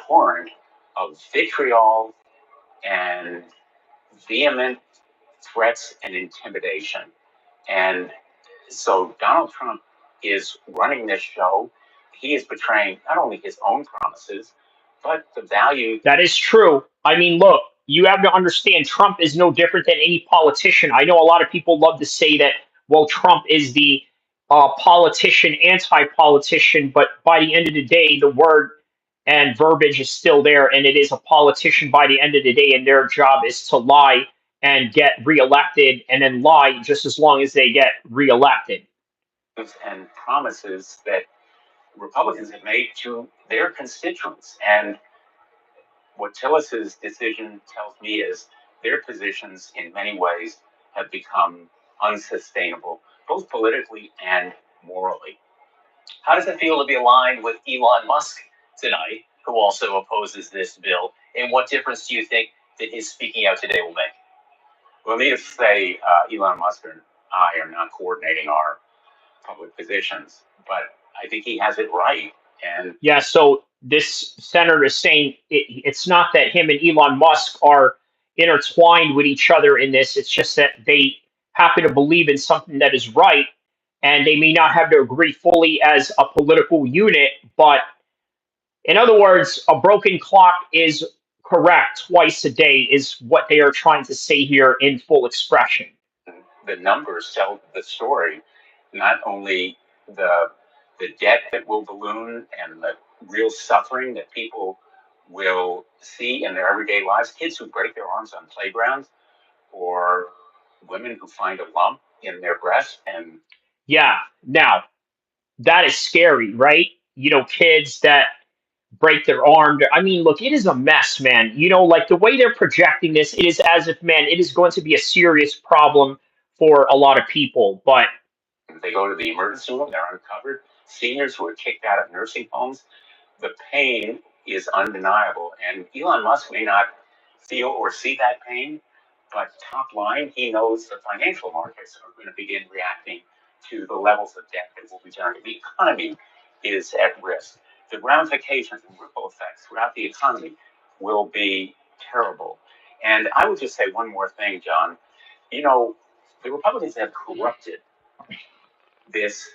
torrent of vitriol and vehement threats and intimidation. And so Donald Trump is running this show. He is betraying not only his own promises, but the value. That is true. I mean, look, you have to understand Trump is no different than any politician. I know a lot of people love to say that, well, Trump is the politician, anti politician, but by the end of the day, the word and verbiage is still there, and it is a politician by the end of the day, and their job is to lie and get reelected and then lie just as long as they get reelected. And promises that Republicans have made to their constituents. And what Tillis's decision tells me is their positions in many ways have become unsustainable, both politically and morally. How does it feel to be aligned with Elon Musk tonight, who also opposes this bill? And what difference do you think that his speaking out today will make? Well, needless to say, Elon Musk and I are not coordinating our public positions, but I think he has it right. And yeah, so this senator is saying it's not that him and Elon Musk are intertwined with each other in this. It's just that they happen to believe in something that is right, and they may not have to agree fully as a political unit. But in other words, a broken clock is correct twice a day, is what they are trying to say here in full expression. The numbers tell the story, not only the debt that will balloon and the real suffering that people will see in their everyday lives, kids who break their arms on playgrounds, or women who find a lump in their breast. And Yeah, now that is scary, right? Kids that break their arm. I mean, look, it is a mess, man. Like the way they're projecting this, it is as if, man, it is going to be a serious problem for a lot of people. But they go to the emergency room, they're uncovered. Seniors who are kicked out of nursing homes, the pain is undeniable. And Elon Musk may not feel or see that pain, but top line, he knows the financial markets are going to begin reacting to the levels of debt that will be generated. The economy is at risk. The ramifications and ripple effects throughout the economy will be terrible. And I would just say one more thing, John. The Republicans have corrupted this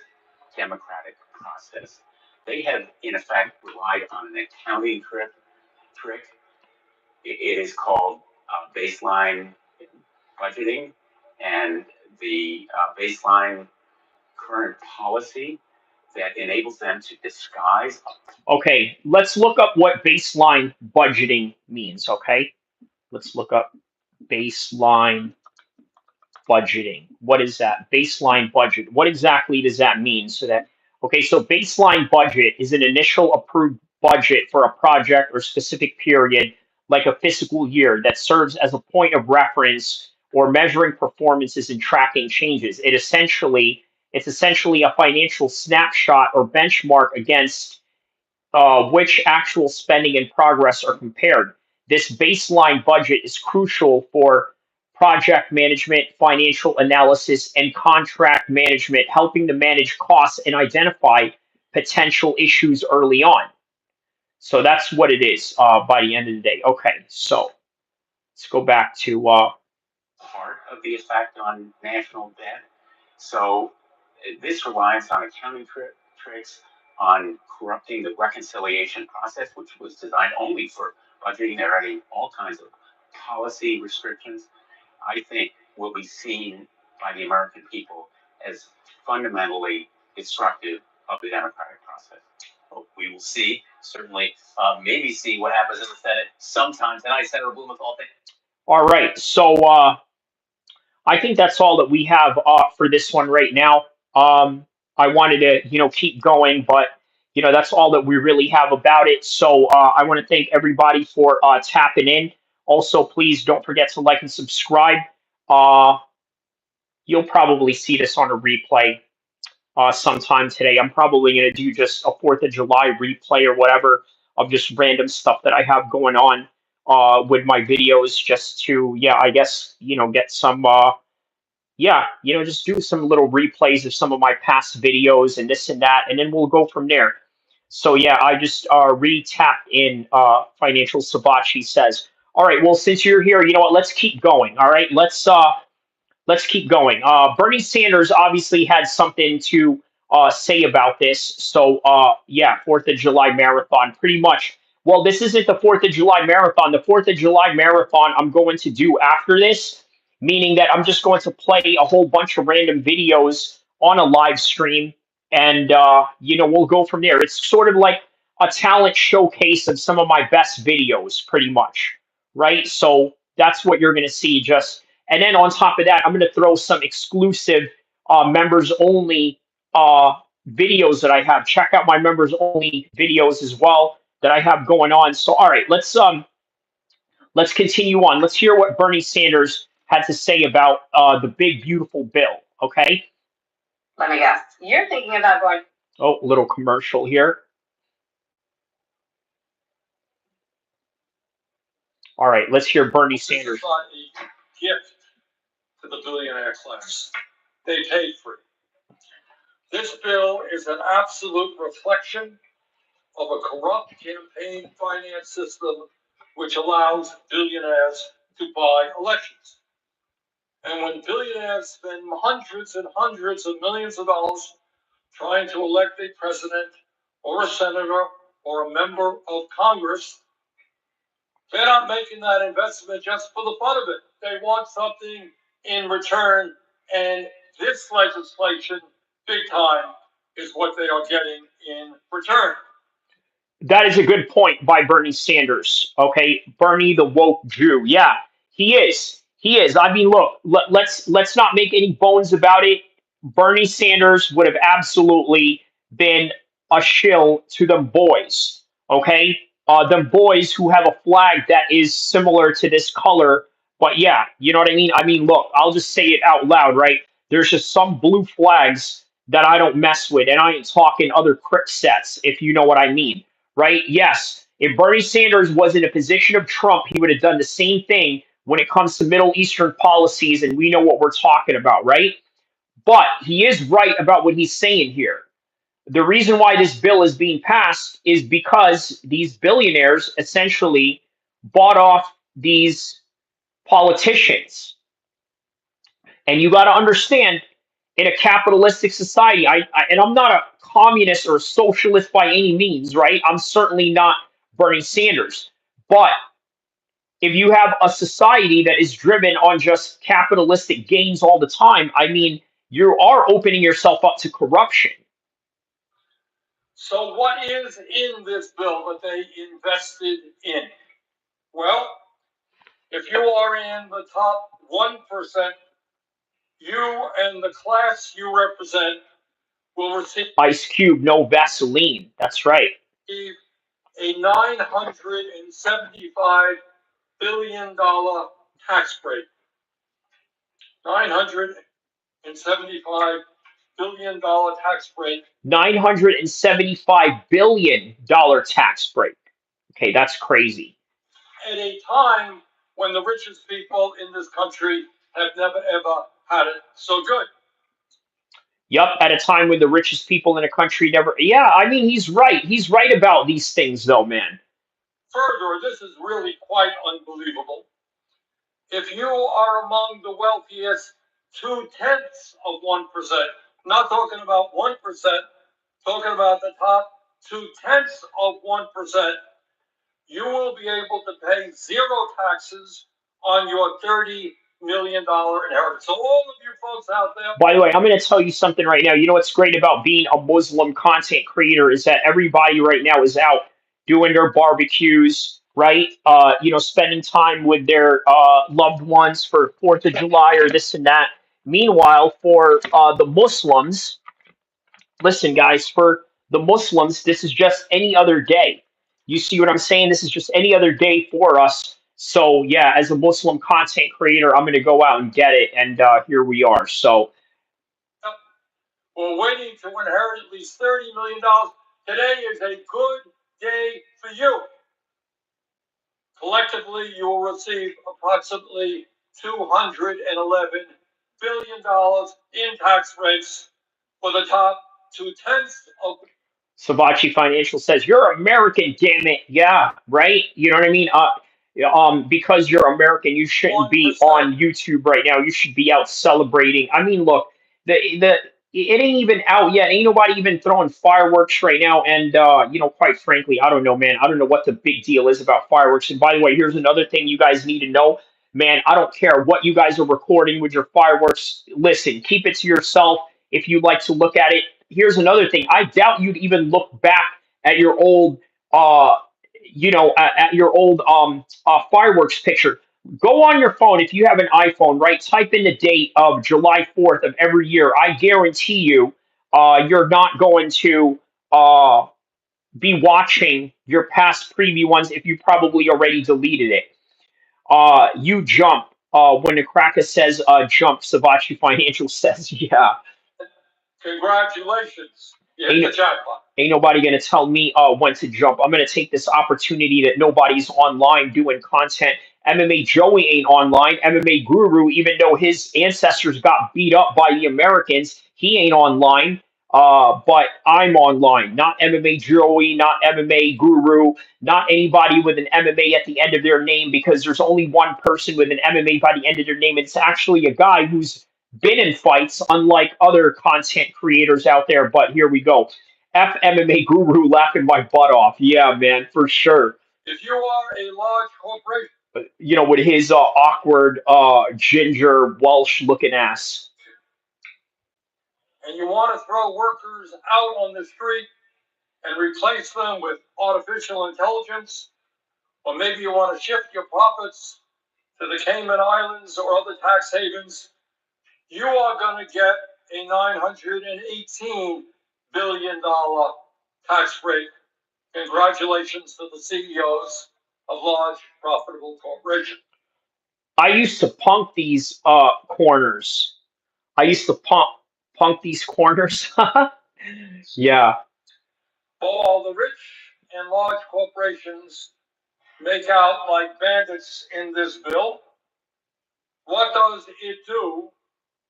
democratic process. They have, in effect, relied on an accounting trick. It is called baseline budgeting, and the baseline current policy that enables them to disguise. okay, let's look up what baseline budgeting means. Okay, let's look up baseline budgeting. What is that? Baseline budget. What exactly does that mean? So baseline budget is an initial approved budget for a project or specific period, like a fiscal year, that serves as a point of reference or measuring performances and tracking changes. It's essentially a financial snapshot or benchmark against which actual spending and progress are compared. This baseline budget is crucial for project management, financial analysis, and contract management, helping to manage costs and identify potential issues early on. So that's what it is by the end of the day. Okay, so let's go back to part of the effect on national debt. So this relies on accounting tricks, on corrupting the reconciliation process, which was designed only for budgeting. They're adding all kinds of policy restrictions. I think will be seen by the American people as fundamentally destructive of the democratic process. We will see, certainly, maybe see what happens in the Senate sometime tonight. Senator Blumenthal, thank you. all right. So I think that's all that we have for this one right now. I wanted to, keep going, but that's all that we really have about it. So I want to thank everybody for tapping in. Also, please don't forget to like and subscribe. Uh, you'll probably see this on a replay sometime today. I'm probably going to do just a 4th of July replay or whatever of just random stuff that I have going on with my videos, just to, yeah, I guess, get some. Just do some little replays of some of my past videos and this and that, and then we'll go from there. So yeah, I just re-tapped in Financial Sabachi says, all right, well, since you're here, you know what, let's keep going. All right, let's keep going. Bernie Sanders obviously had something to say about this. So yeah, 4th of July marathon, pretty much. Well, this isn't the 4th of July marathon. The 4th of July marathon I'm going to do after this, meaning that I'm just going to play a whole bunch of random videos on a live stream, and we'll go from there. It's sort of like a talent showcase of some of my best videos, pretty much, right? So that's what you're going to see. And then on top of that, I'm going to throw some exclusive members only videos that I have. Check out my members only videos as well that I have going on. So all right, let's continue on. Let's hear what Bernie Sanders had to say about the big beautiful bill. Okay. Let me guess. You're thinking about going. Oh, a little commercial here. All right, let's hear Bernie Sanders. This is not a gift to the billionaire class. They paid for it. This bill is an absolute reflection of a corrupt campaign finance system which allows billionaires to buy elections. And when billionaires spend hundreds and hundreds of millions of dollars trying to elect a president or a senator or a member of Congress, they're not making that investment just for the fun of it. They want something in return, and this legislation, big time, is what they are getting in return. That is a good point by Bernie Sanders. Okay, Bernie the woke Jew. Yeah, he is. He is. I mean, look, let's not make any bones about it. Bernie Sanders would have absolutely been a shill to them boys. Okay, them boys who have a flag that is similar to this color. But yeah, you know what I mean. I mean, look, I'll just say it out loud, right? There's just some blue flags that I don't mess with, and I ain't talking other Crip sets, if you know what I mean, right? Yes, if Bernie Sanders was in a position of Trump, he would have done the same thing when it comes to Middle Eastern policies, and we know what we're talking about, right? But he is right about what he's saying here. The reason why this bill is being passed is because these billionaires essentially bought off these politicians. And you got to understand, in a capitalistic society, and I'm not a communist or a socialist by any means, right? I'm certainly not Bernie Sanders. But if you have a society that is driven on just capitalistic gains all the time, I mean, you are opening yourself up to corruption. So what is in this bill that they invested in? Well, if you are in the top 1%, you and the class you represent will receive Ice Cube, no Vaseline. That's right. a $975 billion tax break. $975 billion tax break. $975 billion tax break. Okay, that's crazy. At a time when the richest people in this country have never ever had it so good. Yep, at a time when the richest people in the country never. Yeah, I mean, he's right. He's right about these things, though, man. Further, this is really quite unbelievable. If you are among the wealthiest 0.2%, not talking about 1%, talking about the top 0.2%, you will be able to pay zero taxes on your $30 million inheritance. So all of you folks out there. By the way, I'm going to tell you something right now. You know what's great about being a Muslim content creator is that everybody right now is out doing their barbecues, right? Spending time with their loved ones for 4th of July or this and that. Meanwhile, for the Muslims, listen, guys, for the Muslims, this is just any other day. You see what I'm saying? This is just any other day for us. So, yeah, as a Muslim content creator, I'm going to go out and get it. And here we are. So, we're waiting to inherit at least $30 million. Today is a good day for you. Collectively, you will receive approximately $211 billion in tax breaks for the top 0.2%. Savachi Financial says, "You're American, damn it." Yeah, right. You know what I mean? Because you're American, you shouldn't be 1%. on YouTube right now. You should be out celebrating. I mean, look, the it ain't even out yet. Ain't nobody even throwing fireworks right now. And quite frankly, I don't know, man. I don't know what the big deal is about fireworks. And by the way, here's another thing you guys need to know, man. I don't care what you guys are recording with your fireworks. Listen, keep it to yourself if you'd like to look at it. Here's another thing. I doubt you'd even look back at your old, at your old fireworks picture. Go on your phone if you have an iPhone, right? Type in the date of July 4th of every year. I guarantee you, you're not going to be watching your past preview ones if you probably already deleted it. You jump. When the cracker says jump, Savachi Financial says, yeah. Congratulations. You hit the jackpot. Ain't nobody going to tell me when to jump. I'm going to take this opportunity that nobody's online doing content. MMA Joey ain't online. MMA Guru, even though his ancestors got beat up by the Americans, he ain't online. But I'm online, not MMA Joey, not MMA Guru, not anybody with an MMA at the end of their name, because there's only one person with an MMA by the end of their name. It's actually a guy who's been in fights, unlike other content creators out there. But here we go. F MMA Guru laughing my butt off. Yeah, man, for sure. If you are a large corporation, With his awkward ginger Welsh looking ass. and you want to throw workers out on the street and replace them with artificial intelligence, or maybe you want to shift your profits to the Cayman Islands or other tax havens, you are going to get a $918 billion tax break. Congratulations to the CEOs of large profitable corporations. I used to punk these corners. I used to punk these corners. Yeah. While the rich and large corporations make out like bandits in this bill, what does it do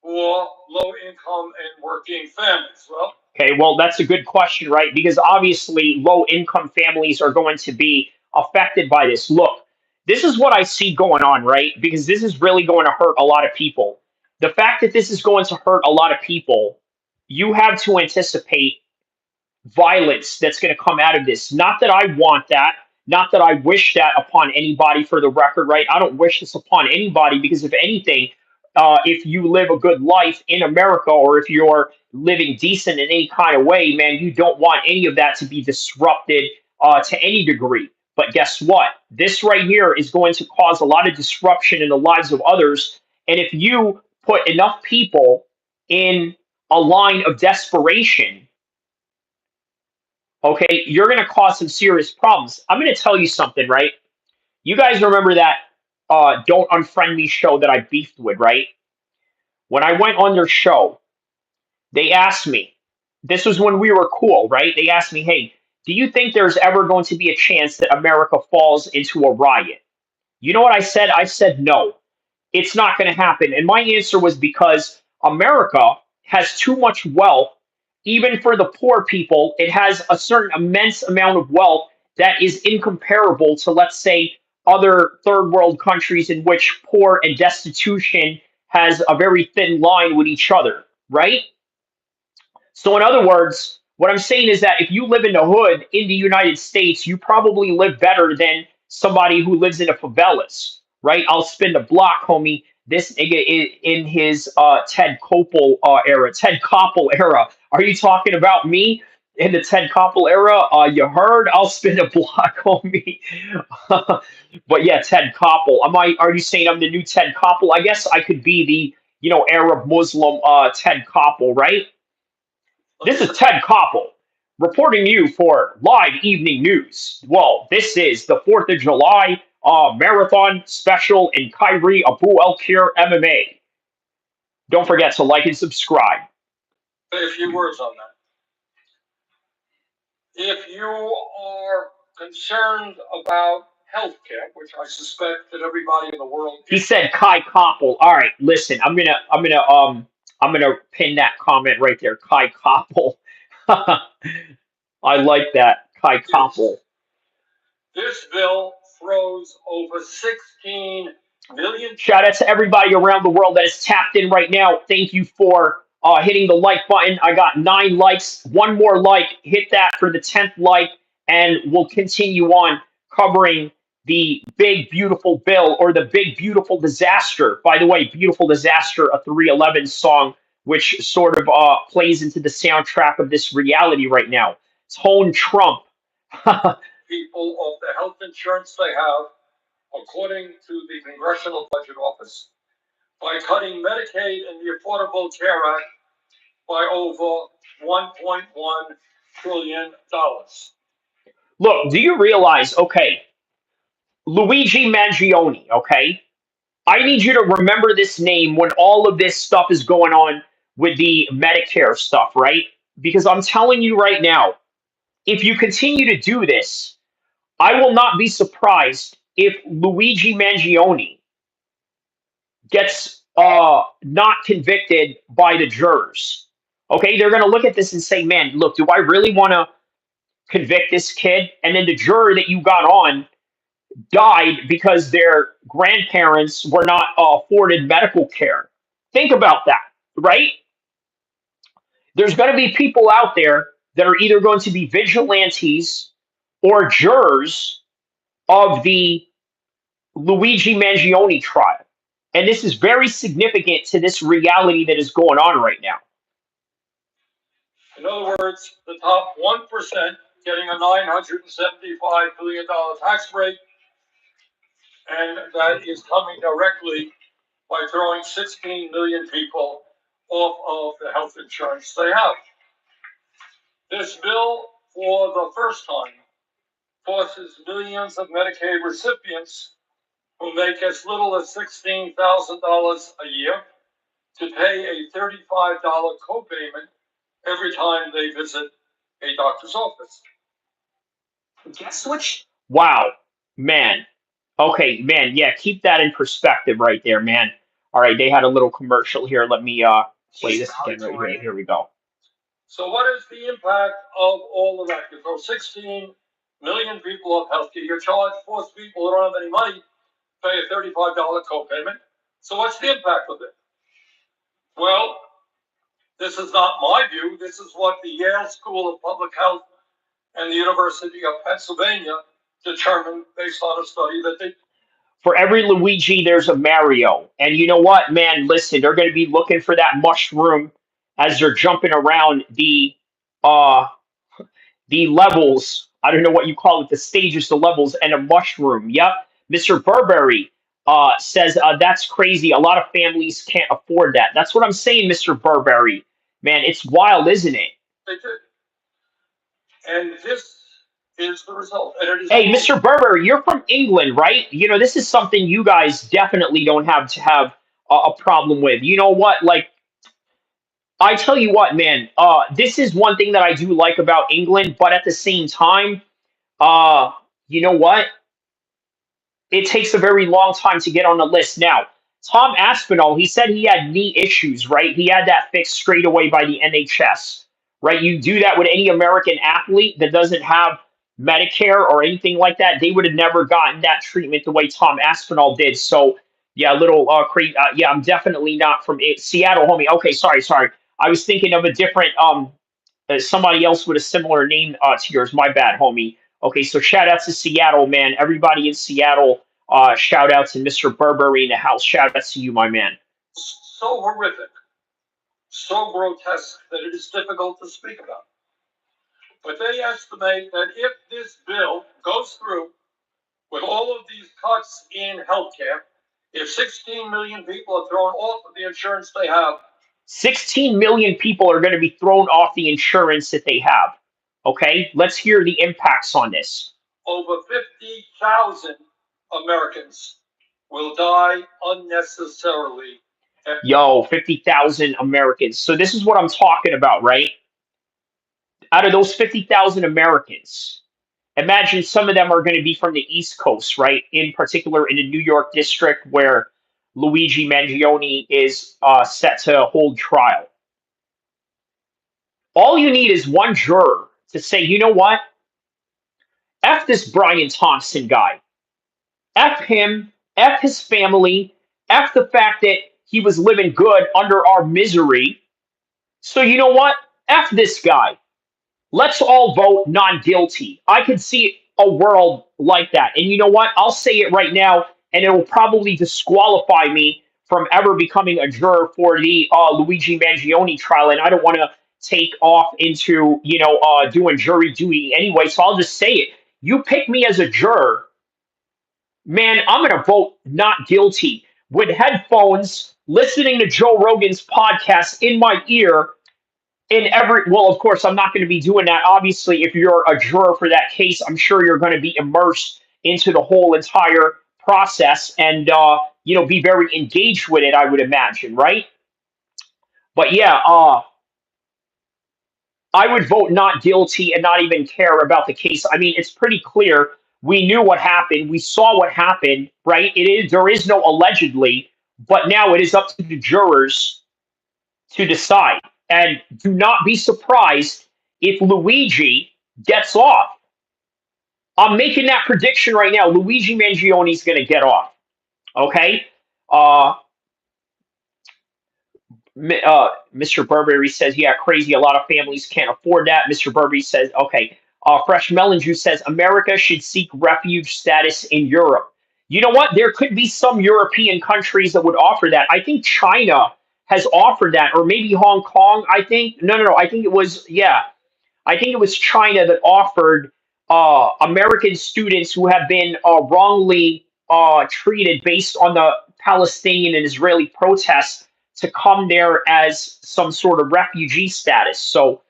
for low income and working families? Well, Okay, well, that's a good question, right? Because obviously, low income families are going to be affected by this. Look, this is what I see going on, right? Because this is really going to hurt a lot of people. The fact that this is going to hurt a lot of people, you have to anticipate violence that's going to come out of this. Not that I want that, not that I wish that upon anybody, for the record, right? I don't wish this upon anybody, because if anything, if you live a good life in America, or if you're living decent in any kind of way, man, you don't want any of that to be disrupted to any degree. But guess what? This right here is going to cause a lot of disruption in the lives of others. And if you put enough people in a line of desperation, okay, you're going to cause some serious problems. I'm going to tell you something, right? You guys remember that Don't Unfriend Me show that I beefed with, right? When I went on their show, they asked me, this was when we were cool, right? They asked me, hey, do you think there's ever going to be a chance that America falls into a riot? You know what I said? I said no. It's not going to happen. And my answer was because America has too much wealth, even for the poor people. It has a certain immense amount of wealth that is incomparable to, let's say, other third world countries in which poor and destitution has a very thin line with each other, right? So, in other words, what I'm saying is that if you live in the hood in the United States, you probably live better than somebody who lives in the favelas, right? I'll spin the block, homie. This nigga in his Ted Koppel era, Ted Koppel era. Are you talking about me in the Ted Koppel era? You heard? I'll spin the block, homie. But yeah, Ted Koppel. Are you saying I'm the new Ted Koppel? I guess I could be the Arab Muslim Ted Koppel, right? This is Ted Koppel reporting you for live evening news. Well, this is the 4th of July marathon special in Kyrie Abu El-Kheer MMA. Don't forget to like and subscribe. say a few words on that. If you are concerned about healthcare, which I suspect that everybody in the world He said Kai Koppel. All right, listen, I'm gonna pin that comment right there. Kai Koppel. I like that. Kai Koppel. This bill throws over 16 million. Shout out to everybody around the world that is tapped in right now. Thank you for hitting the like button. I got 9 likes. One more like. Hit that for the 10th like, and we'll continue on covering the big, beautiful bill, or the big, beautiful disaster. By the way, Beautiful Disaster, a 311 song, which sort of plays into the soundtrack of this reality right now. Tone Trump. People of the health insurance they have, according to the Congressional Budget Office, by cutting Medicaid and the Affordable Care Act by over $1.1 trillion. Look, do you realize, okay, Luigi Mangione, okay? I need you to remember this name when all of this stuff is going on with the Medicare stuff, right? Because I'm telling you right now, if you continue to do this, I will not be surprised if Luigi Mangione gets not convicted by the jurors. Okay, they're going to look at this and say, man, look, do I really want to convict this kid? And then the juror that you got on died because their grandparents were not afforded medical care. Think about that, right? There's going to be people out there that are either going to be vigilantes or jurors of the Luigi Mangione trial. And this is very significant to this reality that is going on right now. In other words, the top 1% getting a $975 billion tax break, and that is coming directly by throwing 16 million people off of the health insurance they have. This bill, for the first time, forces millions of Medicaid recipients who make as little as $16,000 a year to pay a $35 copayment every time they visit a doctor's office. Guess which? Wow, man. Okay, man. Yeah, keep that in perspective right there, man. All right, they had a little commercial here. Let me play this again right here. Here we go. So what is the impact of all of that? You throw 16 million people off healthcare. You force people who don't have any money pay a $35 copayment. So what's the impact of it? Well, this is not my view. This is what the Yale School of Public Health and the University of Pennsylvania determined based on a study that they. For every Luigi, there's a Mario. And you know what, man? Listen, they're going to be looking for that mushroom as they're jumping around the levels. I don't know what you call it, the stages, the levels, and a mushroom. Yep. Mr. Burberry says that's crazy. A lot of families can't afford that. That's what I'm saying, Mr. Burberry. Man, it's wild, isn't it? They did. And this is the result. And it is Hey, Mr. Burberry, you're from England, right? You know, this is something you guys definitely don't have to have a problem with. You know what? Like, I tell you what, man, this is one thing that I do like about England, but at the same time, uh, you know what? It takes a very long time to get on the list. Now, Tom Aspinall, he said he had knee issues, right? He had that fixed straight away by the NHS, right? You do that with any American athlete that doesn't have Medicare or anything like that, they would have never gotten that treatment the way Tom Aspinall did. So, yeah, a little crazy. Yeah, I'm definitely not from Seattle, homie. Okay, sorry. I was thinking of a different somebody else with a similar name to yours. My bad, homie. Okay, so shout out to Seattle, man. Everybody in Seattle, shout out to Mr. Burberry in the house. Shout out to you, my man. So horrific, so grotesque that it is difficult to speak about. But they estimate that if this bill goes through with all of these cuts in healthcare, if 16 million people are thrown off of the insurance they have, 16 million people are going to be thrown off the insurance that they have. Okay, let's hear the impacts on this. Over 50,000 Americans will die unnecessarily. Yo, 50,000 Americans. So this is what I'm talking about, right? Out of those 50,000 Americans, imagine some of them are going to be from the East Coast, right? In particular, in the New York district where Luigi Mangione is set to hold trial. All you need is one juror to say, you know what? F this Brian Thompson guy. F him, F his family, F the fact that he was living good under our misery. So you know what? F this guy. Let's all vote not guilty. I could see a world like that. And you know what? I'll say it right now, and it will probably disqualify me from ever becoming a juror for the Luigi Mangione trial. And I don't want to take off into, doing jury duty anyway. So I'll just say it. You pick me as a juror, man, I'm going to vote not guilty with headphones, listening to Joe Rogan's podcast in my ear. Well, of course, I'm not going to be doing that. Obviously, if you're a juror for that case, I'm sure you're going to be immersed into the whole entire process and, be very engaged with it, I would imagine, right? But yeah, I would vote not guilty and not even care about the case. I mean, it's pretty clear. We knew what happened. We saw what happened, right? There is no allegedly, but now it is up to the jurors to decide. And do not be surprised if Luigi gets off. I'm making that prediction right now. Luigi Mangione is going to get off. Okay. Uh, Mr. Burberry says, yeah, crazy. A lot of families can't afford that. Mr. Burberry says, okay. Fresh Melon Juice says, America should seek refuge status in Europe. You know what? There could be some European countries that would offer that. I think China has offered that, or maybe Hong Kong. I think, no. I think it was, yeah. I think it was China that offered American students who have been wrongly treated based on the Palestinian and Israeli protests to come there as some sort of refugee status. So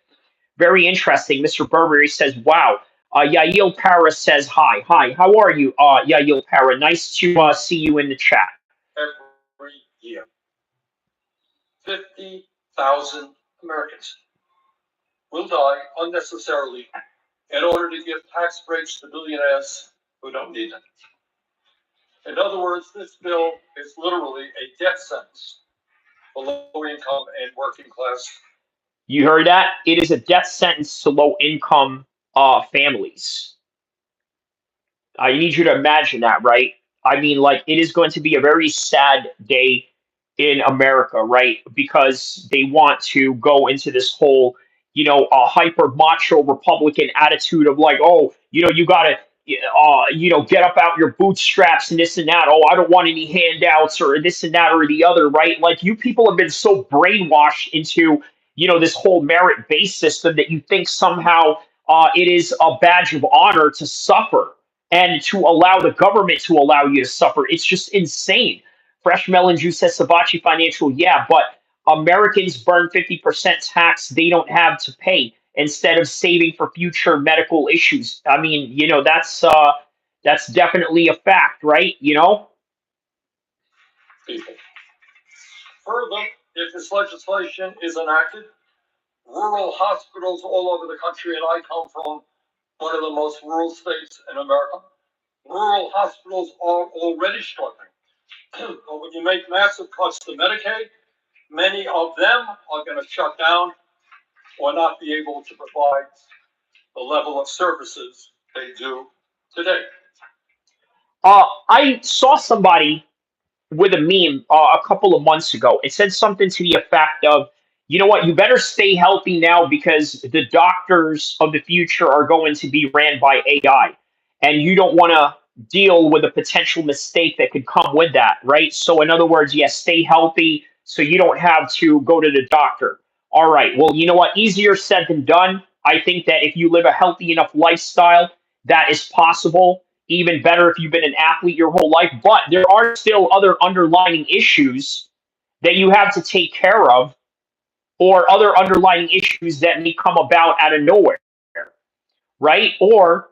very interesting. Mr. Burberry says, wow. Yael Para says, hi. Hi, how are you, Yael Para? Nice to see you in the chat. Every year, 50,000 Americans will die unnecessarily in order to give tax breaks to billionaires who don't need them. In other words, this bill is literally a death sentence for low-income and working class. You heard that? It is a death sentence to low-income families. I need you to imagine that, right? I mean, like, it is going to be a very sad day in America, right? Because they want to go into this whole, hyper macho Republican attitude of like, oh, you got to, get up out your bootstraps and this and that. Oh, I don't want any handouts or this and that or the other, right? Like, you people have been so brainwashed into, this whole merit based system that you think somehow it is a badge of honor to suffer and to allow the government to allow you to suffer. It's just insane. Fresh Melon Juice says Savachi Financial, yeah, but Americans burn 50% tax they don't have to pay instead of saving for future medical issues. I mean, that's definitely a fact, right? People. Further, if this legislation is enacted, rural hospitals all over the country, and I come from one of the most rural states in America, rural hospitals are already struggling. But when you make massive cuts to Medicaid, many of them are going to shut down or not be able to provide the level of services they do today. I saw somebody with a meme a couple of months ago. It said something to the effect of, you know what, you better stay healthy now because the doctors of the future are going to be ran by AI. And you don't want to deal with a potential mistake that could come with that, right? So, in other words, yes, stay healthy so you don't have to go to the doctor. All right, well, you know what? Easier said than done. I think that if you live a healthy enough lifestyle, that is possible. Even better if you've been an athlete your whole life, but there are still other underlying issues that you have to take care of, or other underlying issues that may come about out of nowhere, right? Or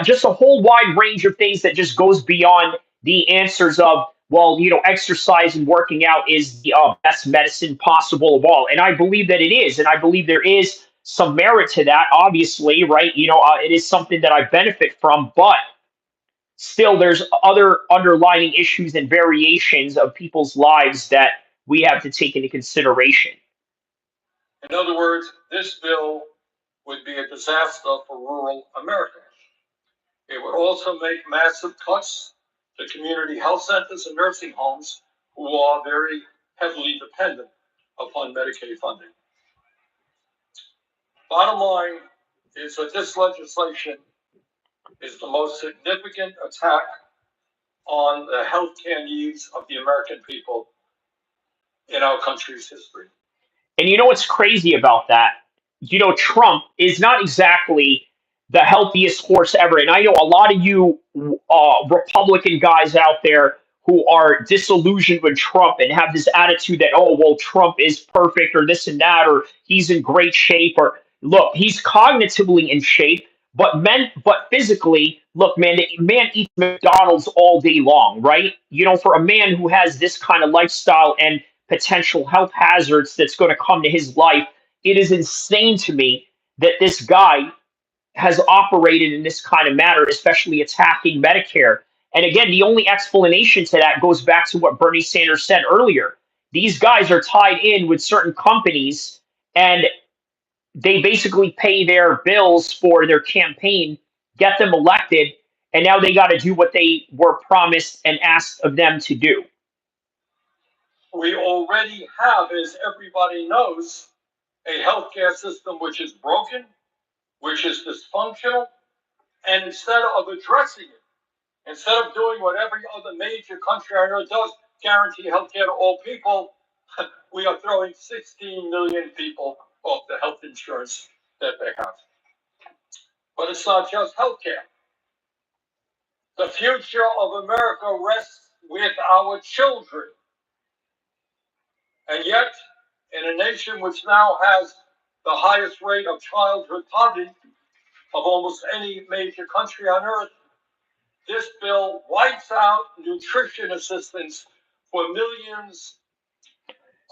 just a whole wide range of things that just goes beyond the answers of, well, exercise and working out is the best medicine possible of all. And I believe that it is. And I believe there is some merit to that, obviously, right? It is something that I benefit from, but still there's other underlying issues and variations of people's lives that we have to take into consideration. In other words, this bill would be a disaster for rural America. It would also make massive cuts to community health centers and nursing homes who are very heavily dependent upon Medicaid funding. Bottom line is that this legislation is the most significant attack on the healthcare needs of the American people in our country's history. And you know what's crazy about that? Trump is not exactly the healthiest horse ever. And I know a lot of you Republican guys out there who are disillusioned with Trump and have this attitude that, oh, well, Trump is perfect or this and that, or he's in great shape, or look, he's cognitively in shape, but physically, look, man, the man eats McDonald's all day long, right? For a man who has this kind of lifestyle and potential health hazards that's going to come to his life, it is insane to me that this guy has operated in this kind of manner, especially attacking Medicare. And again, the only explanation to that goes back to what Bernie Sanders said earlier. These guys are tied in with certain companies and they basically pay their bills for their campaign, get them elected, and now they got to do what they were promised and asked of them to do. We already have, as everybody knows, a healthcare system which is broken, which is dysfunctional, and instead of addressing it, instead of doing what every other major country on earth does, guarantee healthcare to all people, we are throwing 16 million people off the health insurance that they have. But it's not just healthcare. The future of America rests with our children. And yet, in a nation which now has the highest rate of childhood poverty of almost any major country on earth, this bill wipes out nutrition assistance for millions.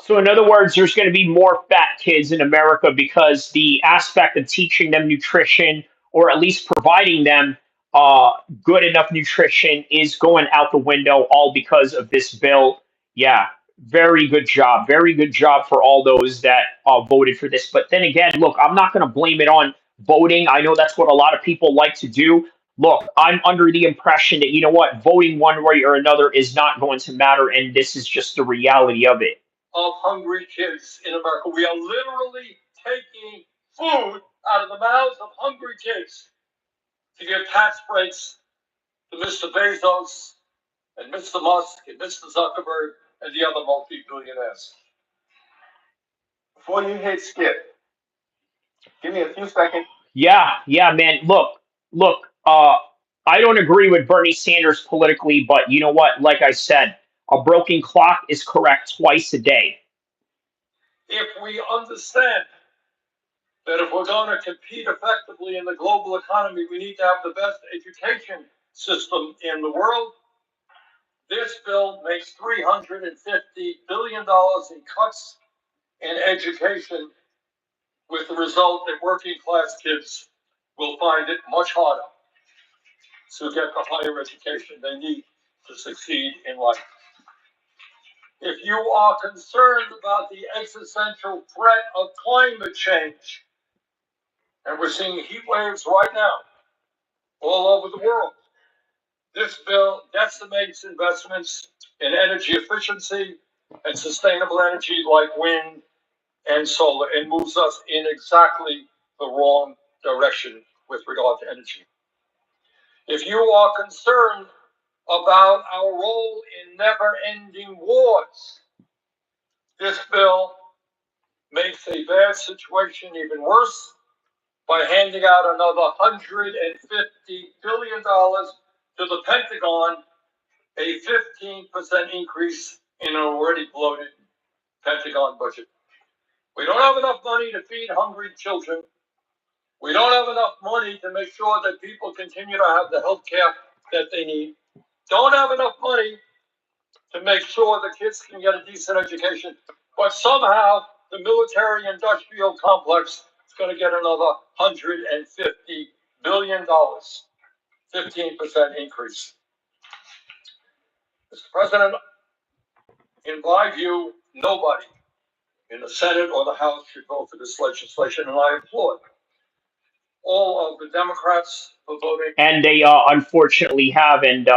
So, in other words, there's going to be more fat kids in America because the aspect of teaching them nutrition, or at least providing them good enough nutrition, is going out the window, all because of this bill. Yeah, very good job. Very good job for all those that voted for this. But then again, look, I'm not going to blame it on voting. I know that's what a lot of people like to do. Look, I'm under the impression that, you know what, voting one way or another is not going to matter, and this is just the reality of it. Of hungry kids in America. We are literally taking food out of the mouths of hungry kids to give tax breaks to Mr. Bezos and Mr. Musk and Mr. Zuckerberg and the other multi-billionaires. Before you hit skip, give me a few seconds. Yeah, man. Look. I don't agree with Bernie Sanders politically, but you know what? Like I said, a broken clock is correct twice a day. If we understand that if we're going to compete effectively in the global economy, we need to have the best education system in the world. This bill makes $350 billion in cuts in education, with the result that working class kids will find it much harder to get the higher education they need to succeed in life. If you are concerned about the existential threat of climate change, and we're seeing heat waves right now all over the world, this bill decimates investments in energy efficiency and sustainable energy like wind and solar, and moves us in exactly the wrong direction with regard to energy. If you are concerned about our role in never-ending wars, this bill makes a bad situation even worse by handing out another $150 billion to the Pentagon, a 15% increase in an already bloated Pentagon budget. We don't have enough money to feed hungry children. We don't have enough money to make sure that people continue to have the health care that they need. Don't have enough money to make sure the kids can get a decent education. But somehow the military-industrial complex is going to get another $150 billion, 15% increase. Mr. President, in my view, nobody in the Senate or the House should vote for this legislation, and I applaud all of the Democrats for voting. And they unfortunately have, and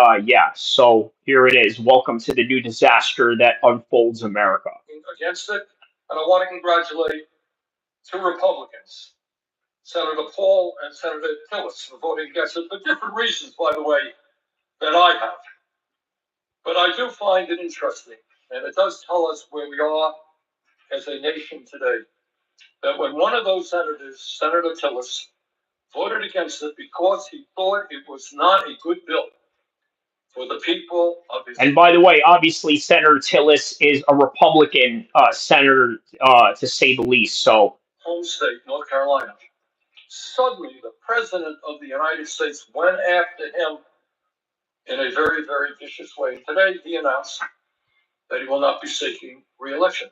so here it is. Welcome to the new disaster that unfolds America. Against it, and I want to congratulate two Republicans, Senator Paul and Senator Tillis, for voting against it for different reasons, by the way, than I have. But I do find it interesting, and it does tell us where we are as a nation today, that when one of those senators, Senator Tillis, voted against it because he thought it was not a good bill for the people of his. And by the way, obviously, Senator Tillis is a Republican senator, to say the least. So, home state, North Carolina. Suddenly, the President of the United States went after him in a very, very vicious way. Today, he announced that he will not be seeking re-election.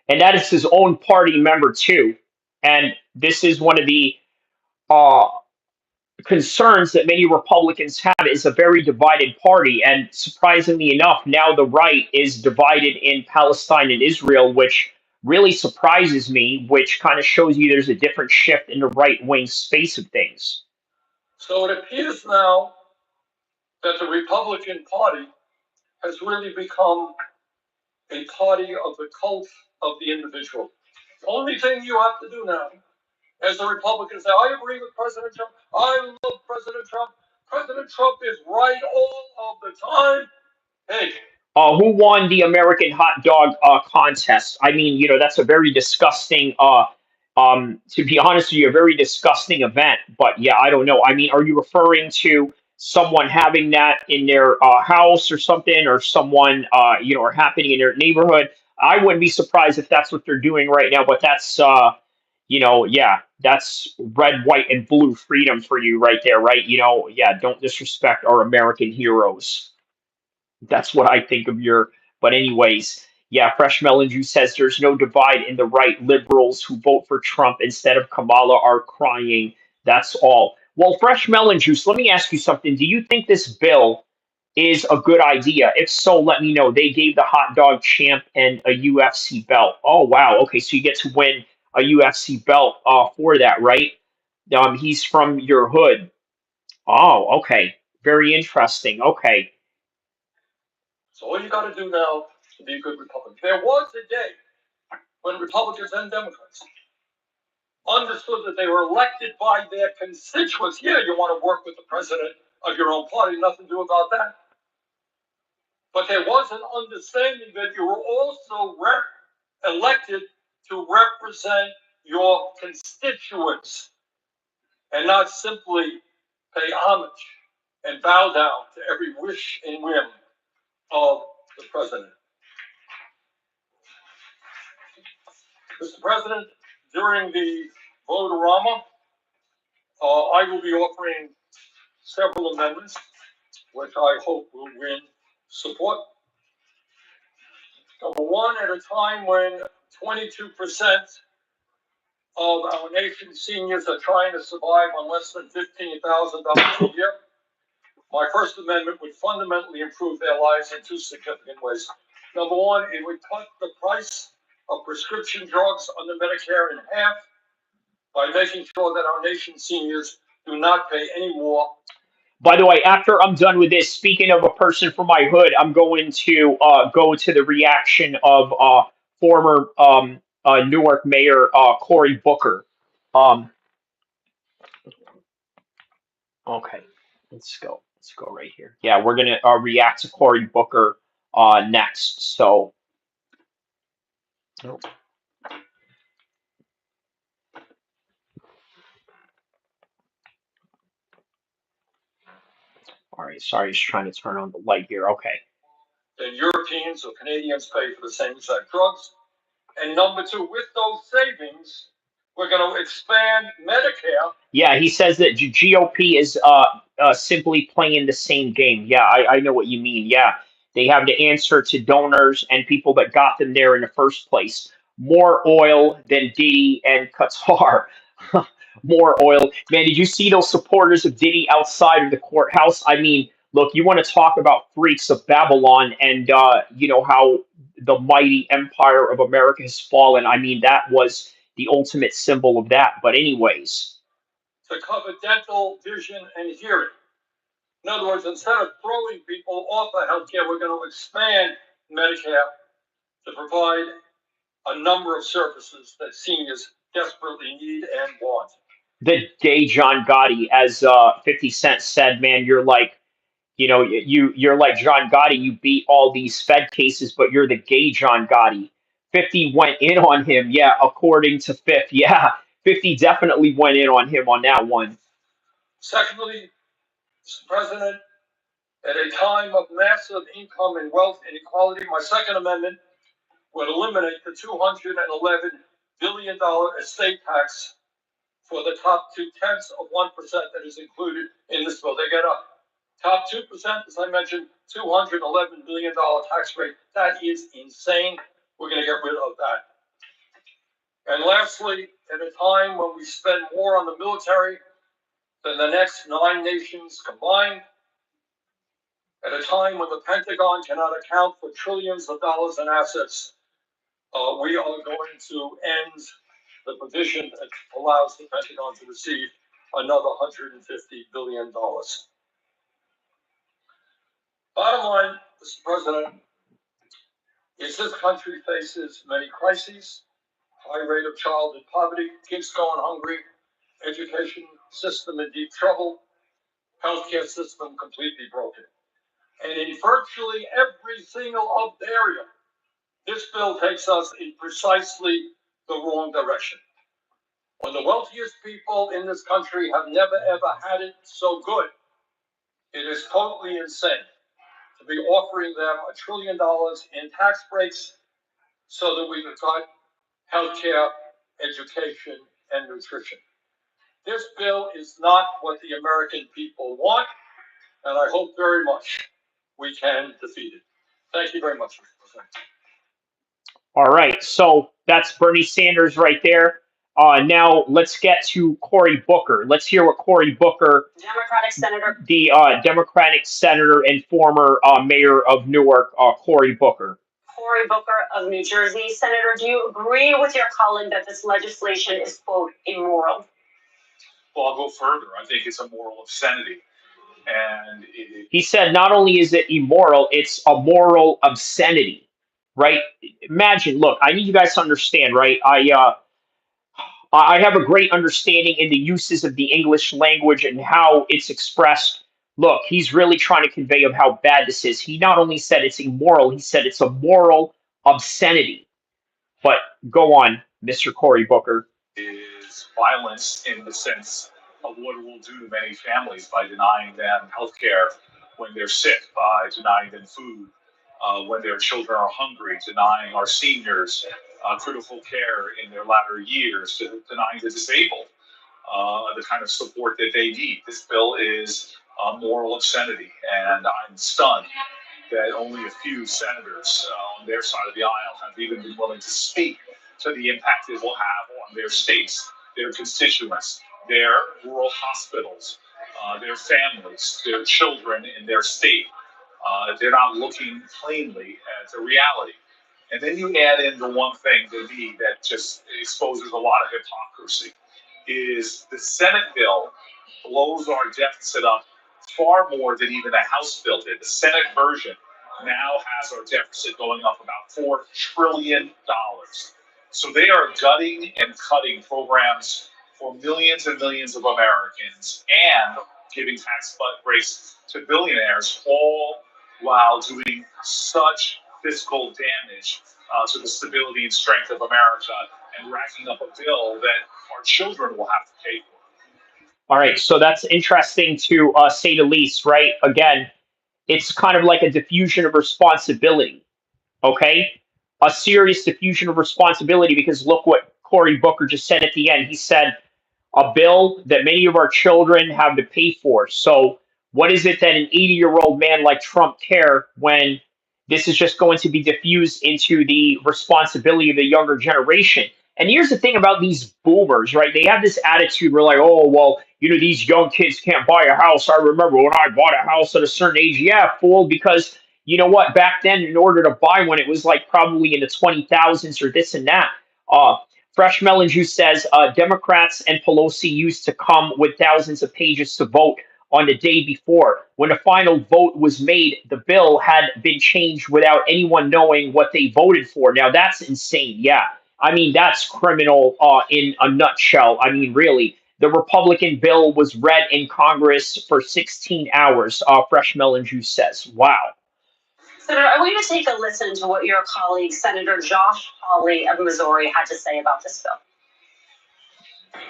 And that is his own party member, too. And this is one of the concerns that many Republicans have, is a very divided party. And surprisingly enough, now the right is divided in Palestine and Israel, which really surprises me, which kind of shows you there's a different shift in the right wing space of things. So it appears now that the Republican Party has really become a party of the cult of the individual. The only thing you have to do now, as a Republican, say, I agree with President Trump. I love President Trump. President Trump is right all of the time. Hey. Who won the American hot dog contest? I mean, that's a very disgusting, to be honest with you, a very disgusting event. But yeah, I don't know. I mean, are you referring to someone having that in their house or something, or someone, or happening in their neighborhood? I wouldn't be surprised if that's what they're doing right now. But that's, yeah, that's red, white, and blue freedom for you right there, right? Yeah, don't disrespect our American heroes. That's what I think of your. But anyways, yeah, Fresh Melon Juice says there's no divide in the right. Liberals who vote for Trump instead of Kamala are crying. That's all. Well, Fresh Melon Juice, let me ask you something. Do you think this bill is a good idea? If so, let me know. They gave the hot dog champ and a UFC belt. Oh wow. Okay, so you get to win a UFC belt for that, right? He's from your hood. Oh, okay. Very interesting. Okay. So all you got to do now to be a good Republican. There was a day when Republicans and Democrats understood that they were elected by their constituents. Yeah, you want to work with the president of your own party, nothing to do about that. But there was an understanding that you were also elected to represent your constituents and not simply pay homage and bow down to every wish and whim of the president. Mr. President, during the vote-a-rama, I will be offering several amendments, which I hope will win support. Number one, at a time when 22% of our nation's seniors are trying to survive on less than $15,000 a year, my first amendment would fundamentally improve their lives in two significant ways. Number one, it would cut the price of prescription drugs under Medicare in half by making sure that our nation's seniors do not pay any more. By the way, after I'm done with this, speaking of a person from my hood, I'm going to go to the reaction of former Newark Mayor Cory Booker. Okay, let's go. Let's go right here. Yeah, we're gonna react to Cory Booker next. So, oh, all right. Sorry, just trying to turn on the light here. Okay. Than Europeans or Canadians pay for the same exact drugs. And number two, with those savings, we're going to expand Medicare. Yeah, he says that GOP is simply playing the same game. Yeah, I know what you mean. Yeah, they have the answer to donors and people that got them there in the first place. More oil than Diddy and Qatar. More oil. Man, did you see those supporters of Diddy outside of the courthouse? I mean, look, you want to talk about freaks of Babylon and, how the mighty empire of America has fallen. I mean, that was the ultimate symbol of that. But anyways. To cover dental, vision, and hearing. In other words, instead of throwing people off of healthcare, we're going to expand Medicare to provide a number of services that seniors desperately need and want. The gay John Gotti, as 50 Cent said, man, you're like, you're like John Gotti. You beat all these Fed cases, but you're the gay John Gotti. 50 went in on him, yeah, according to Fifth. Yeah, 50 definitely went in on him on that one. Secondly, Mr. President, at a time of massive income and wealth inequality, my second amendment would eliminate the $211 billion estate tax for the top 0.2% that is included in this bill. They get a top 2%, as I mentioned, $211 billion tax rate. That is insane. We're going to get rid of that. And lastly, at a time when we spend more on the military than the next 9 nations combined, at a time when the Pentagon cannot account for trillions of dollars in assets, we are going to end the provision that allows the Pentagon to receive another $150 billion. Bottom line, Mr. President, is this country faces many crises: high rate of childhood poverty, kids going hungry, education system in deep trouble, healthcare system completely broken. And in virtually every single area, this bill takes us in precisely the wrong direction. When the wealthiest people in this country have never ever had it so good, it is totally insane to be offering them $1 trillion in tax breaks so that we can cut healthcare, education, and nutrition. This bill is not what the American people want, and I hope very much we can defeat it. Thank you very much, Mr. President. All right, so that's Bernie Sanders right there. Now let's get to Cory Booker. Let's hear what Cory Booker, Democratic Senator. the Democratic senator and former mayor of Newark, Cory Booker. Cory Booker of New Jersey. Senator, do you agree with your colleague that this legislation is, quote, immoral? Well, I'll go further. I think it's a moral obscenity. And he said not only is it immoral, it's a moral obscenity, right? Imagine, look, I need you guys to understand, right? I have a great understanding in the uses of the English language and how it's expressed. Look, he's really trying to convey of how bad this is. He not only said it's immoral, he said it's a moral obscenity. But go on, Mr. Cory Booker. Is violence in the sense of what it will do to many families by denying them health care when they're sick, by denying them food when their children are hungry, denying our seniors critical care in their latter years, denying the disabled the kind of support that they need. This bill is moral obscenity, and I'm stunned that only a few senators on their side of the aisle have even been willing to speak to the impact it will have on their states, their constituents, their rural hospitals, their families, their children in their state. They're not looking plainly at the reality. And then you add in the one thing to me that just exposes a lot of hypocrisy, is the Senate bill blows our deficit up far more than even the House bill did. The Senate version now has our deficit going up about $4 trillion. So they are gutting and cutting programs for millions and millions of Americans and giving tax breaks to billionaires, all while doing such fiscal damage to the stability and strength of America and racking up a bill that our children will have to pay for. All right, so that's interesting to say the least, right? Again, it's kind of like a diffusion of responsibility, okay? A serious diffusion of responsibility, because look what Cory Booker just said at the end. He said, a bill that many of our children have to pay for. So what is it that an 80-year-old man like Trump care when this is just going to be diffused into the responsibility of the younger generation? And here's the thing about these boomers, right? They have this attitude where like, oh, well, you know, these young kids can't buy a house. I remember when I bought a house at a certain age. Yeah, fool, because you know what? Back then, in order to buy one, it was like probably in the 20,000s or this and that. Fresh Melon Juice says Democrats and Pelosi used to come with thousands of pages to vote on the day before. When the final vote was made, the bill had been changed without anyone knowing what they voted for. Now, that's insane. Yeah. I mean, that's criminal in a nutshell. I mean, really. The Republican bill was read in Congress for 16 hours, Fresh Melon Juice says. Wow. Senator, I want you to take a listen to what your colleague, Senator Josh Hawley of Missouri, had to say about this bill.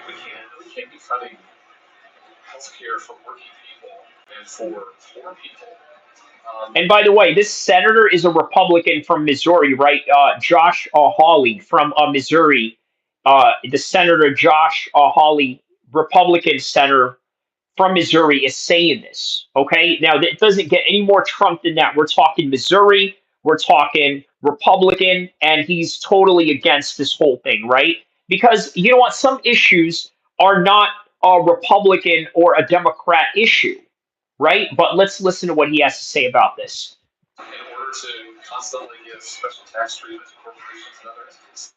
We can't be cutting health care for working people and for poor people. And by the way, this senator is a Republican from Missouri, right? Josh Hawley from Missouri. The Senator Josh Hawley, Republican senator from Missouri, is saying this, okay? Now, it doesn't get any more Trump than that. We're talking Missouri, we're talking Republican, and he's totally against this whole thing, right? Because, you know what, some issues are not a Republican or a Democrat issue, right? But let's listen to what he has to say about this. In order to constantly give special tax treatment to corporations and other entities.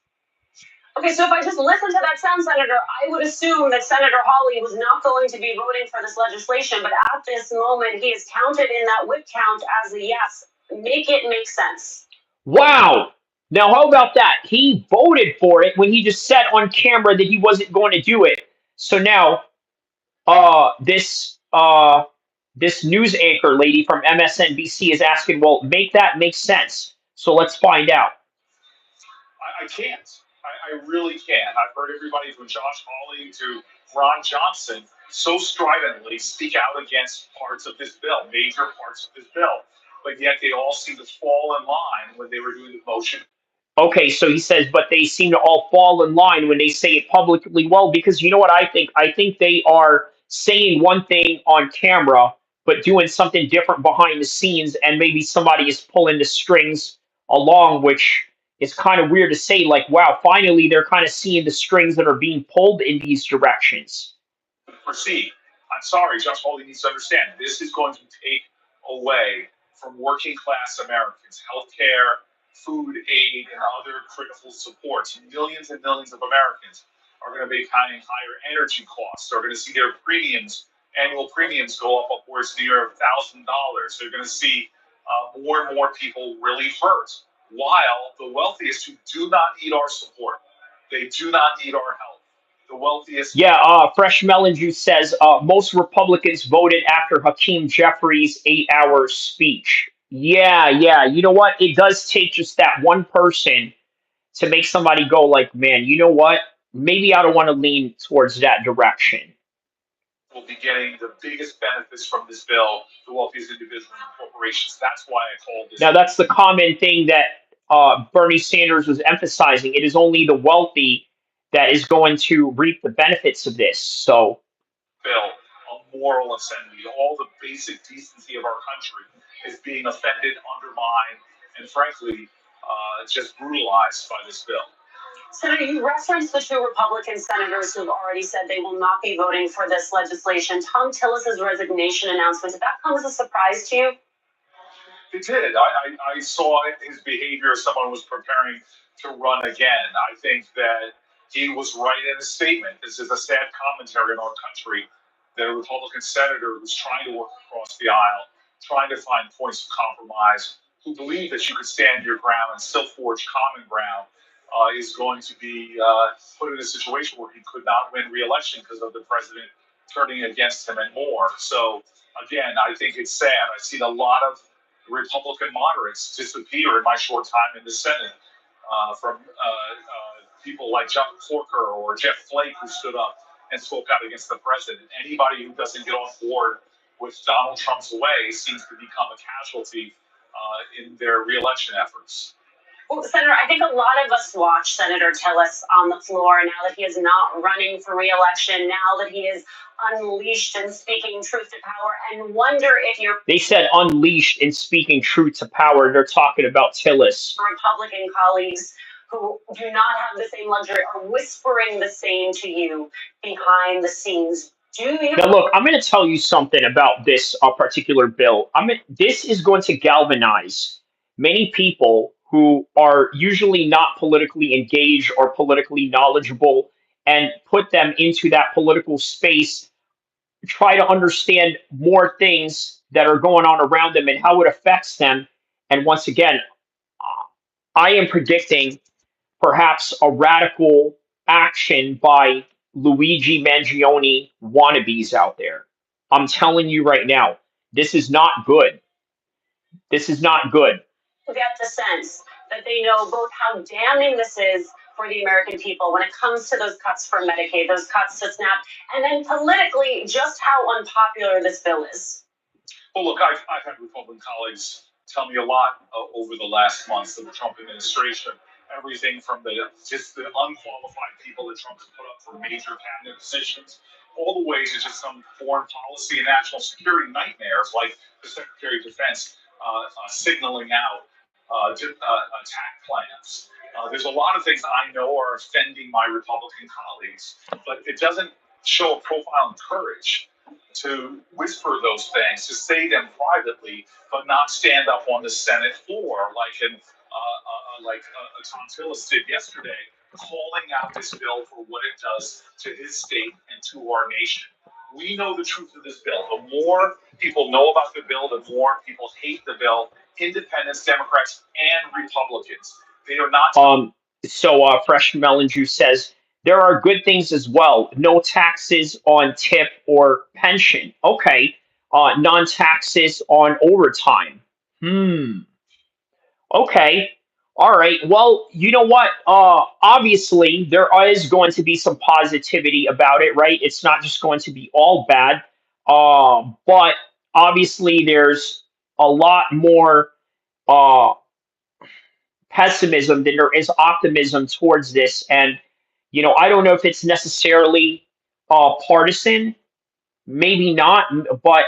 Okay, so if I just listen to that sound, Senator, I would assume that Senator Hawley was not going to be voting for this legislation, but at this moment, he is counted in that whip count as a yes. Make it make sense. Wow. Now, how about that? He voted for it when he just said on camera that he wasn't going to do it. So now, this news anchor lady from MSNBC is asking, well, make that make sense. So let's find out. I can't. I really can't. I've heard everybody from Josh Hawley to Ron Johnson so stridently speak out against parts of this bill, major parts of this bill, but yet they all seem to fall in line when they were doing the motion. Okay, so he says, but they seem to all fall in line when they say it publicly. Well, because you know what I think? I think they are saying one thing on camera, but doing something different behind the scenes, and maybe somebody is pulling the strings along, which is kind of weird to say. Like, wow, finally they're kind of seeing the strings that are being pulled in these directions. Proceed. I'm sorry, Josh Hawley needs to understand this is going to take away from working class Americans, healthcare, food aid, and other critical supports. Millions and millions of Americans are going to be paying higher energy costs. Are going to see their premiums, annual premiums, go up upwards near $1,000. They're going to see more and more people really hurt. While the wealthiest who do not need our support, they do not need our help. The wealthiest. Yeah, Fresh Melon Juice says most Republicans voted after Hakeem Jeffries' 8-hour speech. Yeah. You know what? It does take just that one person to make somebody go like, man, you know what? Maybe I don't want to lean towards that direction. Will be getting the biggest benefits from this bill, the wealthiest individuals and corporations. That's why I called this. Now, that's the common thing that Bernie Sanders was emphasizing. It is only the wealthy that is going to reap the benefits of this. So, bill, a moral assembly, all the basic decency of our country is being offended, undermined, and frankly, just brutalized by this bill. Senator, you referenced the two Republican senators who've already said they will not be voting for this legislation. Tom Tillis's resignation announcement, did that come as a surprise to you? It did. I saw his behavior as someone who was preparing to run again. I think that he was right in his statement. This is a sad commentary in our country that a Republican senator who's trying to work across the aisle, trying to find points of compromise, who believed that you could stand your ground and still forge common ground, is going to be put in a situation where he could not win re-election because of the president turning against him and more. So, again, I think it's sad. I've seen a lot of Republican moderates disappear in my short time in the Senate, from people like John Corker or Jeff Flake, who stood up and spoke out against the president. Anybody who doesn't get on board with Donald Trump's way seems to become a casualty in their reelection efforts. Well, Senator, I think a lot of us watch Senator Tillis on the floor now that he is not running for re-election, now that he is unleashed and speaking truth to power, and wonder if your they said unleashed and speaking truth to power. They're talking about Tillis. Republican colleagues who do not have the same luxury are whispering the same to you behind the scenes. Do you? Now, look, I'm going to tell you something about this particular bill. This is going to galvanize many people who are usually not politically engaged or politically knowledgeable and put them into that political space, try to understand more things that are going on around them and how it affects them. And once again, I am predicting perhaps a radical action by Luigi Mangione wannabes out there. I'm telling you right now, this is not good. This is not good. Get the sense that they know both how damning this is for the American people when it comes to those cuts for Medicaid, those cuts to SNAP, and then politically just how unpopular this bill is. Well, look, I've had Republican colleagues tell me a lot over the last months of the Trump administration. Everything from just the unqualified people that Trump has put up for major cabinet positions, all the way to just some foreign policy and national security nightmares like the Secretary of Defense signaling out attack plans. There's a lot of things I know are offending my Republican colleagues, but it doesn't show a profile in courage. to whisper those things, to say them privately, but not stand up on the Senate floor like Tom Tillis did yesterday, calling out this bill for what it does to his state and to our nation. We know the truth of this bill. The more people know about the bill, the more people hate the bill. Independents, Democrats, and Republicans. They are not. Fresh Melon Juice says there are good things as well. No taxes on tip or pension. Okay. Non-taxes on overtime. Okay. All right. Well, you know what? Obviously, there is going to be some positivity about it, right? It's not just going to be all bad. But obviously, there's a lot more uh, pessimism than there is optimism towards this. And, I don't know if it's necessarily partisan, maybe not, but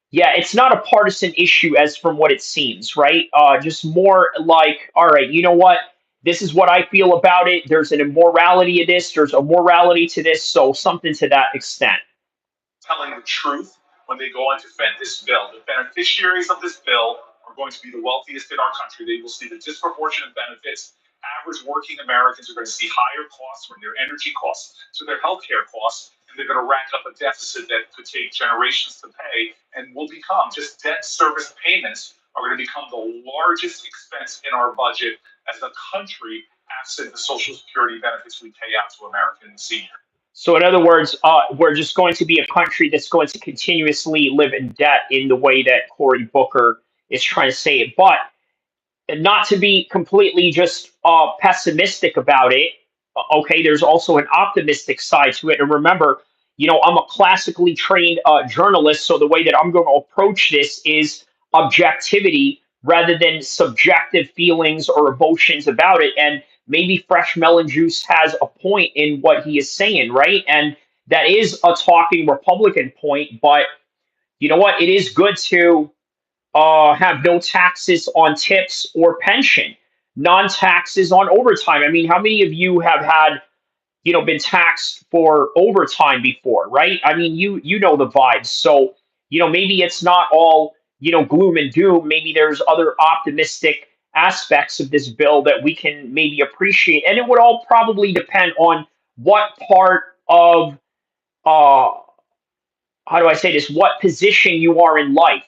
yeah, it's not a partisan issue as from what it seems, right? Just more like, all right, you know what? This is what I feel about it. There's an immorality of this. There's a morality to this. So something to that extent. Telling the truth when they go and defend this bill. The beneficiaries of this bill are going to be the wealthiest in our country. They will see the disproportionate benefits. Average working Americans are going to see higher costs from their energy costs to their healthcare costs, and they're going to rack up a deficit that could take generations to pay and will become just debt service payments are going to become the largest expense in our budget as a country, absent the Social Security benefits we pay out to American seniors. So, in other words, we're just going to be a country that's going to continuously live in debt in the way that Cory Booker is trying to say it. But not to be completely just pessimistic about it, okay, there's also an optimistic side to it. And remember, I'm a classically trained journalist, so the way that I'm going to approach this is objectivity rather than subjective feelings or emotions about it. And maybe Fresh Melon Juice has a point in what he is saying, right? And that is a talking Republican point, but you know what? It is good to have no taxes on tips or pension, non-taxes on overtime. I mean, how many of you have had, been taxed for overtime before, right? I mean, you know the vibes. So, maybe it's not all, gloom and doom. Maybe there's other optimistic aspects of this bill that we can maybe appreciate. And it would all probably depend on what part of, how do I say this, what position you are in life,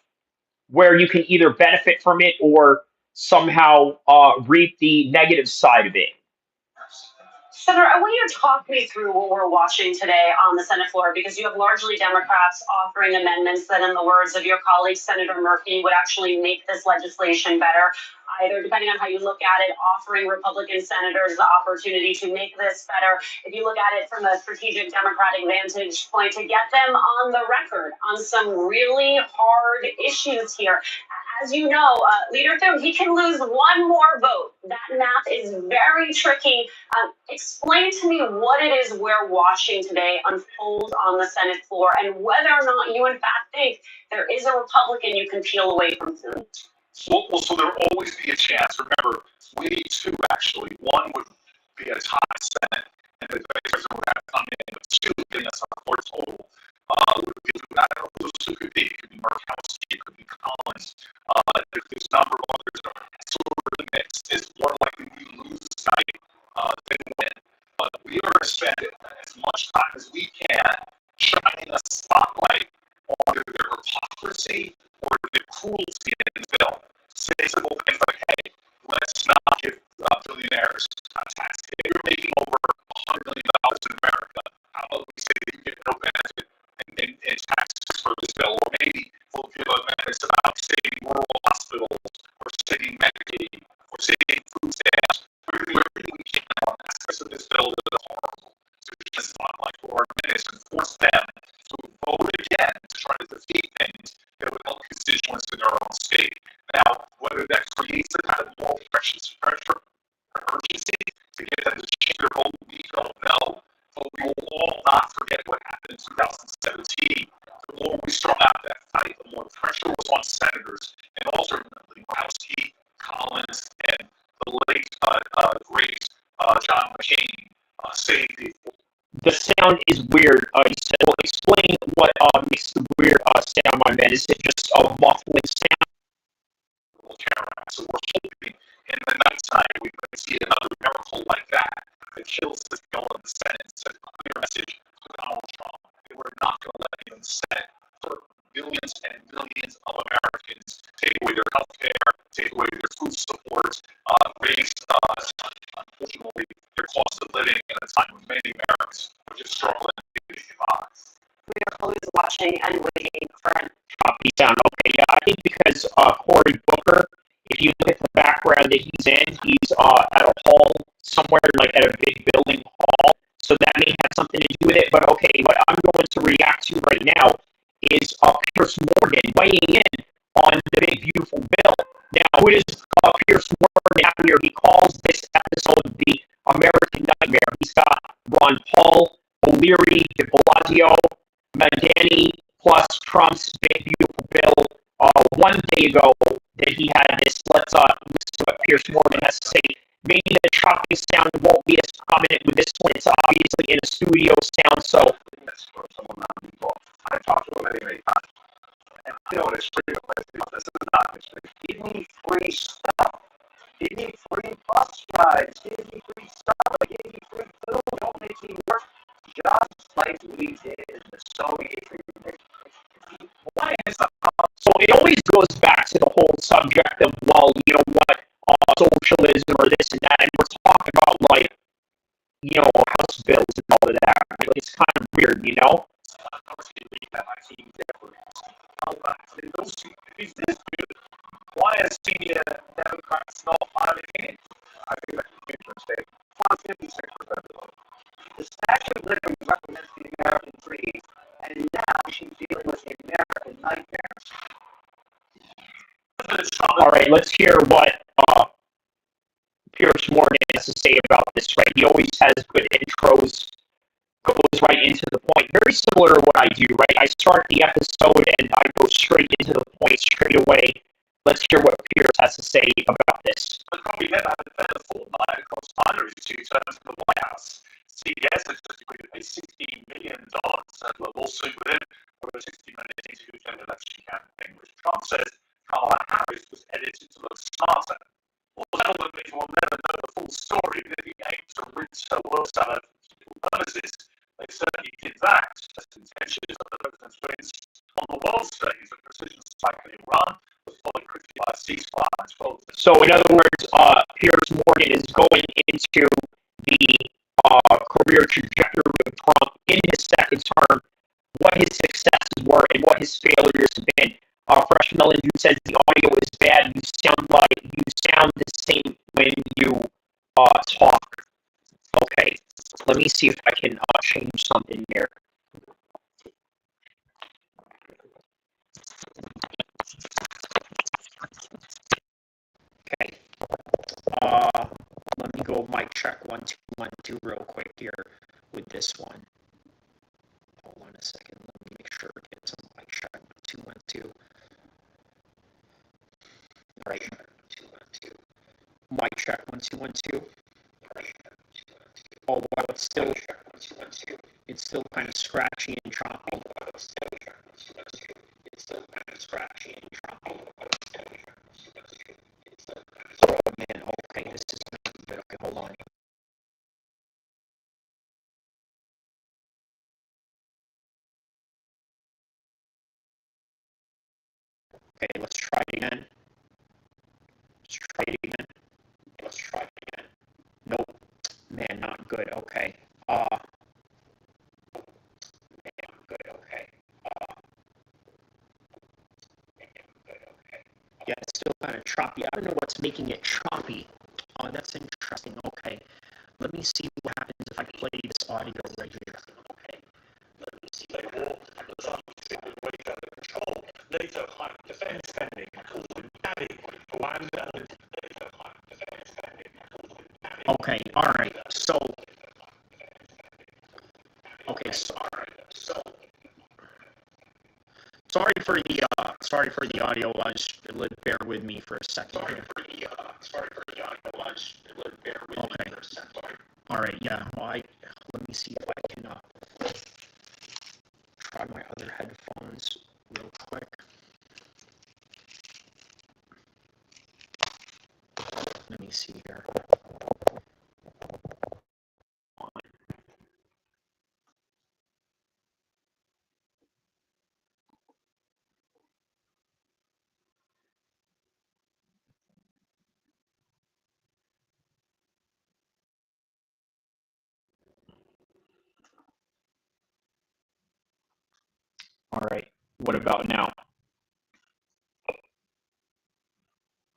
where you can either benefit from it or somehow reap the negative side of it. Senator, I want you to talk me through what we're watching today on the Senate floor, because you have largely Democrats offering amendments that, in the words of your colleague, Senator Murphy, would actually make this legislation better, either depending on how you look at it, offering Republican senators the opportunity to make this better. If you look at it from a strategic Democratic vantage point, to get them on the record on some really hard issues here. As you know, Leader Thune, he can lose one more vote. That math is very tricky. Explain to me what it is we're watching today unfold on the Senate floor, and whether or not you, in fact, think there is a Republican you can peel away from soon. So there'll always be a chance. Remember, we need two, actually. One would be a tie Senate, and the vice president would have to come in, but two, getting us a four total. Would be, I don't know who those two could be. It could be Murkowski, it could be Collins. There's a number of others that are sort of the mix. It's more likely we lose tonight than win. But we are going to spend as much time as we can shining a spotlight on their hypocrisy or their cruelty in the bill. Say simple things like, hey, let's not give billionaires a tax. If you're making over $100 million in America, how about we say that you get no benefit in taxes for this bill? Or maybe we'll give amendments about saving rural hospitals, or saving Medicaid, or saving food stamps. We're going to do everything we can on aspects of this bill that are horrible to shine a spotlight for our minutes and force them to vote again to try to defeat things that would help constituents in their own state. Now, whether that creates a kind of moral pressure or urgency to get them to change their vote, we don't know. But we will all not forget what happened in 2017. The more we strung out that fight, the more pressure was on senators, and alternately Murkowski, Collins, and the late great John McCain saved people. The sound is weird. You said, well, explain what makes again, is it just a muffling sound? So we're hoping in the nighttime we might see another miracle like that kills this bill in the Senate and sends a clear message to Donald Trump that we're not going to let him in the Senate for millions and millions of Americans, take away their health care, take away their food support, raise, unfortunately, their cost of living at a time when many Americans are just struggling to get by. We are always watching and waiting for Choppy sound. Okay, yeah, I think because Cory Booker, if you look at the background that he's in, he's at a hall somewhere, like at a big building hall. So that may have something to do with it. But okay, what I'm going to react to right now is Piers Morgan weighing in on the big beautiful bill. Now, who is Piers Morgan out here? He calls this episode the American Nightmare. He's got Ron Paul, O'Leary, de Blasio, Madani, plus Trump's big beautiful bill. 1 day ago that he had this. Let's listen to what Piers Morgan has to say. Maybe the chopping sound won't be as prominent with this one. It's obviously in a studio sound, so. I talked to him many times, and I know it's free. This is not free. Give me free stuff. Give me free bus rides. Give me free stuff. Give me free food. Don't make me work. Just like we did in the Soviet Union. Why is that? So it always goes back to the whole subject of, well, you know what, socialism or this and that, and we're talking about, like, you know, house bills and all of that. Like, it's kind of weird, you know? Is this good? Why is senior Democrats not filing in? I think that's a huge mistake. 56% of the vote. The Statue of Liberty represents the American dream, and now she's dealing with the American nightmares. All right, let's hear what Piers Morgan has to say about this, right? He always has good intros, goes right into the point. Very similar to what I do, right? I start the episode and I go straight into the point straight away. Let's hear what Piers has to say about this. The company had a fortnight across hundreds to turn to the White House. CBS has just agreed to pay $16 million to settle a lawsuit with him over a 60-minute into an election campaign, which Trump says Kamala Harris was edited to look smarter. Well, settlement means we'll never know the full story that he aimed to rinse her world salad for purposes. They certainly did that. Just intentions of the president's wins on the world stage, the precision cycling run was followed quickly by a ceasefire and 12. So, in other words, Piers Morgan is going into the career trajectory of Trump in his second term, what his successes were and what his failures have been. Fresh Melon who says the audio is bad. You sound the same when you talk. Okay, let me see if I can change something here. Okay. Let me go mic check 1 2 1 2 real quick here with this one. Hold on a second. Let me make sure it gets a mic check 1 2 1 2. All right. Mic check 1 2 1 2. Oh wow, it's still kind of scratchy and choppy. Oh man, okay, this is not good. Okay, hold on. Okay, let's try it again. Nope. Man, not good. Okay. Yeah, it's still kind of choppy. I don't know what's making it choppy. Oh, that's interesting. Okay. Let me see what happens if I play this audio right here. Okay. Let me see. NATO high defense spending, okay, all right. So, okay, sorry for the audio. Bear with me for a second. Okay. All right. Yeah. Well, let me see if I can try my other headphones real quick. me see here. All right, what about now?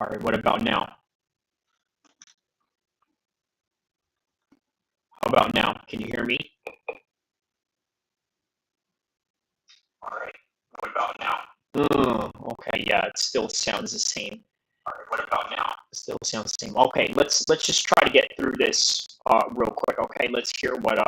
All right, what about now? How about now? Can you hear me? All right, what about now? Okay, yeah, it still sounds the same. All right, what about now? It still sounds the same. Okay, let's just try to get through this real quick. Okay, let's hear what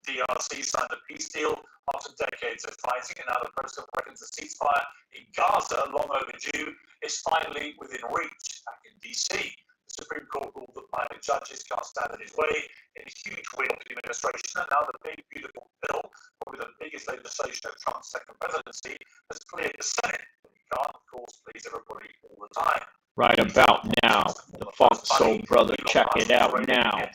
DRC signed a peace deal after decades of fighting, and now the president reckons the ceasefire in Gaza, long overdue, is finally within reach. Back in DC, the Supreme Court ruled that minor judges can't stand in his way in a huge win for the administration, and now the big, beautiful bill, probably the biggest legislation of Trump's second presidency, has cleared the Senate. But you can't, of course, please everybody all the time. Right about now, the Funk Soul Brother, check it out now.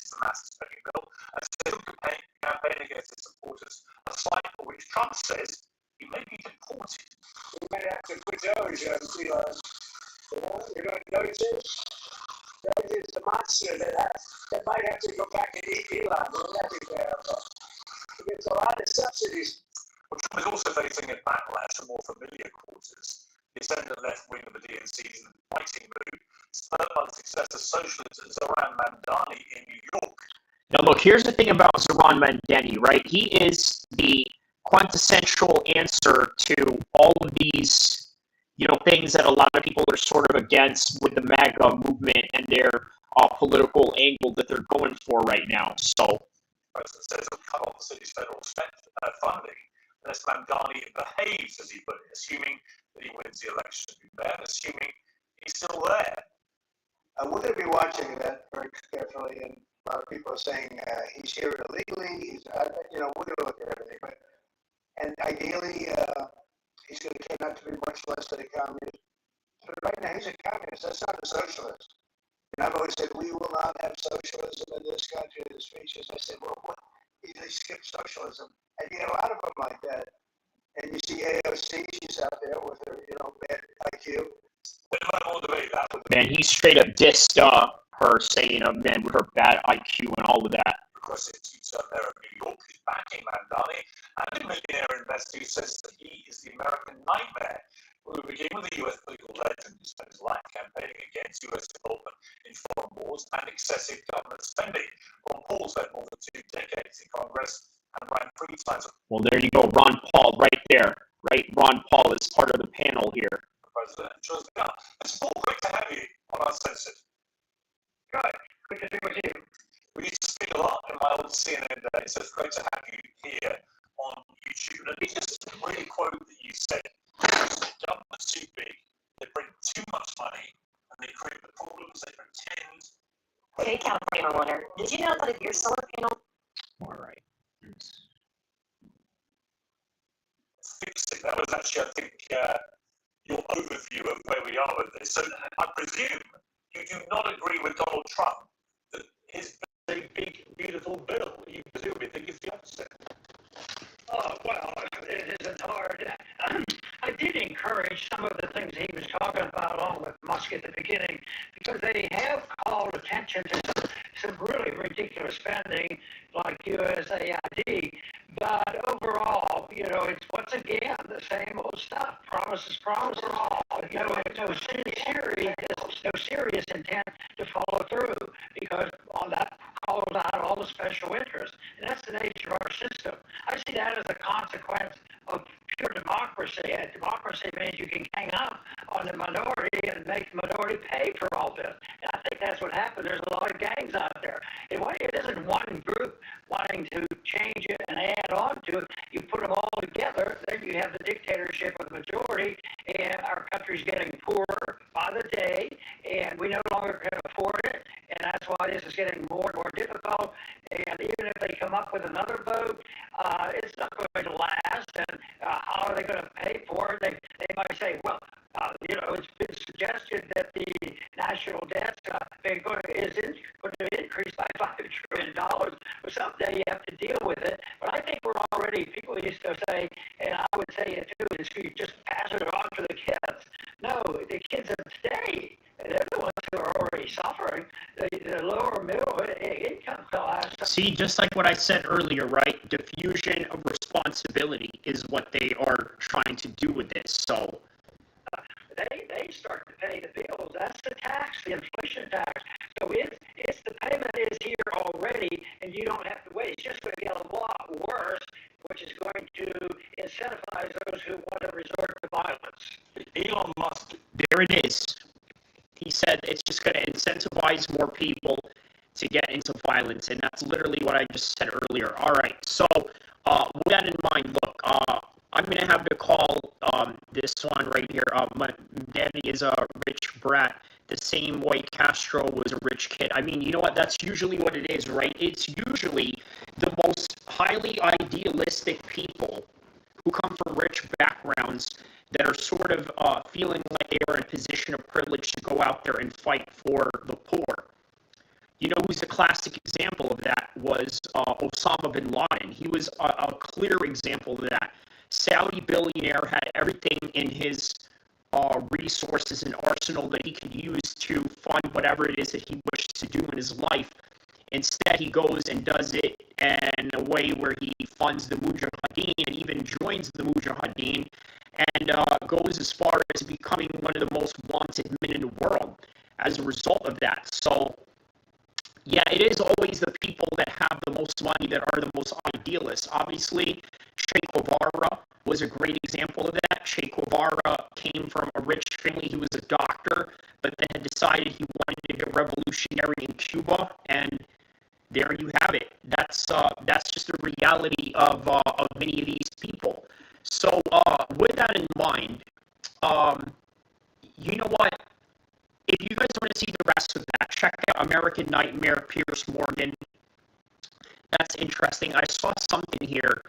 Campaign against his supporters, a site for which Trump says he may be deported. We might have to put those, you know, those is the monster that might have to go back and eat Elon. There's a lot of subsidies. Well, Trump is also facing a backlash from more familiar quarters. The center left wing of the DNC's fighting move, spurred by the success of socialist Zoran Mamdani in New York. Now, look, here's the thing about Zoran Mamdani, right? He is the quintessential answer to all of these, you know, things that a lot of people are sort of against with the MAGA movement and their political angle that they're going for right now. So, the president says he'll cut off the city's federal funding unless Mamdani behaves, as he put it, assuming that he wins the election, and assuming he's still there. We're going to be watching that very carefully, and a lot of people are saying he's here illegally. You know, we're going to look at everything, and ideally, he's going to turn out to be much less than a communist. But right now, he's a communist. That's not a socialist. And I've always said we will not have socialism in this country. In the speeches, I said, well, what? They skip socialism, and you get a lot of them like that. And you see AOC, she's out there with her, you know, bad IQ. Man, he straight up dissed her, saying, man, with her bad IQ and all of that. Because it's out there in New York, who's backing Mamdani, and a millionaire investor who says that he is the American nightmare. We begin with a U.S. political legend who spent his life campaigning against U.S. involvement in foreign wars and excessive government spending. Ron Paul spent more than 2 decades in Congress and ran 3 times. Well, there you go, Ron Paul, right there. Right, Ron Paul is part of the panel here. President. It's Paul, great to have you on Uncensored. Good. Good to be with you. We used to speak a lot in my old CNN days, so it's great to have you here on YouTube. Let me just really quote that you said. Government's too big, they bring too much money, and they create the problems they pretend. Hey, California homeowner, did you know that if your solar panel... All right. That was actually, I think, your overview of where we are with this. So I presume you do not agree with Donald Trump that his big, beautiful bill, you presume you think it's the opposite. Oh, well, it isn't hard. I did encourage some of the things he was talking about along with Musk at the beginning because they have called attention to some really ridiculous spending like USAID. But overall, you know, it's once again the same old stuff. Promises. You know, no serious intent to follow through because all that calls out all the special interests. And that's the nature of our system. I see that as a consequence of pure democracy. And democracy means you can hang up on the minority and make the minority pay for all this. And I think that's what happened. There's a lot of gangs out there. It isn't one group wanting to change it and add on to it. You put them all together, then you have the dictatorship of the majority, and our country's getting poorer by the day, and we no longer can afford it, and that's why this is getting more and more difficult. And even if they come up with another vote, it's not going to last. And how are they going to pay for it? They might say, well, It's been suggested that the national debt is going to increase by $5 trillion. But someday you have to deal with it. But I think we're already, people used to say, and I would say it too, is you just pass it on to the kids. No, the kids of today, they're the ones who are already suffering. The lower middle income class. See, just like what I said earlier, right? Diffusion of responsibility is what they are trying to do with this. So they start to pay the bills. That's the tax, the inflation tax. So it's the payment is here already, and you don't have to wait. It's just going to get a lot worse, which is going to incentivize those who want to resort to violence. Elon Musk. there it is. He said it's just going to incentivize more people to get into violence, and that's literally what I just said earlier. All right, so with that in mind, look, I'm going to have to call this one right here. My daddy is a rich brat, the same way Castro was a rich kid. I mean, you know what? That's usually what it is, right? It's usually the most highly idealistic people who come from rich backgrounds that are sort of feeling like they are in a position of privilege to go out there and fight for the poor. You know who's a classic example of that was Osama bin Laden. He was a clear example of that. Saudi billionaire had everything in his resources and arsenal that he could use to fund whatever it is that he wished to do in his life. Instead, he goes and does it in a way where he funds the Mujahideen and even joins the Mujahideen and goes as far as becoming one of the most wanted men in the world as a result of that. So, yeah, it is always the people that have the most money that are the most idealists. Obviously, Che Guevara was a great example of that. Che Guevara came from a rich family. He was a doctor, but then decided he wanted to get revolutionary in Cuba, and there you have it. That's just the reality of many of these people. So with that in mind, you know what? If you guys want to see the rest of that, check out American Nightmare, Piers Morgan. That's interesting. I saw something here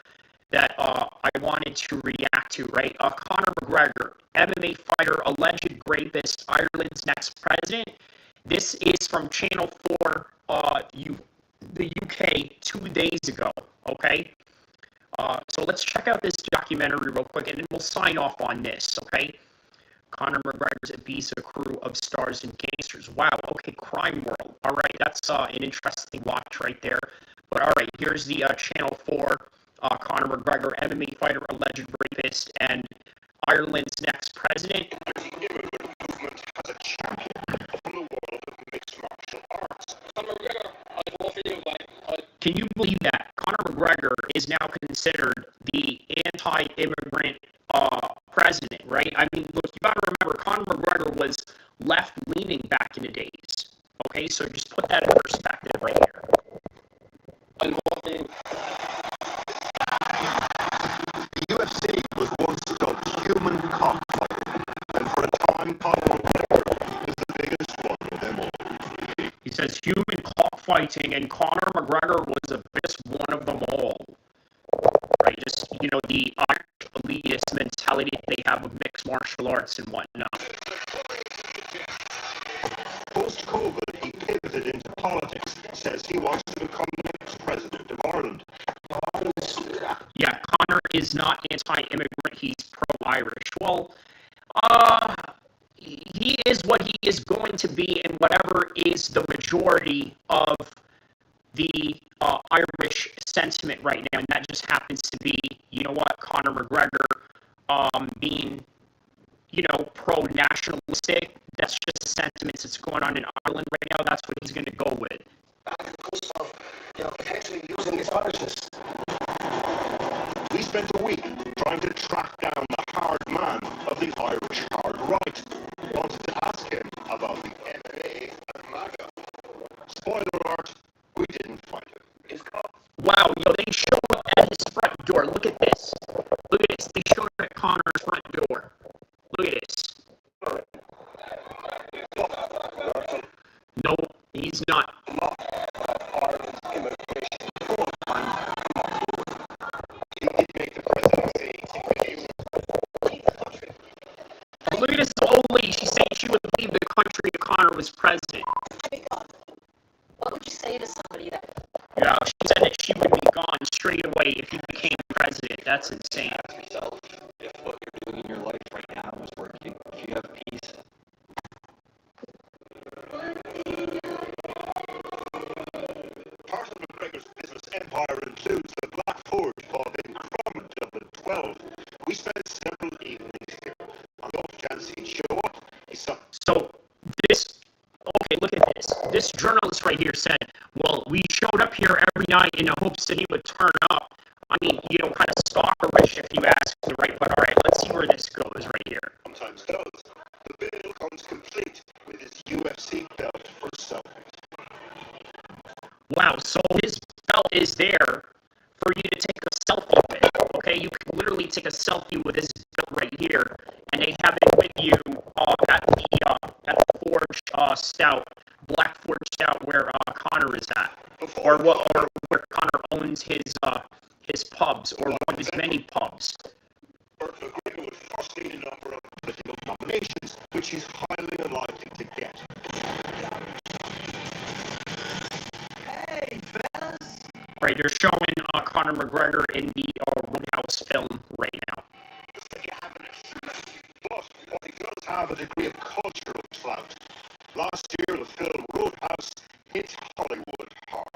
that I wanted to react to, right? Conor McGregor, MMA fighter, alleged rapist, Ireland's next president. This is from Channel 4, the UK, 2 days ago, okay? So let's check out this documentary real quick, and then we'll sign off on this, okay? Conor McGregor's Ibiza crew of stars and gangsters. Wow, okay, Crime World. All right, that's an interesting watch right there. But all right, here's the Channel 4, Conor McGregor, MMA fighter, alleged rapist, and Ireland's next president. The immigrant movement has a champion from the world of mixed martial arts. Can you believe that? Conor McGregor is now considered the anti-immigrant president, right? I mean, look, you got to remember, Conor McGregor was left-leaning back in the days. Okay, so just put that in perspective right here. The UFC was once dubbed human cockfighting, and for a time, Conor McGregor is the biggest one of them all. He says human cockfighting, and Conor McGregor was the best one of them all. Right, just, you know, the Irish elitist mentality they have of mixed martial arts and whatnot. Post-COVID, he pivoted into politics, says he wants to become the next president of Ireland. Yeah, Conor is not anti-immigrant, he's pro-Irish. Well, he is what he is going to be, and whatever is the majority of the Irish sentiment right now, and that just happens to be, you know what, Conor McGregor being, you know, pro-nationalistic. That's just the sentiments that's going on in Ireland right now. That's what he's going to go with. Because of, potentially using his Irishness. We spent a week trying to track down the hard man of the Irish hard right. Wanted to ask him about the MMA and MAGA. Spoiler alert, we didn't find him. Wow, they show up at his front door. Look at this. Look at this. They showed up at Conor's front door. Look at this. No, he's not. But look at this old lady, she's saying she would leave the country if Connor was president. What would you say to somebody that? Yeah, she said that she would be gone straight away if he became president. That's insane. Ask yourself if what you're doing in your life right now is working. If you have peace. Part of McGregor's business empire includes the Black Forge pub in Crumlin, Dublin 12. We spent several evenings here. On the off chance he'd show up, he saw. So this, okay, look at this. This journalist right here said, well, we showed up here every night in the hopes that he would turn up. I mean, you know, kind of stalkerish if you ask me, right? But all right, let's see where this goes right here. Sometimes does. The bill comes complete with his UFC belt for selfies. Wow, so his belt is there for you to take a selfie with. Okay, you can literally take a selfie with his belt right here, and they have it with you at the Forge Stout, Black Forge Stout, where Connor is at, or where Connor owns his pubs, or one of his many pubs. McGregor would first need a number of political nominations, which he's highly unlikely to get. Hey, fellas. Right, they're showing Conor McGregor in the Roadhouse film right now. But what he does have a degree of cultural clout. Last year, the film Roadhouse hit Hollywood hard.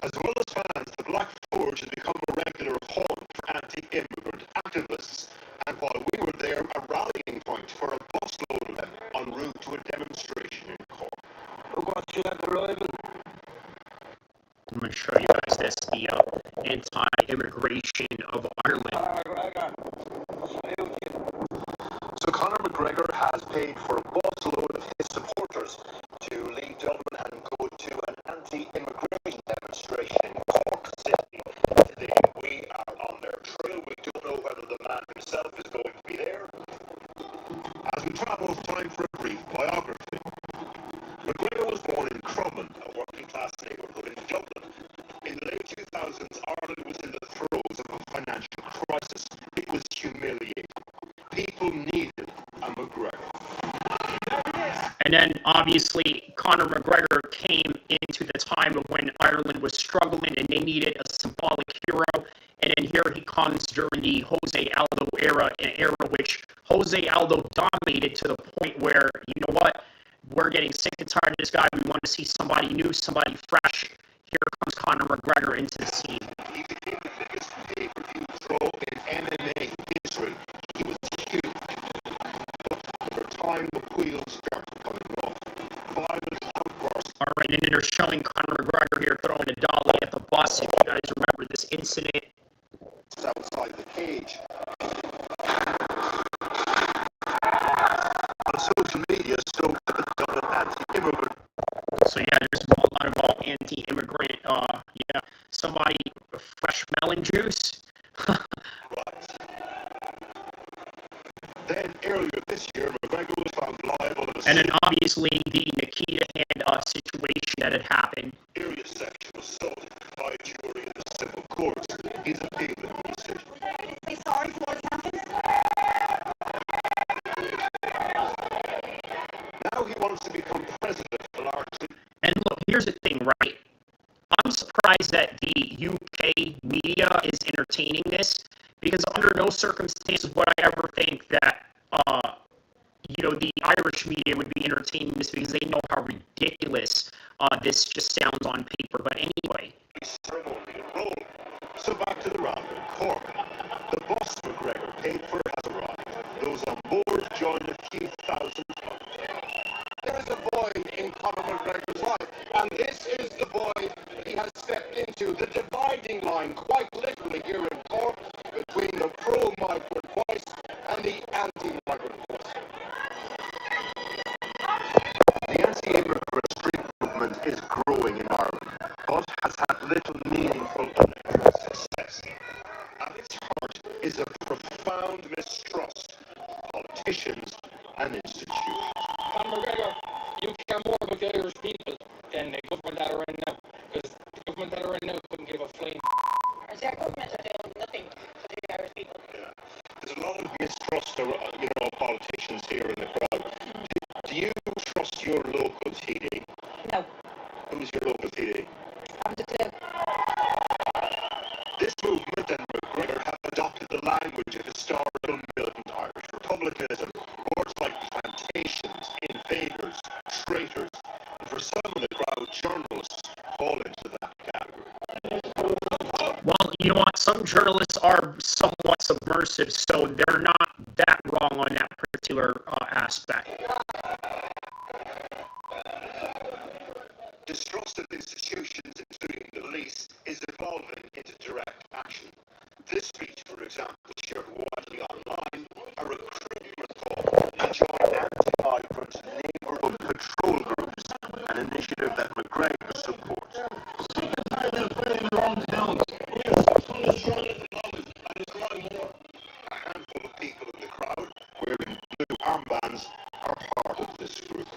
As well as fans, the Black Forge has become a regular haunt for anti-immigrant activists, and while we were there, a rallying point for a busload of them en route to a demonstration in Cork. I'm going to show you guys this, the anti-immigration of Ireland. So Conor McGregor has paid for a busload of his supporters to leave Dublin and go to an anti-immigration demonstration in Cork City. Today we are on their trail. We don't know whether the man himself is going to be there. As we travel, time for a brief biography. McGregor was born in Crumlin, a working-class neighbourhood in Dublin. In the late 2000s, Ireland was in the throes of a financial crisis. It was humiliating. People needed a McGregor. And then, obviously, Conor McGregor came into the time of when Ireland was struggling and they needed a symbolic hero. And then here he comes during the Jose Aldo era, an era which Jose Aldo dominated to the point where, you know what, we're getting sick and tired of this guy. We want to see somebody new, somebody fresh. Here comes Conor McGregor into the scene. He became the biggest pay-per-view draw in MMA history. He was huge. But over time, the wheels started coming off. Violent outbursts. All right, and then they're showing Conor McGregor here throwing a dolly at the bus. If you guys remember this incident. Outside the cage. On social media, stoked at the Dublin anti-immigrant. So yeah, there's a lot of anti-immigrant, somebody, fresh melon juice. Right. Then earlier this year, McGregor was found liable. And then obviously the Nikita Hand situation that had happened. Serious sexual assault by a jury in the civil courts. He's appealing the decision. Say sorry for what happened. Now he wants to become president largely. And look, here's the thing, right? I'm surprised that the UK media is entertaining this, because under no circumstances would I ever think that, the Irish media would be entertaining this, because they know how ridiculous this just sounds on paper. But anyway. Ceremony in Rome. So back to the round in Cork. The bus McGregor paid for has arrived. Those on board joined a few thousand others. There is a void in Conor McGregor's life, and this is the void he has stepped into, the dividing line, quite literally here in Cork, between the pro-migrant voice and the anti-migrant voice. The anti-immigrant street movement is growing in Ireland, but has had little meaningful electoral success. At its heart is a profound mistrust of politicians and institutions. Conor McGregor, you care more about the Irish people than the government that are right now, because the government that are right now couldn't give a flying. Our government are doing nothing for the Irish people. Yeah. There's a lot of mistrust trust politicians here in the crowd. Do you trust your local TD? No. Who's your local TD? Haven't a clue. This movement and McGregor have adopted the language of historical militant Irish republicanism. Words like plantations, invaders, traitors, and for some in the crowd, journalists fall into that category. Well, you know what? Some journalists are somewhat subversive, so they're not that wrong on that particular aspect. Distrust of institutions, including the police, is evolving into direct action. This speech, for example, shared widely online, a recruitment call to join anti-migrant neighbourhood patrol groups, an initiative that McGregor supports. A handful of people in the crowd wearing blue armbands are part of this group.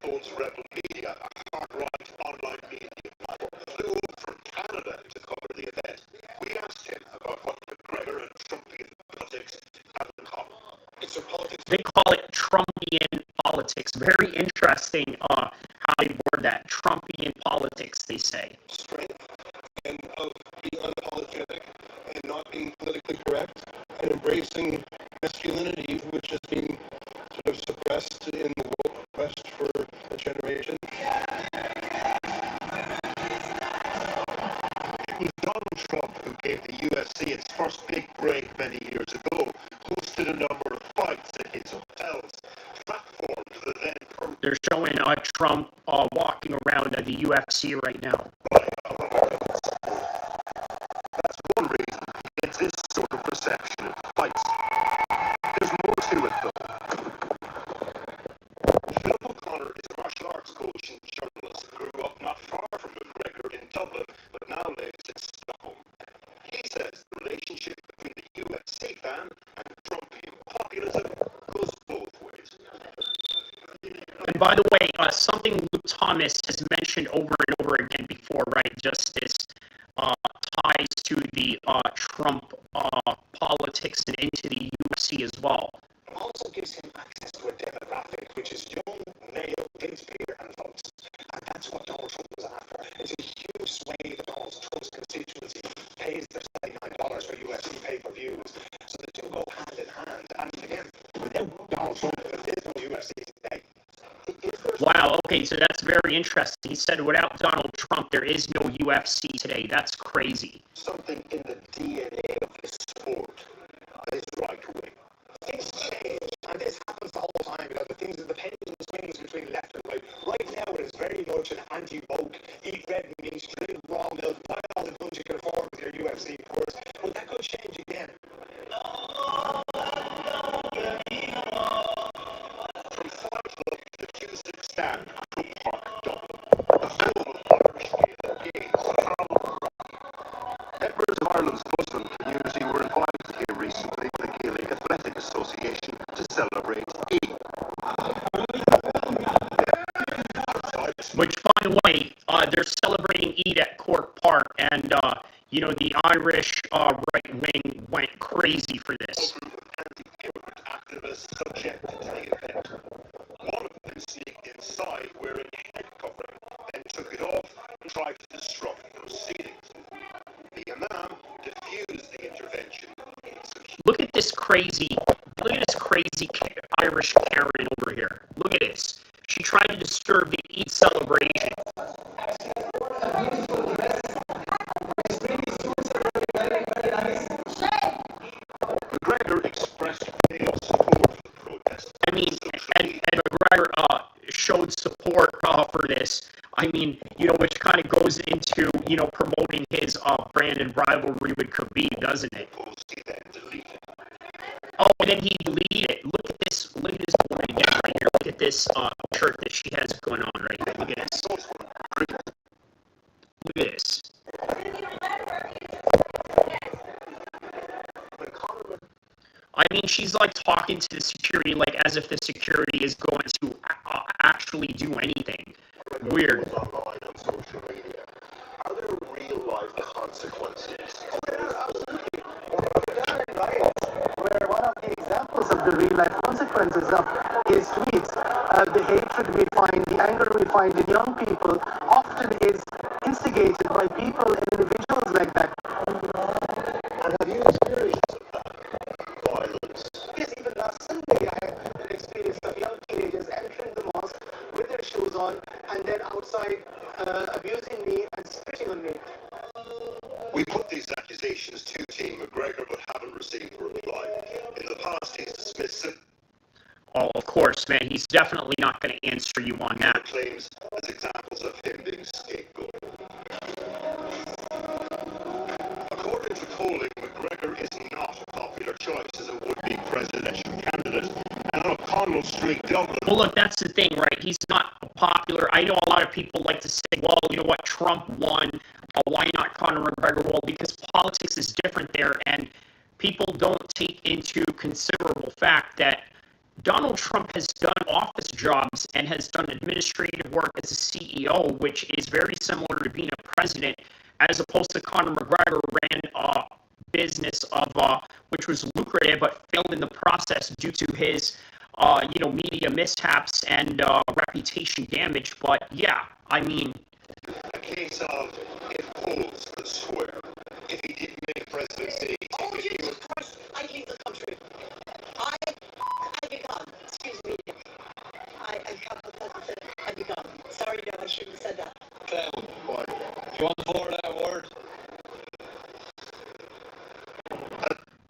Owns Rebel Media, a hard-right online media platform, flew over from Canada to cover the event. We asked him about what McGregor and Trumpian politics have in common. It's a politics. They call it Trumpian politics. Very interesting how they word that. Trumpian politics, they say. Strength and of being unapologetic and not being politically correct and embracing masculinity, which has been sort of suppressed in the West for a generation. It was Donald Trump who gave the UFC its first big break many years ago, hosted a number of fights at his hotels, platformed the then... They're showing Trump walking around at the UFC right now. That's one reason he gets this sort of reception at fights. There's more to it, though. Is a martial arts coach and journalist who grew up not far from McGregor in Dublin, but now lives in Stockholm. He says the relationship between the UFC fan and Trumpian populism goes both ways. And by the way, something Luke Thomas has mentioned over and over again before, right? Justice ties to the Trump politics and into the UFC as well. It also gives him access to a demographic which is young, male, drinks beer and votes. And that's what Donald Trump was after. It's a huge swathe of Donald Trump's constituency pays their $79 for UFC pay-per-views. So the two go hand in hand. And again, without Donald Trump, there is no UFC today. Wow, okay, so that's very interesting. He said without Donald Trump, there is no UFC today. That's crazy. Something in the DNA of this sport is right-wing. Things change, and this happens the whole time. The pendulum swings between left and right. Right now, it is very much an anti-woke, eat red meat, drink raw milk, buy all the guns you can afford with your UFC course. But that could change again. From Fight Club to the Cusick Stand, Croke Park, Dublin, the home of Irish games. Members of Ireland's Muslim community were invited here recently by the Gaelic Athletic Association to celebrate Eid. Which, by the way, they're celebrating Eid at Cork Park, and, the Irish right wing went crazy for this. Anti-immigrant activists subjected to the event. One of them sneaked inside wearing a head covering, then took it off and tried to disrupt proceedings. The imam diffused the intervention. Look at this crazy Irish Karen over here. Look at this. She tried to disturb the Eid celebration. McGregor expressed pale support for the protest. I mean, and McGregor showed support for this. I mean, which kind of goes into, promoting his brand and rivalry with Khabib, doesn't it? Oh, and then he deleted it. Look at this woman again right here. Look at this shirt that she has going on right here. Look at this. Look at this. I mean, she's like talking to the security like as if the security is going to actually do anything. Weird. Online on social media. Are there real life consequences. Oh, yeah, absolutely. Right? Where one of the examples of the real-life consequences of his tweets, the hatred we find, the anger we find in young people, often is instigated by people and individuals like that. And have you experienced violence? Yes, even last Sunday I had an experience of young teenagers entering the mosque with their shoes on and then outside abusing me and spitting on me. We put these accusations to Team McGregor but haven't received a reply. In the past, he's dismissed them. Oh, of course, man. He's definitely not going to answer you on that. Claims as examples of him being scapegoat. According to polling, McGregor is not a popular choice as a would-be presidential candidate. And on O'Connell Street, Dublin. Well, look, that's the thing, right? He's not popular. I know a lot of people like to say, well, you know what, Trump won. Why not Conor McGregor? Well, because politics is different there, and people don't take into considerable fact that Donald Trump has done office jobs and has done administrative work as a CEO, which is very similar to being a president, as opposed to Conor McGregor ran a business of which was lucrative but failed in the process due to his media mishaps and reputation damage. But yeah, I mean, a case of if polls could swear, if he didn't make presidency, Jesus Christ, I leave the country. I be gone. Excuse me. I can't put that to say. I be gone. Sorry, no, I shouldn't have said that. Clown. What? You want to forward that word?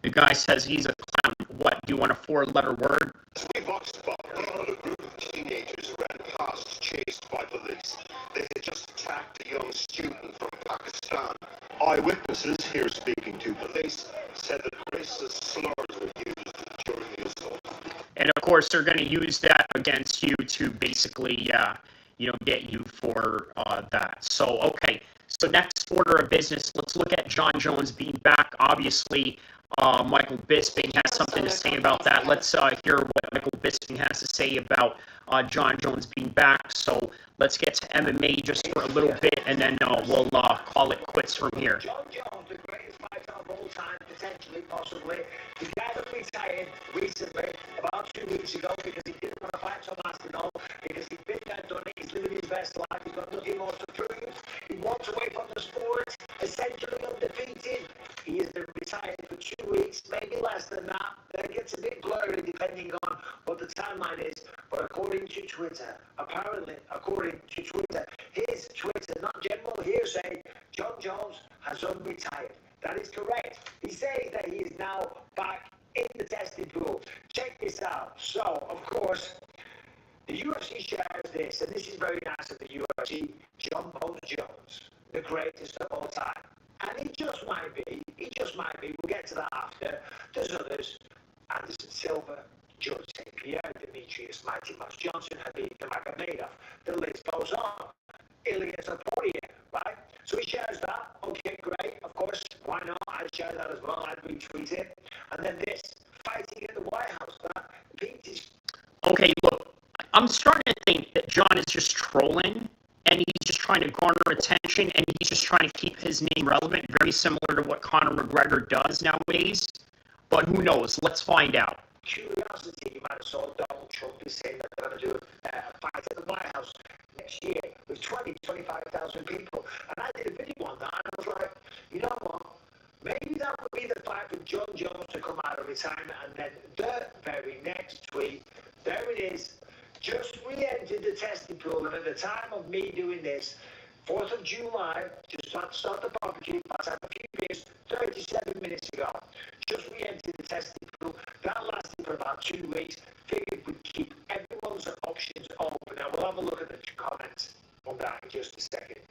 the guy says he's a clown. What, do you want a four-letter word? A group of teenagers ran past, chased by police. They had just attacked a young student from Pakistan. Eyewitnesses here speaking to police said that racist slurs were used during the assault. And of course, they're going to use that against you to basically, get you for that. So, okay. So next order of business, let's look at Jon Jones being back. Obviously, Michael Bisping has something to say about that. Let's hear what Michael Bisping has to say about Jon Jones being back. So let's get to MMA just for a little bit, and then we'll call it quits from here. Jon Jones, the greatest fighter of all time, potentially, possibly. The guy that retired recently, about 2 weeks ago, because he didn't want to fight from Aspinall, because he's been there, done it, he's living his best life, he's got nothing more to prove. He walked away from the sport, essentially undefeated. He has been retired for 2 weeks, maybe less than that. That gets a bit blurry depending on what the timeline is. But according to Twitter, his Twitter, not general hearsay, Jon Jones has unretired. That is correct. He says that he is now back in the testing pool. Check this out. So, of course, the UFC shares this, and this is very nice of the UFC, Jon Jones, the greatest of all time. And he just might be, we'll get to that after. There's others, Anderson Silva, George St. Pierre, Demetrius Mighty Mouse Johnson, Habib Nurmagomedov. The list goes on. Ilya Topuria, right? So he shares that. Okay, great. Of course, why not? I'd share that as well. I'd retweet it. And then this, fighting at the White House. That is... Okay, look, I'm starting to think that Jon is just trolling, and he's just trying to garner attention, and he's just trying to keep his name relevant, very similar to what Conor McGregor does nowadays. But who knows? Let's find out. Curiosity, you might have saw Donald Trump is saying that they're going to do a fight at the White House next year with 25,000 people. And I did a video on that, and I was like, you know what? Maybe that would be the fight for Jon Jones to come out of retirement. And then the very next tweet, there it is, just re-entered the testing pool. And at the time of me doing this, 4th of July, just about to start the barbecue, about to have a few beers, 37 minutes ago. Just re-entered the testing pool. That lasted for about 2 weeks. Figured we'd keep everyone's options open. Now, we'll have a look at the comments on that in just a second.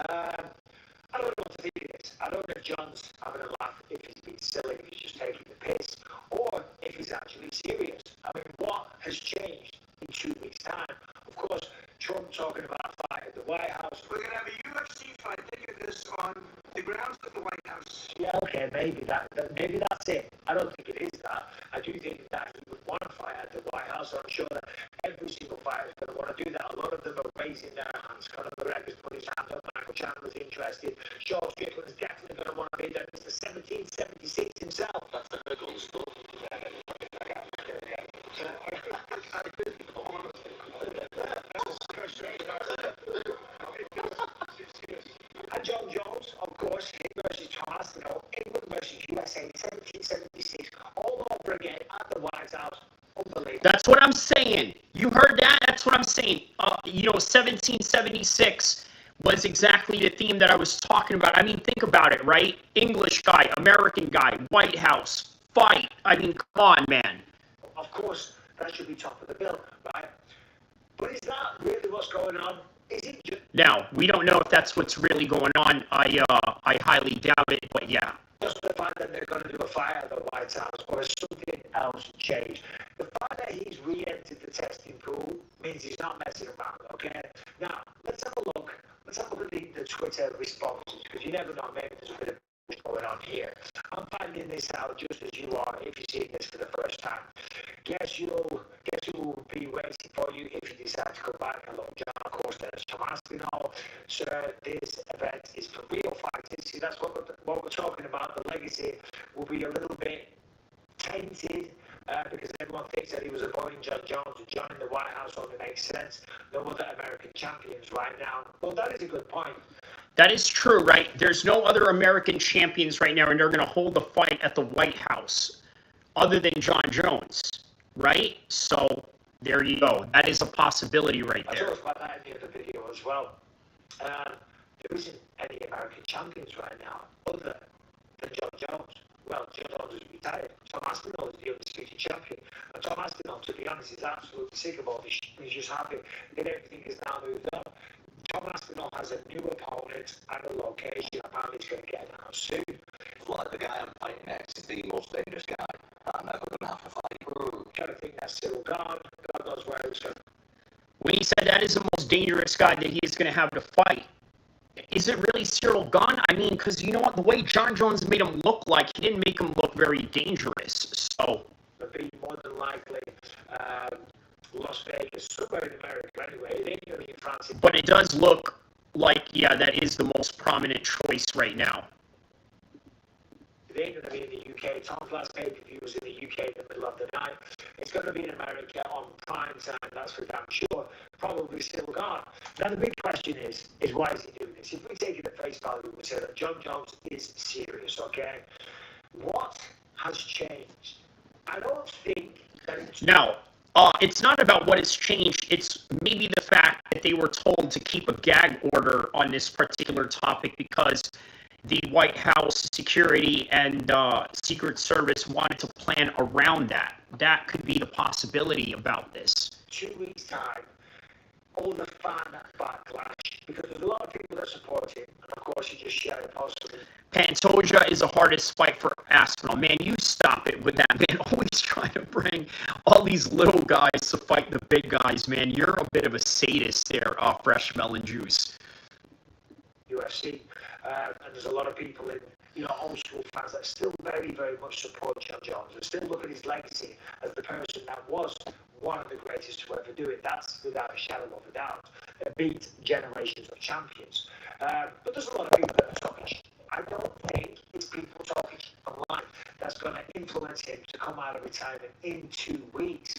I don't know what to think of this. I don't know if Jon's having a laugh, if he's being silly, if he's just taking the piss, or if he's actually serious. I mean, what has changed in 2 weeks' time? Of course, Trump talking about a fight at the White House. We're going to have a UFC fight. Think of this on the grounds of the White House. Yeah, okay, maybe that's it. I don't think it is that. I do think that he would want to fight at the White House. I'm sure that every single fighter is going to want to do that. A lot of them are raising their hands. Conor McGregor's put his hand up. Michael Chandler's interested. Sean Strickland's definitely going to want to be there. Mr. 1776 himself. That's the big one stuff. And Jon Jones, of course, him versus Aspinall, England versus USA, 1776, all over again at the White House. Unbelievable. That's what I'm saying. You heard that? That's what I'm saying. 1776 was exactly the theme that I was talking about. I mean, think about it, right? English guy, American guy, White House, fight. I mean, come on, man. Of course, that should be top of the bill, right? But is that really what's going on? Is it just... Now, we don't know if that's what's really going on. I highly doubt it, but yeah. Just the fact that they're going to do a fight at the White House, or has something else changed? The fact that he's re-entered the testing pool means he's not messing around, okay? Now, let's have a look. Let's have a look at the Twitter responses, because you never know, maybe there's a bit of going on here. I'm finding this out just as you are if you're seeing this for the first time. Guess who will be waiting for you if you decide to come back. Hello, John. Of course, there's Aspinall. Sir, this event is for real fighters. See, that's what we're talking about. The legacy will be a little bit tainted because everyone thinks that he was avoiding Jon Jones, and joining the White House only makes sense. No other American champions right now. Well, that is a good point. That is true, right? There's no other American champions right now, and they're going to hold the fight at the White House other than Jon Jones, right? So there you go. That is a possibility right there. I talked about that in the other video as well. There isn't any American champions right now other than Jon Jones. Well, Jon Jones is retired. Tom Aspinall is the undisputed champion. And Tom Aspinall, to be honest, is absolutely sick of all this shit. He's just happy that everything is now moved on. Tom Aspinall has a new opponent at a location. Apparently, he's going to get announced soon. Like the guy I'm fighting next is the most dangerous guy I'm ever going to have to fight. Trying to think that's Cyril Gahn. God knows where he was. When he said that is the most dangerous guy that he is going to have to fight, is it really Cyril Gahn? I mean, because you know what? The way Jon Jones made him look like, he didn't make him look very dangerous. So, it'd be more than likely Las Vegas, somewhere in America anyway. It ain't going to be in France. But it does look like, yeah, that is the most prominent choice right now. It ain't going to be in the UK. Tom's last pay-per-view was in the UK in the middle of the night. It's going to be in America on prime time, that's for damn sure. Probably still gone. Now the big question is why is he doing this? If we take it at face value, we say that Jon Jones is serious, okay? What has changed? I don't think that it's... Now, it's not about what has changed. It's maybe the fact that they were told to keep a gag order on this particular topic because the White House security and Secret Service wanted to plan around that. That could be the possibility about this. 2 weeks' time, all the fan backlash, because there's a lot of people that support him, and of course you just share it possibly. Pantoja is the hardest fight for Aspinall. Man, you stop it with that, man. Always trying to bring all these little guys to fight the big guys, man. You're a bit of a sadist there, Fresh Melon Juice. UFC, and there's a lot of people in, old school fans that still very, very much support Jon Jones and still look at his legacy as the person that was one of the greatest to ever do it. That's without a shadow of a doubt. It beat generations of champions. But there's a lot of people that are talking shit. I don't think it's people talking shit online that's going to influence him to come out of retirement in 2 weeks.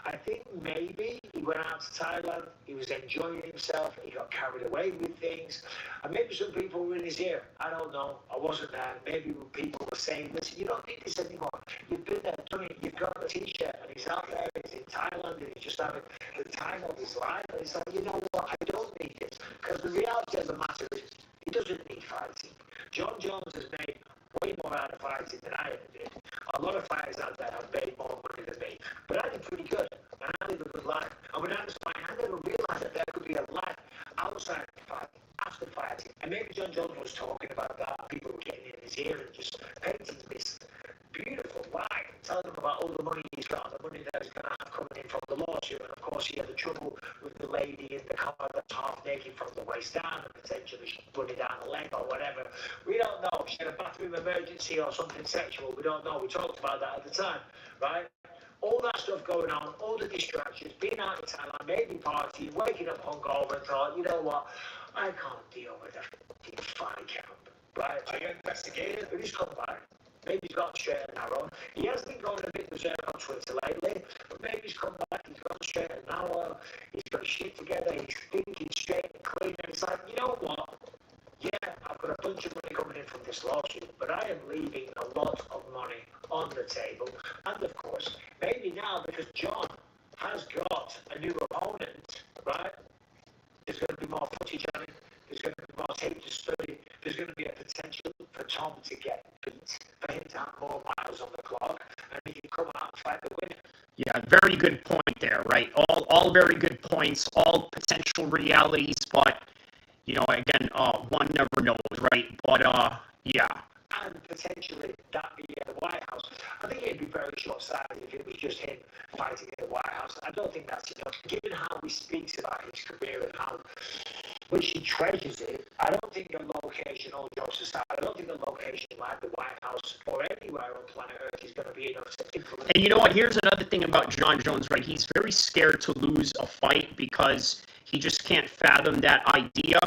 I think maybe he went out to Thailand, he was enjoying himself, he got carried away with things, and maybe some people were in his ear. I don't know. I wasn't there. Maybe people were saying, listen, you don't need this anymore. You've been there, done it, you've got the t-shirt, and he's out there, he's in Thailand, and he's just having the time of his life, and he's like, you know what, I don't need this. Because the reality of the matter is, he doesn't need fighting. Jon Jones has made way more out of fighting than I ever did. A lot of fighters out there have made more money than me. But I did pretty good, and I live a good life. And when I was fighting, I never realized that there could be a life outside of fighting, after fighting. And maybe Jon Jones was talking about that. People were getting in his ear and just painting this beautiful life, telling him about all the money he's got, the money that he's going to have coming in from the lawsuit. And of course, he had the trouble with the lady in the car that's half naked from the waist down and potentially run it down the leg or whatever. We don't know. She had a bathroom emergency or something sexual. We don't know. We talked about that at the time, right? All that stuff going on, all the distractions, being out in Thailand, maybe partying, waking up hungover and thought, you know what, I can't deal with a f***ing fight camp, right? I get investigated, but he's come back. Maybe he's got straight and narrow. He has been going a bit berserk on Twitter lately, but maybe he's come back, he's gone straight and narrow, he's got his shit together, he's thinking straight and clean, and it's like, you know what? Yeah, I've got a bunch of money coming in from this lawsuit, but I am leaving a lot of money on the table. And of course, maybe now, because Jon has got a new opponent, right? There's going to be more footage on it. There's going to be more tape to study. There's going to be a potential for Tom to get beat, for him to have more miles on the clock, and he can come out and fight the winner. Yeah, very good point there, right? All very good points, all potential realities, but, you know, again, one never knows, right? But, yeah. And potentially that be at the White House. I think it'd be very short-sighted if it was just him fighting at the White House. I don't think that's enough. Given how he speaks about his career and how much he treasures it, I don't think the location, all jokes aside, I don't think the location like the White House or anywhere on planet Earth is going to be enough to influence. And you know what? Here's another thing about Jon Jones, right? He's very scared to lose a fight because he just can't fathom that idea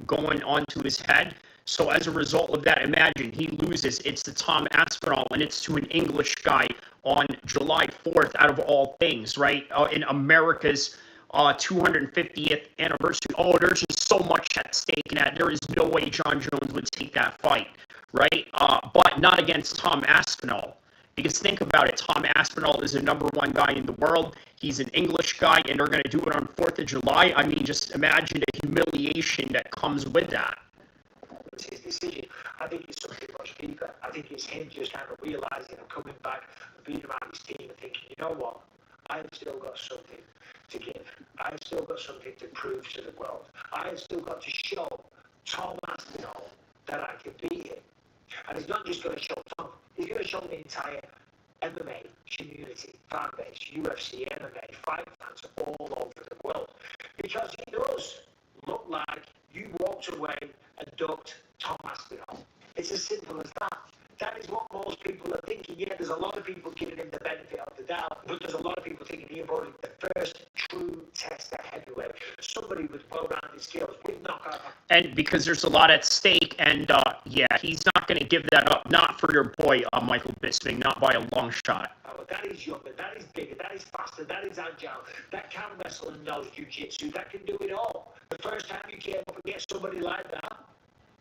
going onto his head. So as a result of that, imagine he loses. It's to Tom Aspinall, and it's to an English guy on July 4th, out of all things, right? In America's 250th anniversary. Oh, there's just so much at stake in that. There is no way Jon Jones would take that fight, right? But not against Tom Aspinall. Because think about it, Tom Aspinall is the #1 guy in the world. He's an English guy, and they're going to do it on 4th of July. I mean, just imagine the humiliation that comes with that. It's his decision. I think it's something much deeper. I think it's him just kind of realising and coming back and being around his team and thinking, you know what, I've still got something to give. I've still got something to prove to the world. I've still got to show Tom Aspinall that I can beat him. And he's not just going to show Tom, he's going to show the entire MMA community, fan base, UFC, MMA, fight fans all over the world. Because he does look like you walked away and ducked Tom Aspinall. It's as simple as that. That is what most people are thinking. Yeah, there's a lot of people giving him the benefit of the doubt, but there's a lot of people thinking he avoided the first true test at heavyweight. Somebody with well-rounded skills, with knockout. And because there's a lot at stake, and yeah, he's not going to give that up. Not for your boy, Michael Bisping, not by a long shot. Oh, that is younger, that is bigger, that is faster, that is agile, that can wrestle and knows jiu-jitsu, that can do it all. The first time you came up against somebody like that,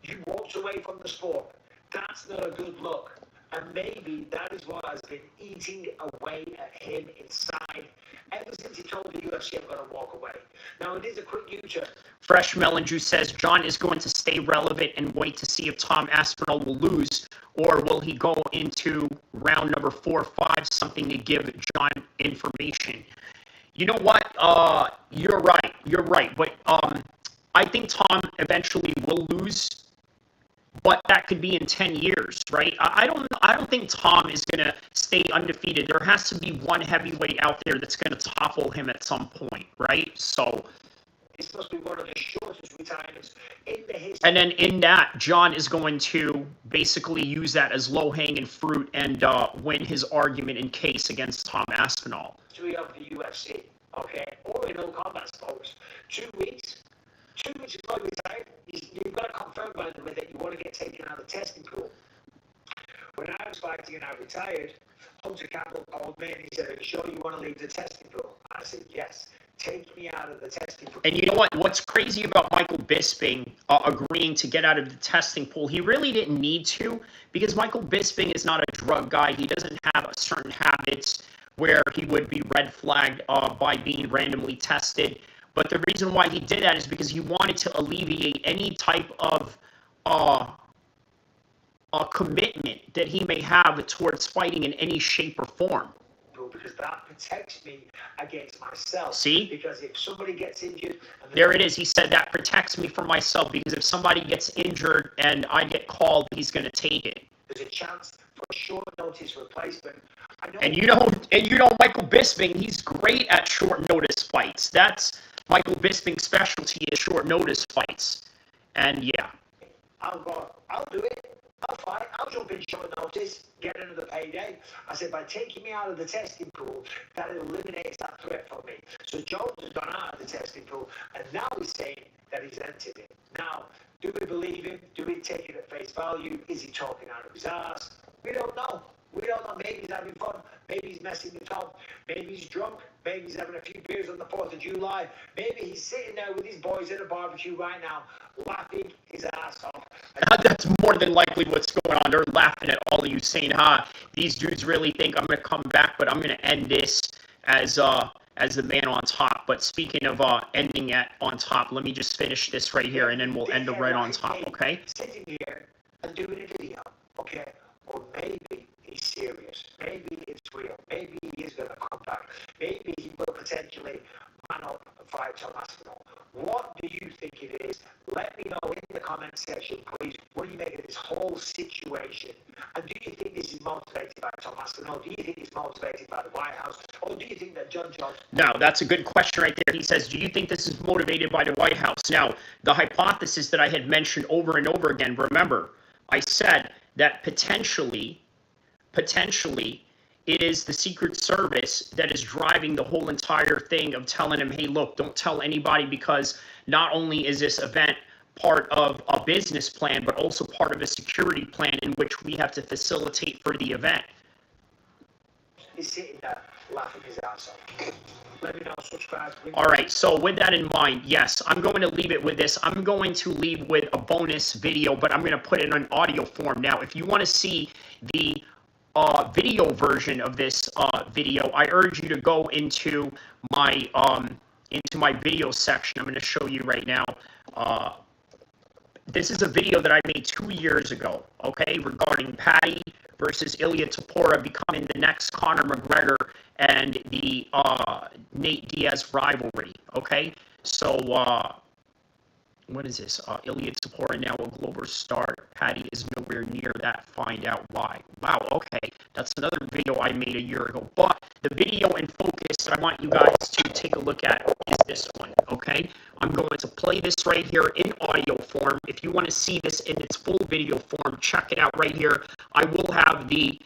you walked away from the sport. That's not a good look. And maybe that is what has been eating away at him inside ever since he told the UFC, I'm going to walk away. Now, it is a quick U-turn. Fresh Melon Juice says, Jon is going to stay relevant and wait to see if Tom Aspinall will lose, or will he go into round number 4 or 5, something to give Jon information. You know what? You're right. But I think Tom eventually will lose. But that could be in 10 years, right? I don't think Tom is going to stay undefeated. There has to be one heavyweight out there that's going to topple him at some point, right? So this must be one of the shortest retirements in the history. And then in that, Jon is going to basically use that as low-hanging fruit and win his argument in case against Tom Aspinall. Of the UFC, okay, or in all combat sports, 2 weeks. 2 weeks before you retire, you've got to confirm, by the way, that you want to get taken out of the testing pool. When I was fighting and I retired, Hunter Campbell called me and he said, are you sure you want to leave the testing pool? I said, yes. Take me out of the testing pool. And you know what? What's crazy about Michael Bisping agreeing to get out of the testing pool, he really didn't need to, because Michael Bisping is not a drug guy. He doesn't have certain habits where he would be red flagged by being randomly tested. But the reason why he did that is because he wanted to alleviate any type of commitment that he may have towards fighting in any shape or form. Because that protects me against myself. See? Because if somebody gets injured... There it is. He said that protects me from myself, because if somebody gets injured and I get called, he's going to take it. There's a chance for a short notice replacement. And you know Michael Bisping, he's great at short notice fights. That's Michael Bisping's specialty is short notice fights. And yeah. I'll do it. I'll fight. I'll jump in short notice, get another payday. I said, by taking me out of the testing pool, that eliminates that threat for me. So Jones has gone out of the testing pool, and now he's saying that he's entered it. Now, do we believe him? Do we take it at face value? Is he talking out of his ass? We don't know. We don't know. Maybe he's having fun. Maybe he's messing it up. Maybe he's drunk. Maybe he's having a few beers on the 4th of July. Maybe he's sitting there with his boys at a barbecue right now, laughing his ass off. That's more than likely what's going on. They're laughing at all of you, saying, these dudes really think I'm going to come back, but I'm going to end this as the man on top. But speaking of ending on top, let me just finish this right here, and then we'll end it right on top, okay? Sitting here and doing a video, okay? Or maybe he's serious. Maybe it's real. Maybe he is going to come back. Maybe he will potentially man up and fight Jon Aspinall. What do you think it is? Let me know in the comment section, please. What do you make of this whole situation? And do you think this is motivated by Jon Aspinall? Do you think it's motivated by the White House? Or do you think that Jon Jones... No, that's a good question right there. He says, do you think this is motivated by the White House? Now, the hypothesis that I had mentioned over and over again, remember, I said that potentially, it is the Secret Service that is driving the whole entire thing of telling him, hey, look, don't tell anybody, because not only is this event part of a business plan, but also part of a security plan in which we have to facilitate for the event. He's sitting there laughing his ass off. Let me know, subscribe. All right, so with that in mind, yes, I'm going to leave it with this. I'm going to leave with a bonus video, but I'm going to put it in audio form. Now, if you want to see the video version of this video, I urge you to go into my video section. I'm going to show you right now. This is a video that I made 2 years ago, okay, regarding Paddy versus Topuria becoming the next Conor McGregor and the Nate Diaz rivalry, okay? So, what is this? Topuria now a global star. Paddy is nowhere near that. Find out why. Wow, okay. That's another video I made a year ago. But the video in focus that I want you guys to take a look at is this one, okay? I'm going to play this right here in audio form. If you want to see this in its full video form, check it out right here. I will have the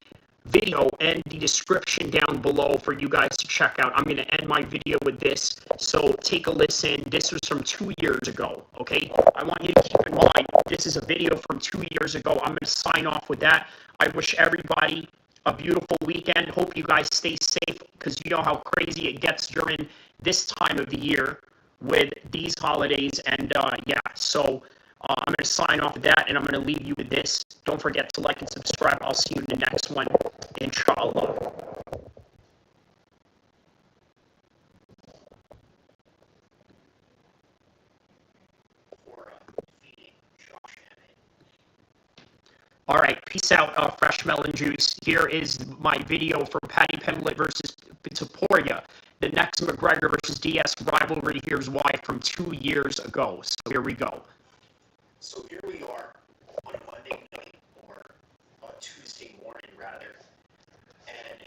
video and the description down below for you guys to check out. I'm going to end my video with this, so take a listen. This was from 2 years ago, okay? I want you to keep in mind, this is a video from 2 years ago. I'm going to sign off with that. I wish everybody a beautiful weekend. Hope you guys stay safe, because you know how crazy it gets during this time of the year with these holidays. And yeah, so I'm going to sign off with that, and I'm going to leave you with this. Don't forget to like and subscribe. I'll see you in the next one, inshallah. All right, peace out, fresh melon juice. Here is my video for Paddy Pimblett versus Topuria, the next McGregor versus Diaz rivalry. Here's why, from 2 years ago. So here we go. So here we are on a Monday night, or a Tuesday morning rather, and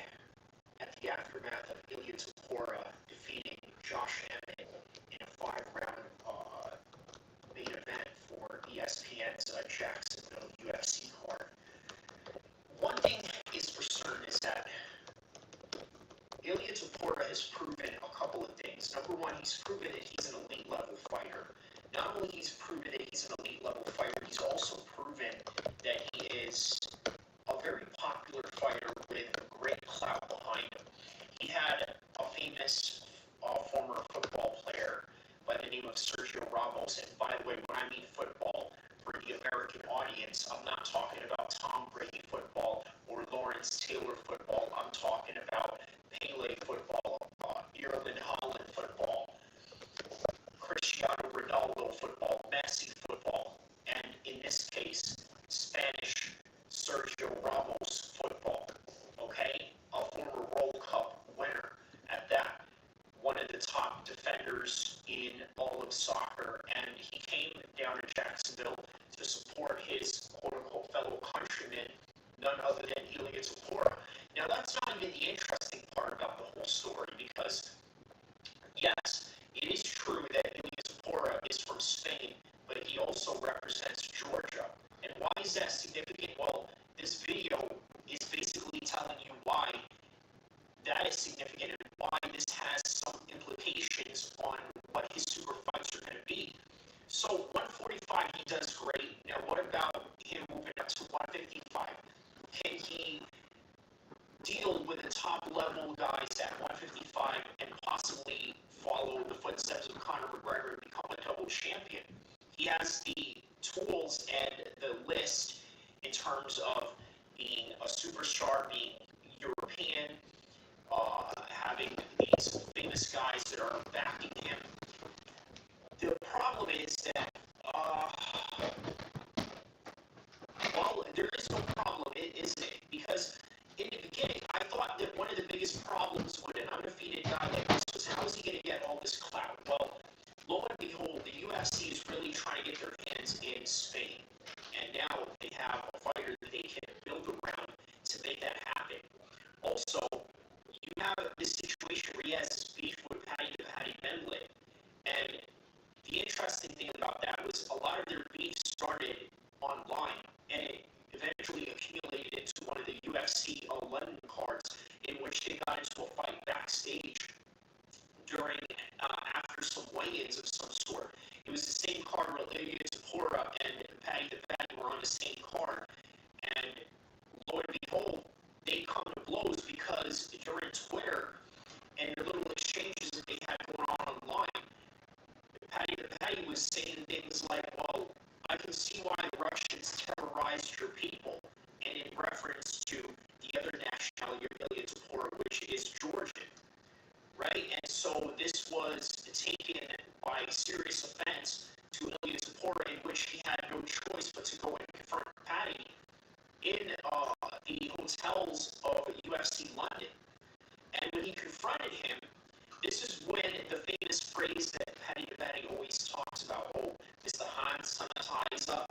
at the aftermath of Topuria defeating Josh Emmett in a 5-round main event for ESPN's Jacksonville UFC card. One thing is for certain is that Topuria has proven a couple of things. Number one, he's proven that he's an elite level fighter. Not only he's proven that he's an elite level fighter, he's also proven that he is a very popular fighter with great clout behind him. He had a famous former football player by the name of Sergio Ramos. And by the way, when I mean football, for the American audience, I'm not talking about Tom Brady football or Lawrence Taylor football. I'm talking about Pele football, Erling Haaland football, Cristiano Ronaldo football, Messi football, and in this case, Spanish Sergio Ramos football, okay? A former World Cup winner at that, one of the top defenders in all of soccer, and he came down to Jacksonville to support his quote-unquote fellow countrymen, none other than Topuria. Now, that's not even the interesting part about the whole story, because, yes, it is true true that Ilya Topuria is from Spain, but he also represents Georgia. And why is that significant? Well, this video is basically telling you why that is significant and why this has some implications on what his super fights are going to be. So 145, he does great. Now, what about him moving up to 155? Can he deal with the top-level guys at 155 and possibly follow the footsteps of Conor McGregor and become a double champion? He has the tools and the list in terms of being a superstar, being European, having these famous guys that are backing him. The problem is that, well, there is no problem, isn't it? Because in the beginning, I thought that one of the biggest problems with an undefeated guy like this was how is he going to get all this clout? Well, lo and behold, the UFC is really trying to get their hands in Spain. And now they have a fighter that they can build around to make that happen. Also, you have this situation where he has this beef with Paddy Pimblett. And the interesting thing about that was a lot of their beef started online, and it eventually accumulated into one of the UFC London cards in which they got into a fight backstage during, after some weigh-ins of some sort. It was the same card where Ilya Topuria and Paddy were on the same card, and lo and behold, they come to blows because during Twitter and the little exchanges that they had going on online, Paddy was saying things like, well, I can see why the Russians terrorized your people, and in reference to the other nationality of Ilya Topuria, which is Georgian, right? And so this was taken by serious offense to Ilya Topuria, in which he had no choice but to go and confront Paddy in the hotels of UFC London. And when he confronted him, this is when the famous phrase that Paddy always talks about, oh, Mr. Hand Sanitizer,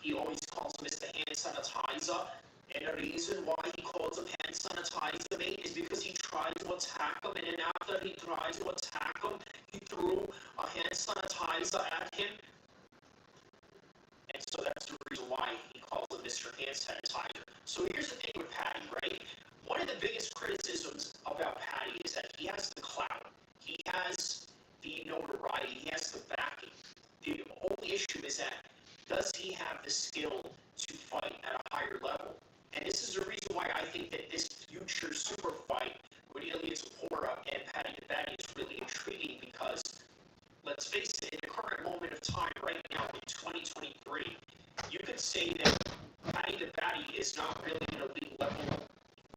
he always calls him Mr. Hand Sanitizer, and the reason why he calls him Hand Sanitizer, mate, is because he tried to attack him, and then after he tried to attack him, he threw a hand sanitizer at him, and so that's the reason why he calls him Mr. Hand Sanitizer. So here's the thing with Paddy, right? One of the biggest criticisms about Paddy is that he has the clout. He has the notoriety. He has the backing. The only issue is that does he have the skill to fight at a higher level? And this is the reason why I think that this future super fight with Ilya Topuria and Paddy is really intriguing because, let's face it, in the current moment of time right now in 2023, you could say that Paddy is not really an elite level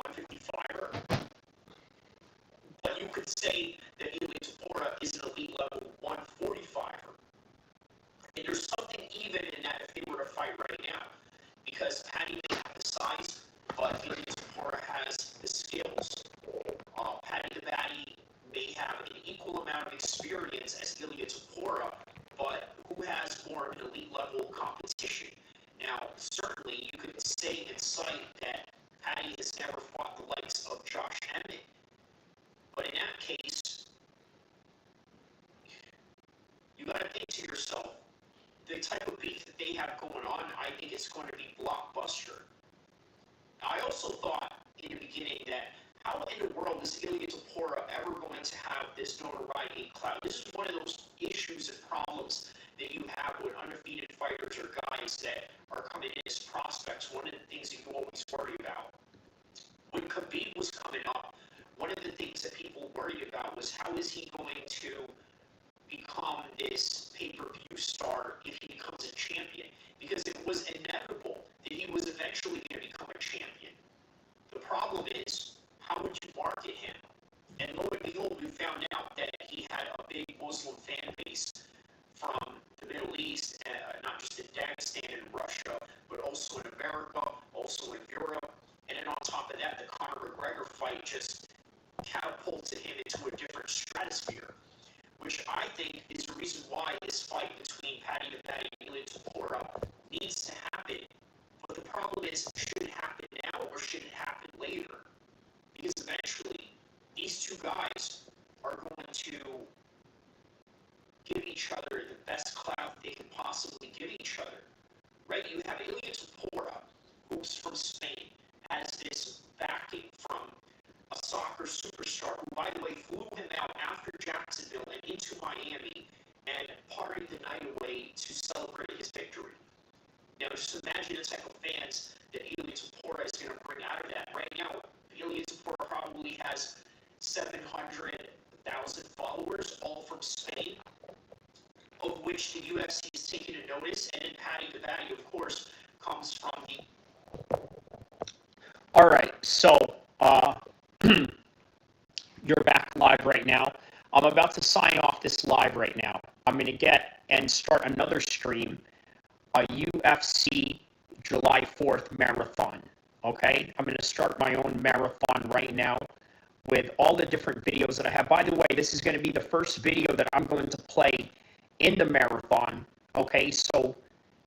155er, but you could say that Ilya Topuria is an elite level 145er. And there's something even in that if they were to fight right now, because Paddy may have the size, but Ilya Topuria has the skills. Paddy may have an equal amount of experience as Ilya Topuria, but who has more of an elite level competition? Now, certainly you could say and cite that Paddy has never fought the likes of Josh Emmett, but in that case, you got to think to yourself, the type of beef that they have going on, I think it's going to be blockbuster. I also thought in the beginning that how in the world is Ilya Topuria ever going to have this notoriety and clout? This is one of those issues and problems that you have with undefeated fighters or guys that are coming in as prospects. One of the things that you always worry about. When Khabib was coming up, one of the things that people worried about was how is he going to become this pay-per-view star if he becomes a champion? Because it was inevitable that he was eventually going to become a champion. The problem is, how would you market him? And lo and behold, we found out that he had a big Muslim fan base from the Middle East, not just in Dagestan and Russia, but also in America, also in Europe. And then on top of that, the Conor McGregor fight just catapulted him into a different stratosphere, which I think is the reason why this fight between Paddy and Ilya Topuria needs to happen. But the problem is, should it happen now or should it happen later? Because eventually, these two guys are going to give each other the best clout they can possibly give each other, right? You have Topuria, who's from Spain, has this backing from a soccer superstar who, by the way, flew him out after Jacksonville and into Miami and partied the night away to celebrate his victory. Now, just imagine the type of fans that Topuria is going to bring out of that. Right now, Topuria probably has 700,000 followers, all from Spain, of which the UFC is taking a notice, and then Paddy Pimblett, of course, comes from the... All right, so you're back live right now. I'm about to sign off this live right now. I'm going to get and start another stream, a UFC July 4th marathon, okay? I'm going to start my own marathon right now with all the different videos that I have. By the way, this is going to be the first video that I'm going to play in the marathon, okay? So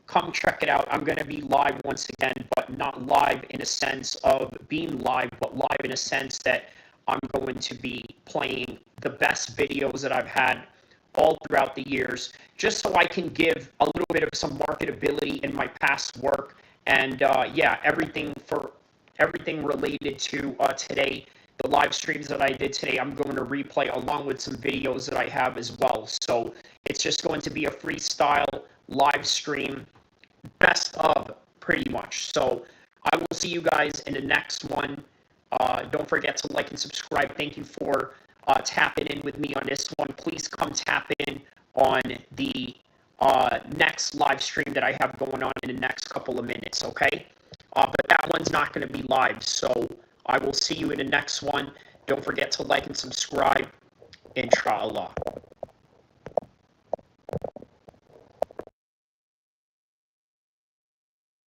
come check it out. I'm going to be live once again, but not live in a sense of being live, but live in a sense that I'm going to be playing the best videos that I've had all throughout the years, just so I can give a little bit of some marketability in my past work. And yeah, everything related to today, the live streams that I did today, I'm going to replay along with some videos that I have as well. So it's just going to be a freestyle live stream, best of, pretty much. So I will see you guys in the next one. Don't forget to like and subscribe. Thank you for tapping in with me on this one. Please come tap in on the next live stream that I have going on in the next couple of minutes, okay? But that one's not going to be live, so I will see you in the next one. Don't forget to like and subscribe. Inshallah.